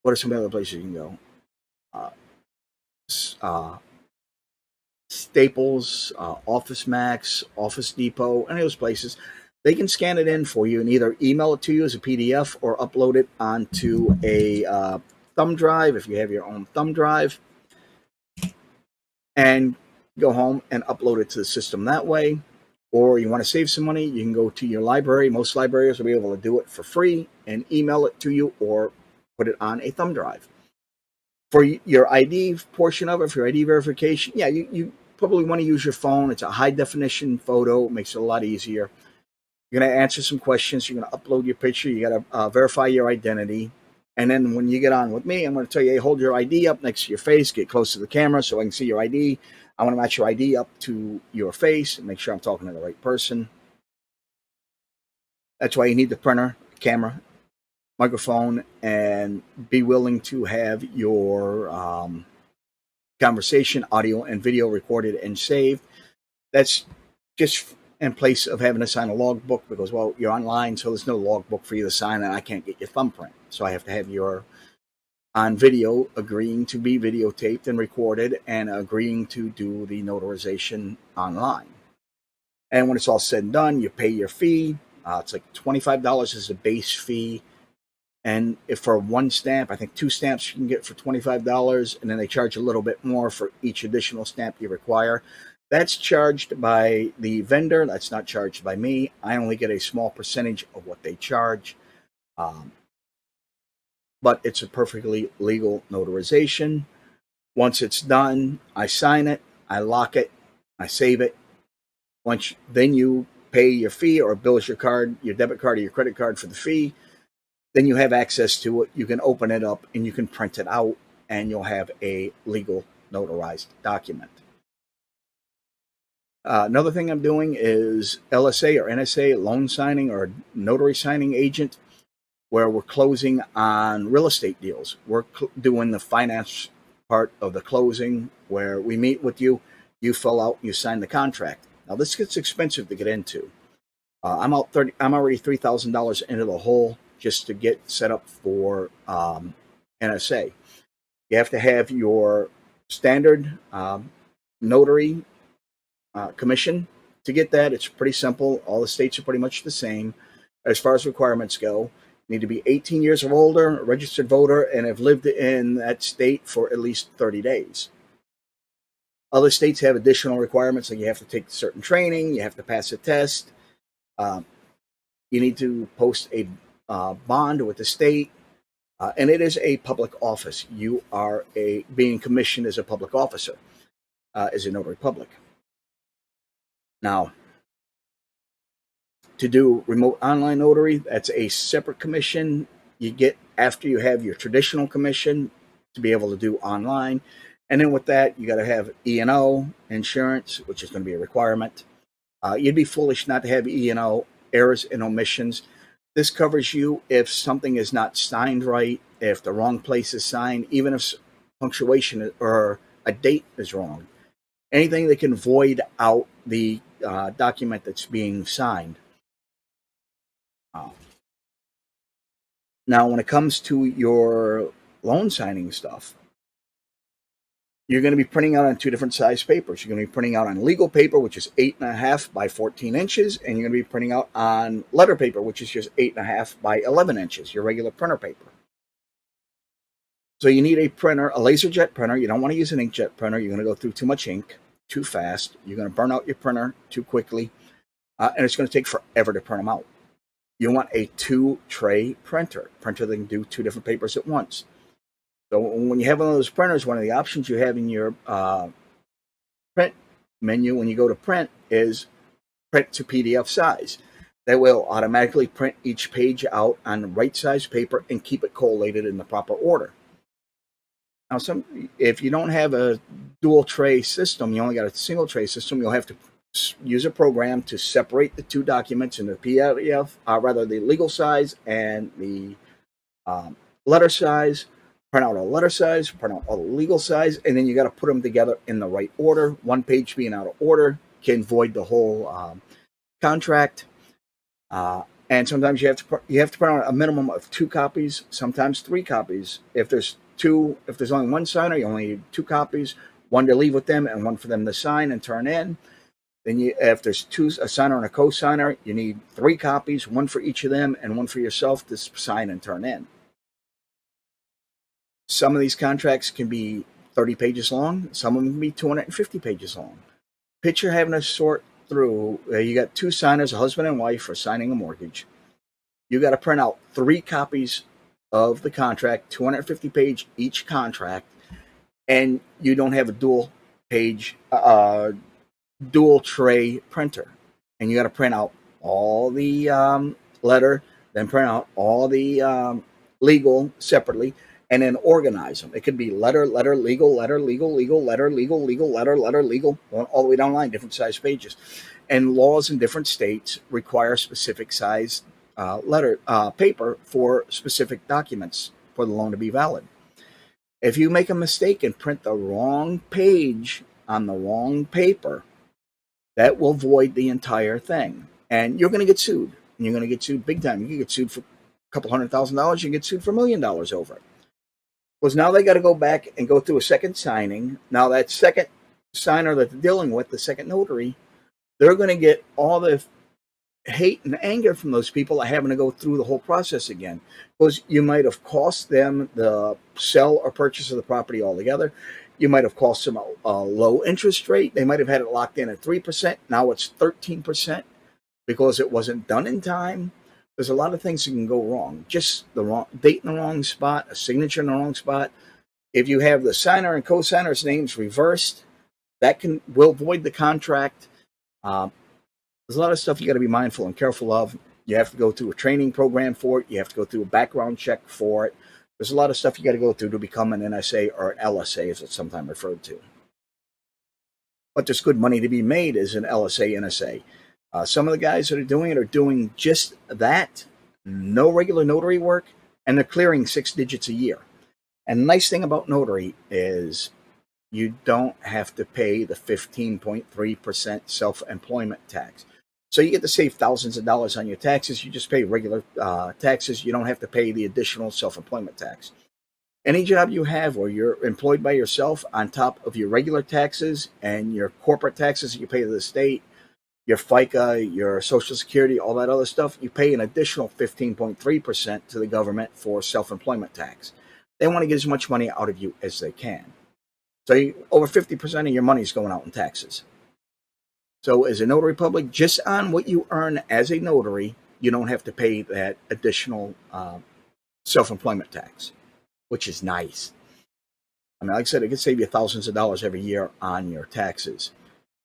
What are some other places you can go? Uh, uh, Staples, Office Max, Office Depot, any of those places. They can scan it in for you and either email it to you as a PDF or upload it onto a thumb drive if you have your own thumb drive, and go home and upload it to the system that way. Or you want to save some money, you can go to your library. Most libraries will be able to do it for free and email it to you or put it on a thumb drive. For your ID portion of it, for your ID verification, yeah, you probably want to use your phone. It's a high definition photo, it makes it a lot easier. You're going to answer some questions. You're going to upload your picture. You got to verify your identity. And then when you get on with me, I'm going to tell you, hey, hold your ID up next to your face, get close to the camera so I can see your ID. I want to match your ID up to your face and make sure I'm talking to the right person. That's why you need the printer, camera, microphone, and be willing to have your conversation, audio, and video recorded and saved. That's just in place of having to sign a logbook because, well, you're online, so there's no logbook for you to sign, and I can't get your thumbprint. So I have to have your on video agreeing to be videotaped and recorded and agreeing to do the notarization online. And when it's all said and done, you pay your fee. It's like $25 is the base fee. And if for one stamp, I think 2 stamps you can get for $25, and then they charge a little bit more for each additional stamp you require. That's charged by the vendor. That's not charged by me. I only get a small percentage of what they charge. But it's a perfectly legal notarization. Once it's done, I sign it, I lock it, I save it. Then you pay your fee or bill us your card, your debit card or your credit card for the fee. Then you have access to it. You can open it up and you can print it out, and you'll have a legal notarized document. Another thing I'm doing is LSA or NSA, loan signing or notary signing agent, where we're closing on real estate deals. We're doing the finance part of the closing, where we meet with you, you fill out, you sign the contract. Now this gets expensive to get into. I'm already $3,000 into the hole just to get set up for NSA. You have to have your standard notary commission. To get that, it's pretty simple. All the states are pretty much the same as far as requirements go. You need to be 18 years or older, a registered voter, and have lived in that state for at least 30 days. Other states have additional requirements, like you have to take certain training, you have to pass a test, you need to post a bond with the state, and it is a public office. You are being commissioned as a public officer, as a notary public. Now, to do remote online notary, that's a separate commission you get after you have your traditional commission to be able to do online. And then with that, you got to have E&O insurance, which is going to be a requirement. You'd be foolish not to have E&O, errors and omissions. This covers you if something is not signed right, if the wrong place is signed, even if punctuation or a date is wrong. Anything that can void out the document that's being signed. Uh, Now, when it comes to your loan signing stuff, you're going to be printing out on two different size papers. You're going to be printing out on legal paper, which is 8.5 by 14 inches, and you're going to be printing out on letter paper, which is just 8.5 by 11 inches, your regular printer paper. So you need a printer, a LaserJet printer. You don't want to use an inkjet printer. You're going to go through too much ink too fast. You're going to burn out your printer too quickly, and it's going to take forever to print them out. You want a two-tray printer that can do two different papers at once. So when you have one of those printers, one of the options you have in your print menu when you go to print is print to PDF size. That will automatically print each page out on the right size paper and keep it collated in the proper order. Now, if you don't have a dual tray system, you only got a single tray system, you'll have to use a program to separate the two documents in the PDF, rather the legal size and the letter size. Print out a letter size, print out a legal size, and then you got to put them together in the right order. One page being out of order can void the whole contract. And sometimes you have to print out a minimum of 2 copies, sometimes 3 copies. If there's only one signer, you only need 2 copies, one to leave with them and one for them to sign and turn in. Then if there's a signer and a co-signer, you need 3 copies, one for each of them and one for yourself to sign and turn in. Some of these contracts can be 30 pages long. Some of them can be 250 pages long. Picture having to sort through. You got 2 signers, a husband and wife, for signing a mortgage. You got to print out 3 copies of the contract, 250 page each contract, and you don't have a dual tray printer. And you got to print out all the letter, then print out all the legal separately, and then organize them. It could be letter, legal, letter, legal, letter, legal, letter, legal, all the way down the line, different size pages. And laws in different states require specific size paper for specific documents for the loan to be valid. If you make a mistake and print the wrong page on the wrong paper, that will void the entire thing. And you're going to get sued. And you're going to get sued big time. You can get sued for a couple $100,000. You can get sued for $1 million over it. Because now they got to go back and go through a second signing. Now that second signer that they're dealing with, the second notary, they're going to get all the hate and anger from those people having to go through the whole process again. Because you might have cost them the sell or purchase of the property altogether. You might have cost them a low interest rate. They might have had it locked in at 3%. Now it's 13% because it wasn't done in time. There's a lot of things that can go wrong. Just the wrong date in the wrong spot, a signature in the wrong spot. If you have the signer and co-signer's names reversed, that will void the contract. There's a lot of stuff you got to be mindful and careful of. You have to go through a training program for it. You have to go through a background check for it. There's a lot of stuff you got to go through to become an NSA or an LSA, as it's sometimes referred to. But there's good money to be made as an LSA, NSA. Some of the guys that are doing it are doing just that, no regular notary work, and they're clearing 6 digits a year. And the nice thing about notary is you don't have to pay the 15.3% self-employment tax. So you get to save thousands of dollars on your taxes. You just pay regular taxes. You don't have to pay the additional self-employment tax. Any job you have where you're employed by yourself, on top of your regular taxes and your corporate taxes that you pay to the state, your FICA, your Social Security, all that other stuff, you pay an additional 15.3% to the government for self-employment tax. They want to get as much money out of you as they can. So over 50% of your money is going out in taxes. So as a notary public, just on what you earn as a notary, you don't have to pay that additional self-employment tax, which is nice. I mean, like I said, it could save you thousands of dollars every year on your taxes.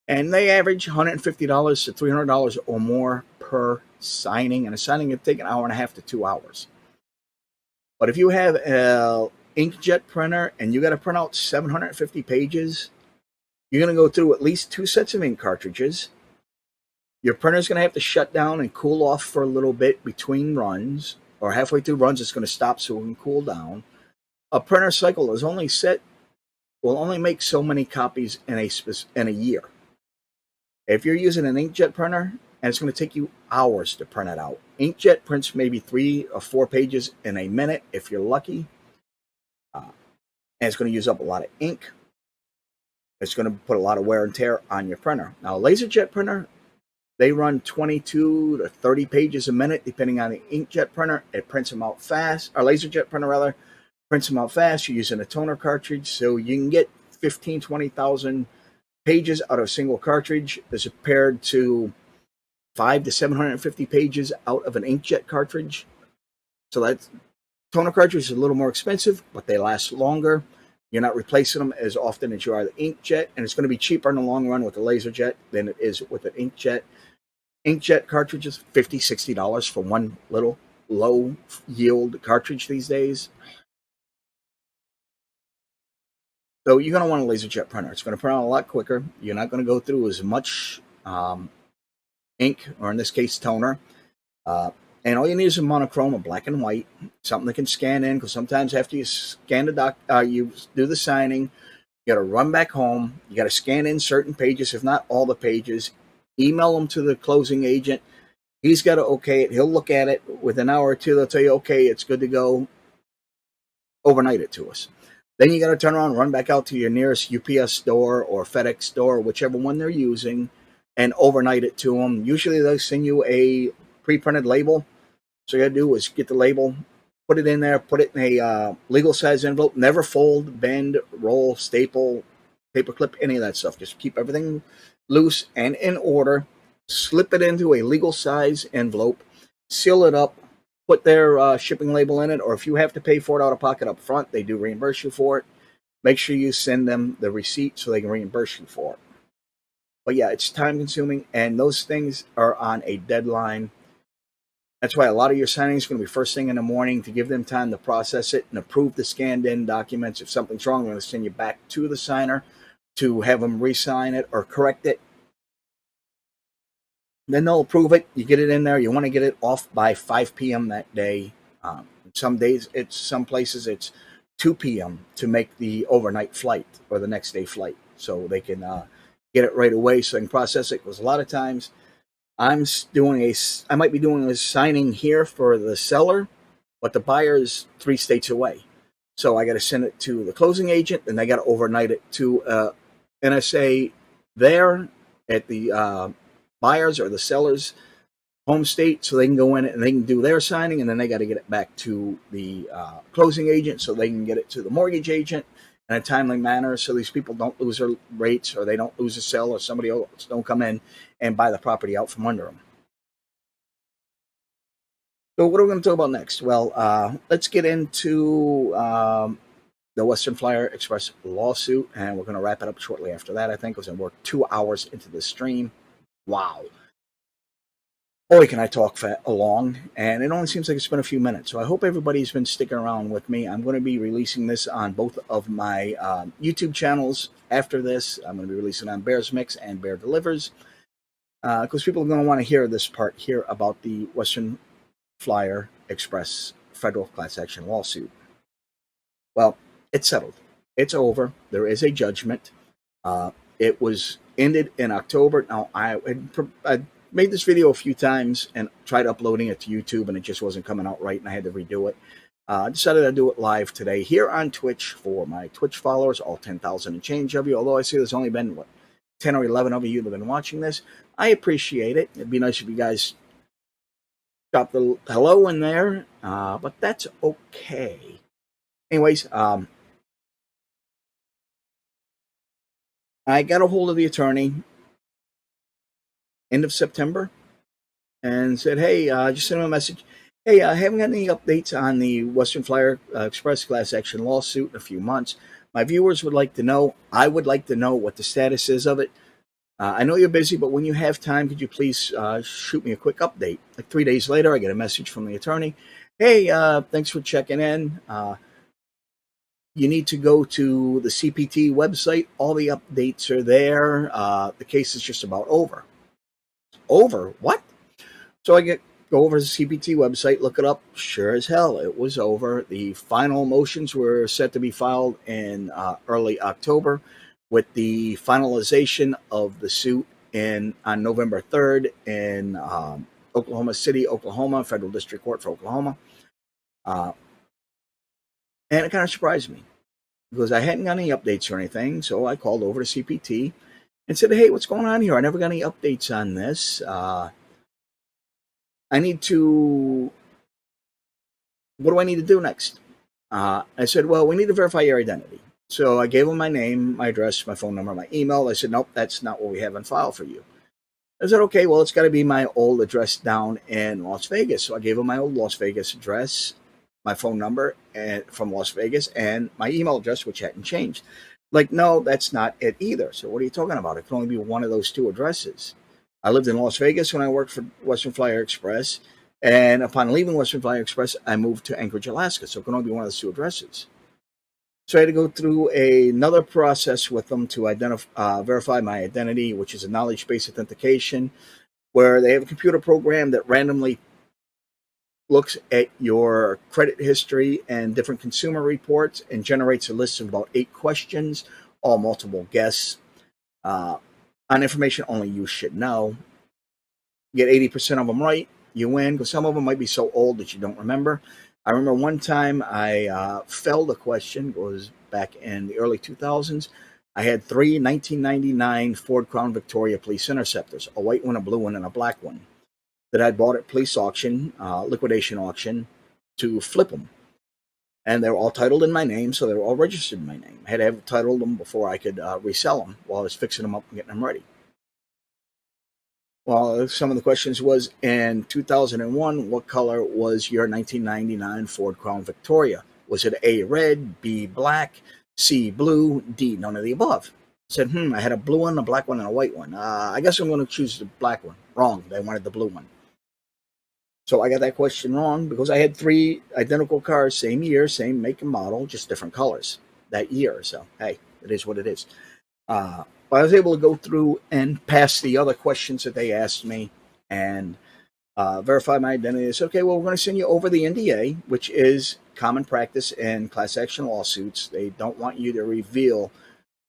And they average $150 to $300 or more per signing. And a signing can take an hour and a half to 2 hours. But if you have an inkjet printer and you got to print out 750 pages, you're going to go through at least 2 sets of ink cartridges. Your printer's going to have to shut down and cool off for a little bit between runs, or halfway through runs, it's going to stop so it can cool down. A printer cycle is only will only make so many copies in a year. If you're using an inkjet printer, and it's going to take you hours to print it out. Inkjet prints maybe 3 or 4 pages in a minute if you're lucky, and it's going to use up a lot of ink. It's going to put a lot of wear and tear on your printer. Now, a LaserJet printer, they run 22 to 30 pages a minute, depending on the inkjet printer. It prints them out fast, or LaserJet printer rather, prints them out fast. You're using a toner cartridge, so you can get 15, 20,000 pages out of a single cartridge as compared to 5 to 750 pages out of an inkjet cartridge. So that toner cartridge is a little more expensive, but they last longer. You're not replacing them as often as you are the inkjet, and it's going to be cheaper in the long run with the LaserJet than it is with an inkjet. Inkjet cartridges, $50, $60 for one little low yield cartridge these days. So you're going to want a LaserJet printer. It's going to print out a lot quicker. You're not going to go through as much ink, or in this case, toner. And all you need is a monochrome, a black and white, something that can scan in, because sometimes after you scan you do the signing, you got to run back home. You got to scan in certain pages, if not all the pages. Email them to the closing agent. He's got to okay it. He'll look at it with an hour or two. They'll tell you, okay, it's good to go. Overnight it to us. Then you got to turn around, run back out to your nearest UPS store or FedEx store, whichever one they're using, and overnight it to them. Usually they'll send you a pre-printed label. So you got to do is get the label, put it in there, put it in a legal size envelope. Never fold, bend, roll, staple, paperclip, any of that stuff. Just keep everything loose and in order. Slip it into a legal size envelope, seal it up, put their shipping label in it, or if you have to pay for it out of pocket up front, they do reimburse you for it. Make sure you send them the receipt so they can reimburse you for it. But yeah, it's time consuming, and those things are on a deadline. That's why a lot of your signings is going to be first thing in the morning to give them time to process it and approve the scanned in documents. If something's wrong, they're going to send you back to the signer to have them re-sign it or correct it. Then they'll approve it. You get it in there. You want to get it off by 5 p.m. that day. Some places it's 2 p.m. to make the overnight flight or the next day flight, so they can get it right away so they can process it. Because a lot of times I might be doing a signing here for the seller, but the buyer is 3 states away. So I got to send it to the closing agent, and they got to overnight it to NSA there at the buyers or the seller's home state, so they can go in and they can do their signing, and then they got to get it back to the closing agent so they can get it to the mortgage agent in a timely manner, so these people don't lose their rates, or they don't lose a sale, or somebody else don't come in and buy the property out from under them. So what are we going to talk about next? Well, let's get into the Western Flyer Express lawsuit, and we're going to wrap it up shortly after that, I think, because we're 2 hours into the stream. Wow. Boy, can I talk along, and it only seems like it's been a few minutes. So I hope everybody's been sticking around with me. I'm going to be releasing this on both of my YouTube channels after this. I'm going to be releasing on Bears Mix and Bear Delivers, because people are going to want to hear this part here about the Western Flyer Express federal class action lawsuit. Well, it's settled. It's over. There is a judgment. It was ended in October. Now, I made this video a few times and tried uploading it to YouTube, and it just wasn't coming out right, and I had to redo it. I decided to do it live today here on Twitch for my Twitch followers, all 10,000 and change of you, although I see there's only been, 10 or 11 of you that have been watching this. I appreciate it. It'd be nice if you guys drop the hello in there, but that's okay. Anyways, I got a hold of the attorney end of September and said, hey, just sent him a message. Hey, I haven't got any updates on the Western Flyer Express class action lawsuit in a few months. My viewers would like to know. I would like to know what the status is of it. I know you're busy, but when you have time, could you please shoot me a quick update? Like 3 days later, I get a message from the attorney. Hey, thanks for checking in. You need to go to the CPT website. All the updates are there. The case is just about over. over. What? So go over to the CPT website, look it up. Sure as hell, it was over. The final motions were set to be filed in early October, with the finalization of the suit on November 3rd in Oklahoma City, Oklahoma, Federal District Court for Oklahoma. And it kind of surprised me because I hadn't got any updates or anything. So I called over to CPT and said, hey, what's going on here? I never got any updates on this. I need to, what do I need to do next? I said, well, we need to verify your identity. So I gave them my name, my address, my phone number, my email. They said, nope, that's not what we have on file for you. I said, okay, well, it's got to be my old address down in Las Vegas. So I gave them my old Las Vegas address, my phone number from Las Vegas, and my email address, which hadn't changed. Like, no, that's not it either. So what are you talking about? It can only be one of those two addresses. I lived in Las Vegas when I worked for Western Flyer Express. And upon leaving Western Flyer Express, I moved to Anchorage, Alaska. So it can only be one of those two addresses. So I had to go through another process with them to verify my identity, which is a knowledge-based authentication, where they have a computer program that randomly looks at your credit history and different consumer reports and generates a list of about 8 questions, all multiple guess, on information only you should know. Get 80% of them right, you win, because some of them might be so old that you don't remember. I remember one time I failed a question. It was back in the early 2000s. I had 3 1999 Ford Crown Victoria Police Interceptors, a white one, a blue one, and a black one, that I'd bought at police auction, liquidation auction, to flip them. And they were all titled in my name, so they were all registered in my name. I had to have titled them before I could resell them while I was fixing them up and getting them ready. Well, some of the questions was, in 2001, what color was your 1999 Ford Crown Victoria? Was it A, red, B, black, C, blue, D, none of the above? I said, I had a blue one, a black one, and a white one. I guess I'm going to choose the black one. Wrong. They wanted the blue one. So I got that question wrong because I had 3 identical cars, same year, same make and model, just different colors that year. So, hey, it is what it is. But I was able to go through and pass the other questions that they asked me and verify my identity. They said, okay, well, we're going to send you over the NDA, which is common practice in class action lawsuits. They don't want you to reveal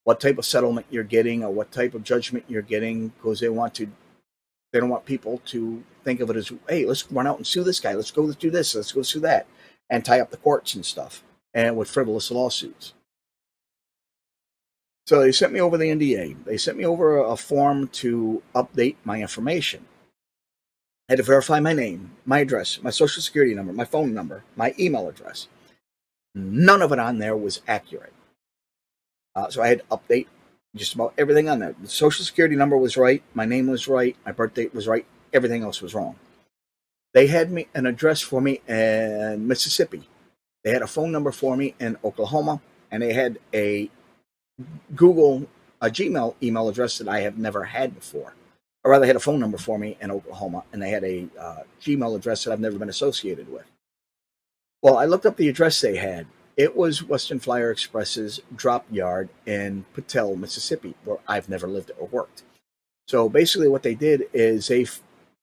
what type of settlement you're getting or what type of judgment you're getting, because they don't want people to think of it as, hey, let's run out and sue this guy. Let's go do this. Let's go sue that, and tie up the courts and stuff, and with frivolous lawsuits. So they sent me over the NDA. They sent me over a form to update my information. I had to verify my name, my address, my social security number, my phone number, my email address. None of it on there was accurate. So I had to update just about everything on there. The social security number was right. My name was right. My birth date was right. Everything else was wrong. They had me an address for me in Mississippi. They had a phone number for me in Oklahoma. And they had a Gmail email address that I have never had before. Or rather, they had a phone number for me in Oklahoma, and they had a Gmail address that I've never been associated with. Well, I looked up the address they had. It was Western Flyer Express's drop yard in Patel, Mississippi, where I've never lived or worked. So basically what they did is they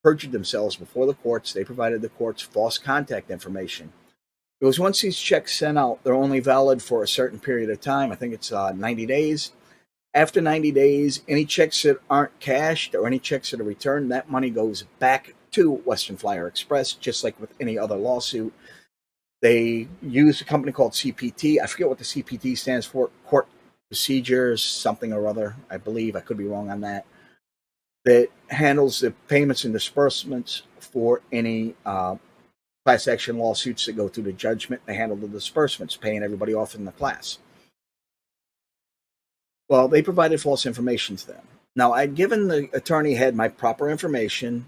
perjured themselves before the courts. They provided the courts false contact information. Because once these checks sent out, they're only valid for a certain period of time. I think it's 90 days. After 90 days, any checks that aren't cashed or any checks that are returned, that money goes back to Western Flyer Express, just like with any other lawsuit. They use a company called CPT. I forget what the CPT stands for. Court Procedures, something or other, I believe. I could be wrong on that. That handles the payments and disbursements for any class action lawsuits that go through the judgment. They handle the disbursements, paying everybody off in the class. Well, they provided false information to them. Now, I'd given the attorney had my proper information.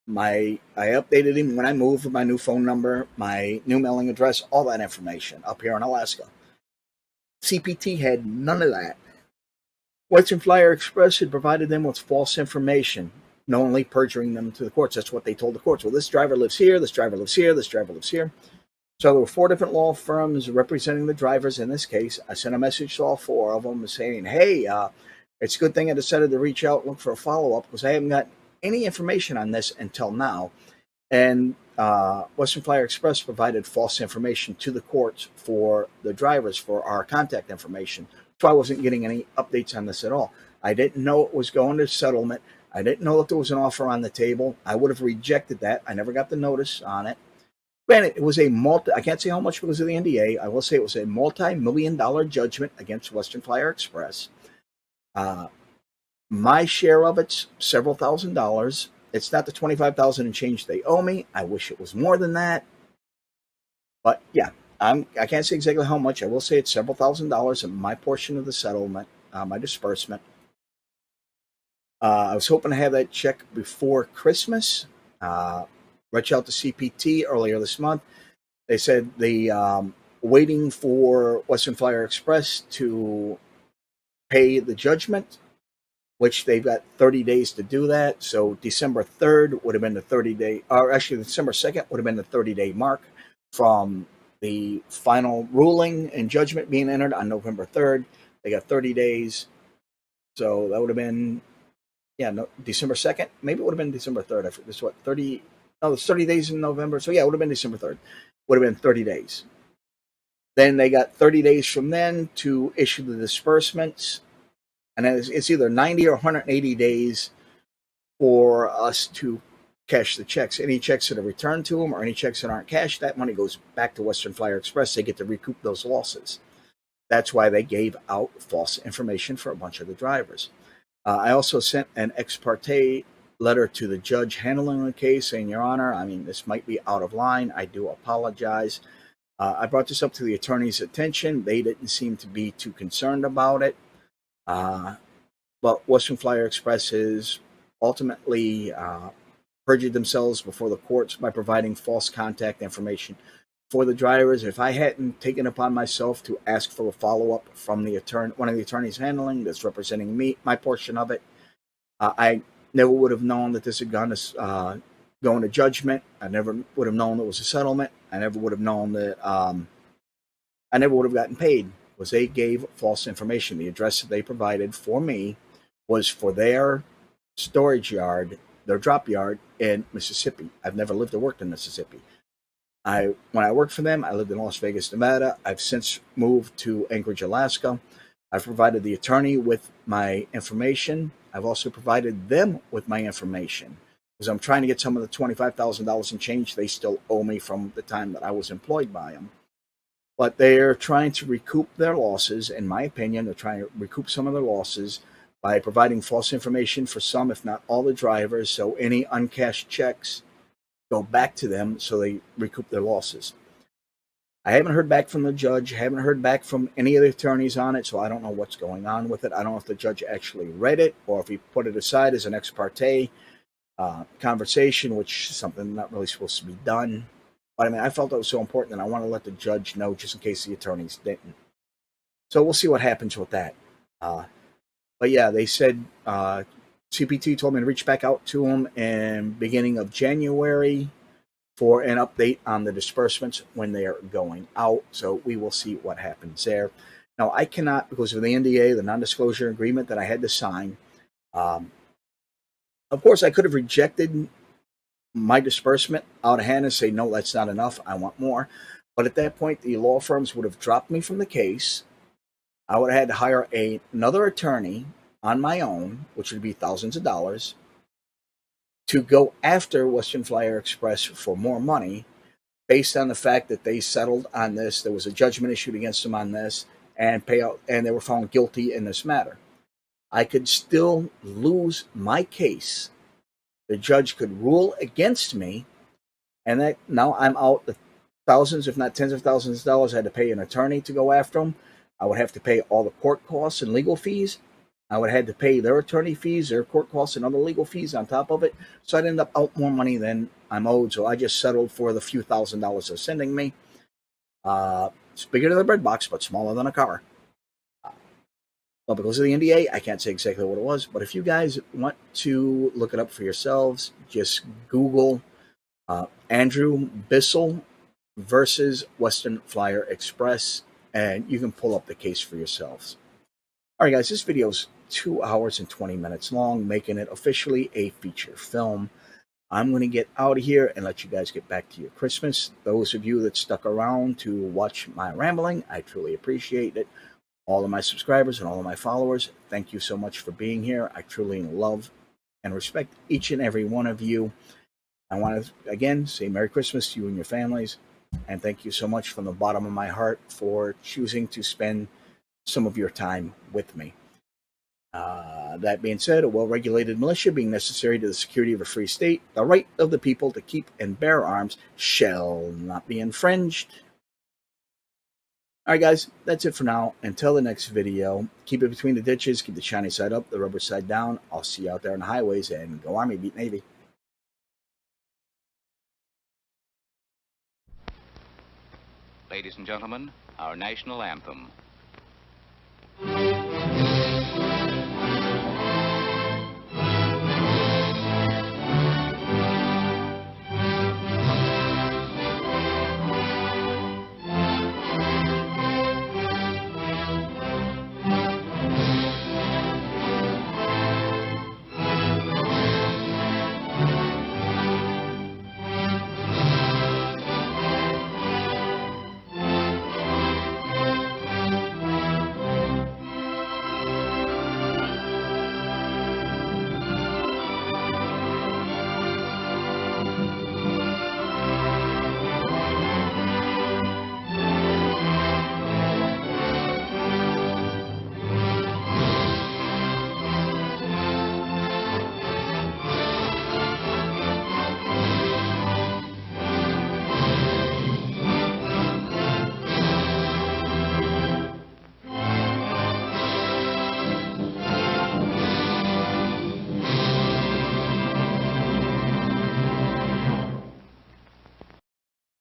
I updated him when I moved with my new phone number, my new mailing address, all that information up here in Alaska. CPT had none of that. Western Flyer Express had provided them with false information, knowingly perjuring them to the courts. That's what they told the courts. Well, this driver lives here, this driver lives here, this driver lives here. So there were 4 different law firms representing the drivers in this case. I sent a message to all 4 of them saying, hey, it's a good thing I decided to reach out and look for a follow-up because I haven't got any information on this until now. And Western Flyer Express provided false information to the courts for the drivers for our contact information. So I wasn't getting any updates on this at all. I didn't know it was going to settlement. I didn't know that there was an offer on the table. I would have rejected that. I never got the notice on it. Granted, it was I can't say how much because of the NDA. I will say it was a multi-million-dollar judgment against Western Flyer Express. My share of it's several $1,000s. It's not the $25,000 and change they owe me. I wish it was more than that. But yeah, I can't say exactly how much. I will say it's several $1,000s in my portion of the settlement, my disbursement. I was hoping to have that check before Christmas. Reached out to CPT earlier this month. They said waiting for Western Flyer Express to pay the judgment, which they've got 30 days to do that. So December 3rd would have been the 30-day, or actually December 2nd would have been the 30-day mark from the final ruling and judgment being entered on November 3rd. They got 30 days. So that would have been, December 2nd. Maybe it would have been December 3rd. I forget, this what, 30, no, it's 30 days in November. So yeah, it would have been December 3rd. Would have been 30 days. Then they got 30 days from then to issue the disbursements. And it's either 90 or 180 days for us to cash the checks. Any checks that are returned to them or any checks that aren't cashed, that money goes back to Western Flyer Express. They get to recoup those losses. That's why they gave out false information for a bunch of the drivers. I also sent an ex parte letter to the judge handling the case saying, Your Honor, I mean, this might be out of line. I do apologize. I brought this up to the attorney's attention. They didn't seem to be too concerned about it. But Western Flyer Express has ultimately perjured themselves before the courts by providing false contact information for the drivers. If I hadn't taken upon myself to ask for a follow-up from the attorney, one of the attorneys handling that's representing me, my portion of it, I never would have known that this had gone to going to judgment. I never would have known it was a settlement. I never would have known that I never would have gotten paid. Was they gave false information. The address that they provided for me was for their storage yard, their drop yard in Mississippi. I've never lived or worked in Mississippi. When I worked for them, I lived in Las Vegas, Nevada. I've since moved to Anchorage, Alaska. I've provided the attorney with my information. I've also provided them with my information because I'm trying to get some of the $25,000 and change they still owe me from the time that I was employed by them. But they're trying to recoup their losses. In my opinion, they're trying to recoup some of their losses by providing false information for some, if not all, the drivers. So any uncashed checks go back to them so they recoup their losses. I haven't heard back from the judge, haven't heard back from any of the attorneys on it, so I don't know what's going on with it. I don't know if the judge actually read it or if he put it aside as an ex parte conversation, which is something not really supposed to be done. But I mean, I felt it was so important that I want to let the judge know just in case the attorneys didn't. So we'll see what happens with that. But yeah, they said CPT told me to reach back out to them in beginning of January for an update on the disbursements when they are going out. So we will see what happens there. Now, I cannot, because of the NDA, the non-disclosure agreement that I had to sign, of course, I could have rejected my disbursement out of hand and say, no, that's not enough. I want more. But at that point, the law firms would have dropped me from the case. I would have had to hire another attorney on my own, which would be thousands of dollars, to go after Western Flyer Express for more money based on the fact that they settled on this. There was a judgment issued against them on this and payout, and they were found guilty in this matter. I could still lose my case. The judge could rule against me, and that now I'm out the thousands, if not tens of thousands of dollars. I had to pay an attorney to go after them. I would have to pay all the court costs and legal fees. I would have had to pay their attorney fees, their court costs, and other legal fees on top of it. So I'd end up out more money than I'm owed. So I just settled for the few $1,000s they're sending me. It's bigger than a bread box, but smaller than a car. Well, because of the NDA, I can't say exactly what it was. But if you guys want to look it up for yourselves, just Google Andrew Bissell versus Western Flyer Express, and you can pull up the case for yourselves. All right, guys, this video's 2 hours and 20 minutes long, making it officially a feature film. I'm going to get out of here and let you guys get back to your Christmas. Those of you that stuck around to watch my rambling, I truly appreciate it. All of my subscribers and all of my followers, thank you so much for being here. I truly love and respect each and every one of you. I want to, again, say Merry Christmas to you and your families. And thank you so much from the bottom of my heart for choosing to spend some of your time with me. That being said, a well-regulated militia being necessary to the security of a free state, the right of the people to keep and bear arms shall not be infringed. All right, guys, that's it for now. Until the next video, keep it between the ditches, keep the shiny side up, the rubber side down. I'll see you out there on the highways, and go Army, beat Navy. Ladies and gentlemen, our national anthem.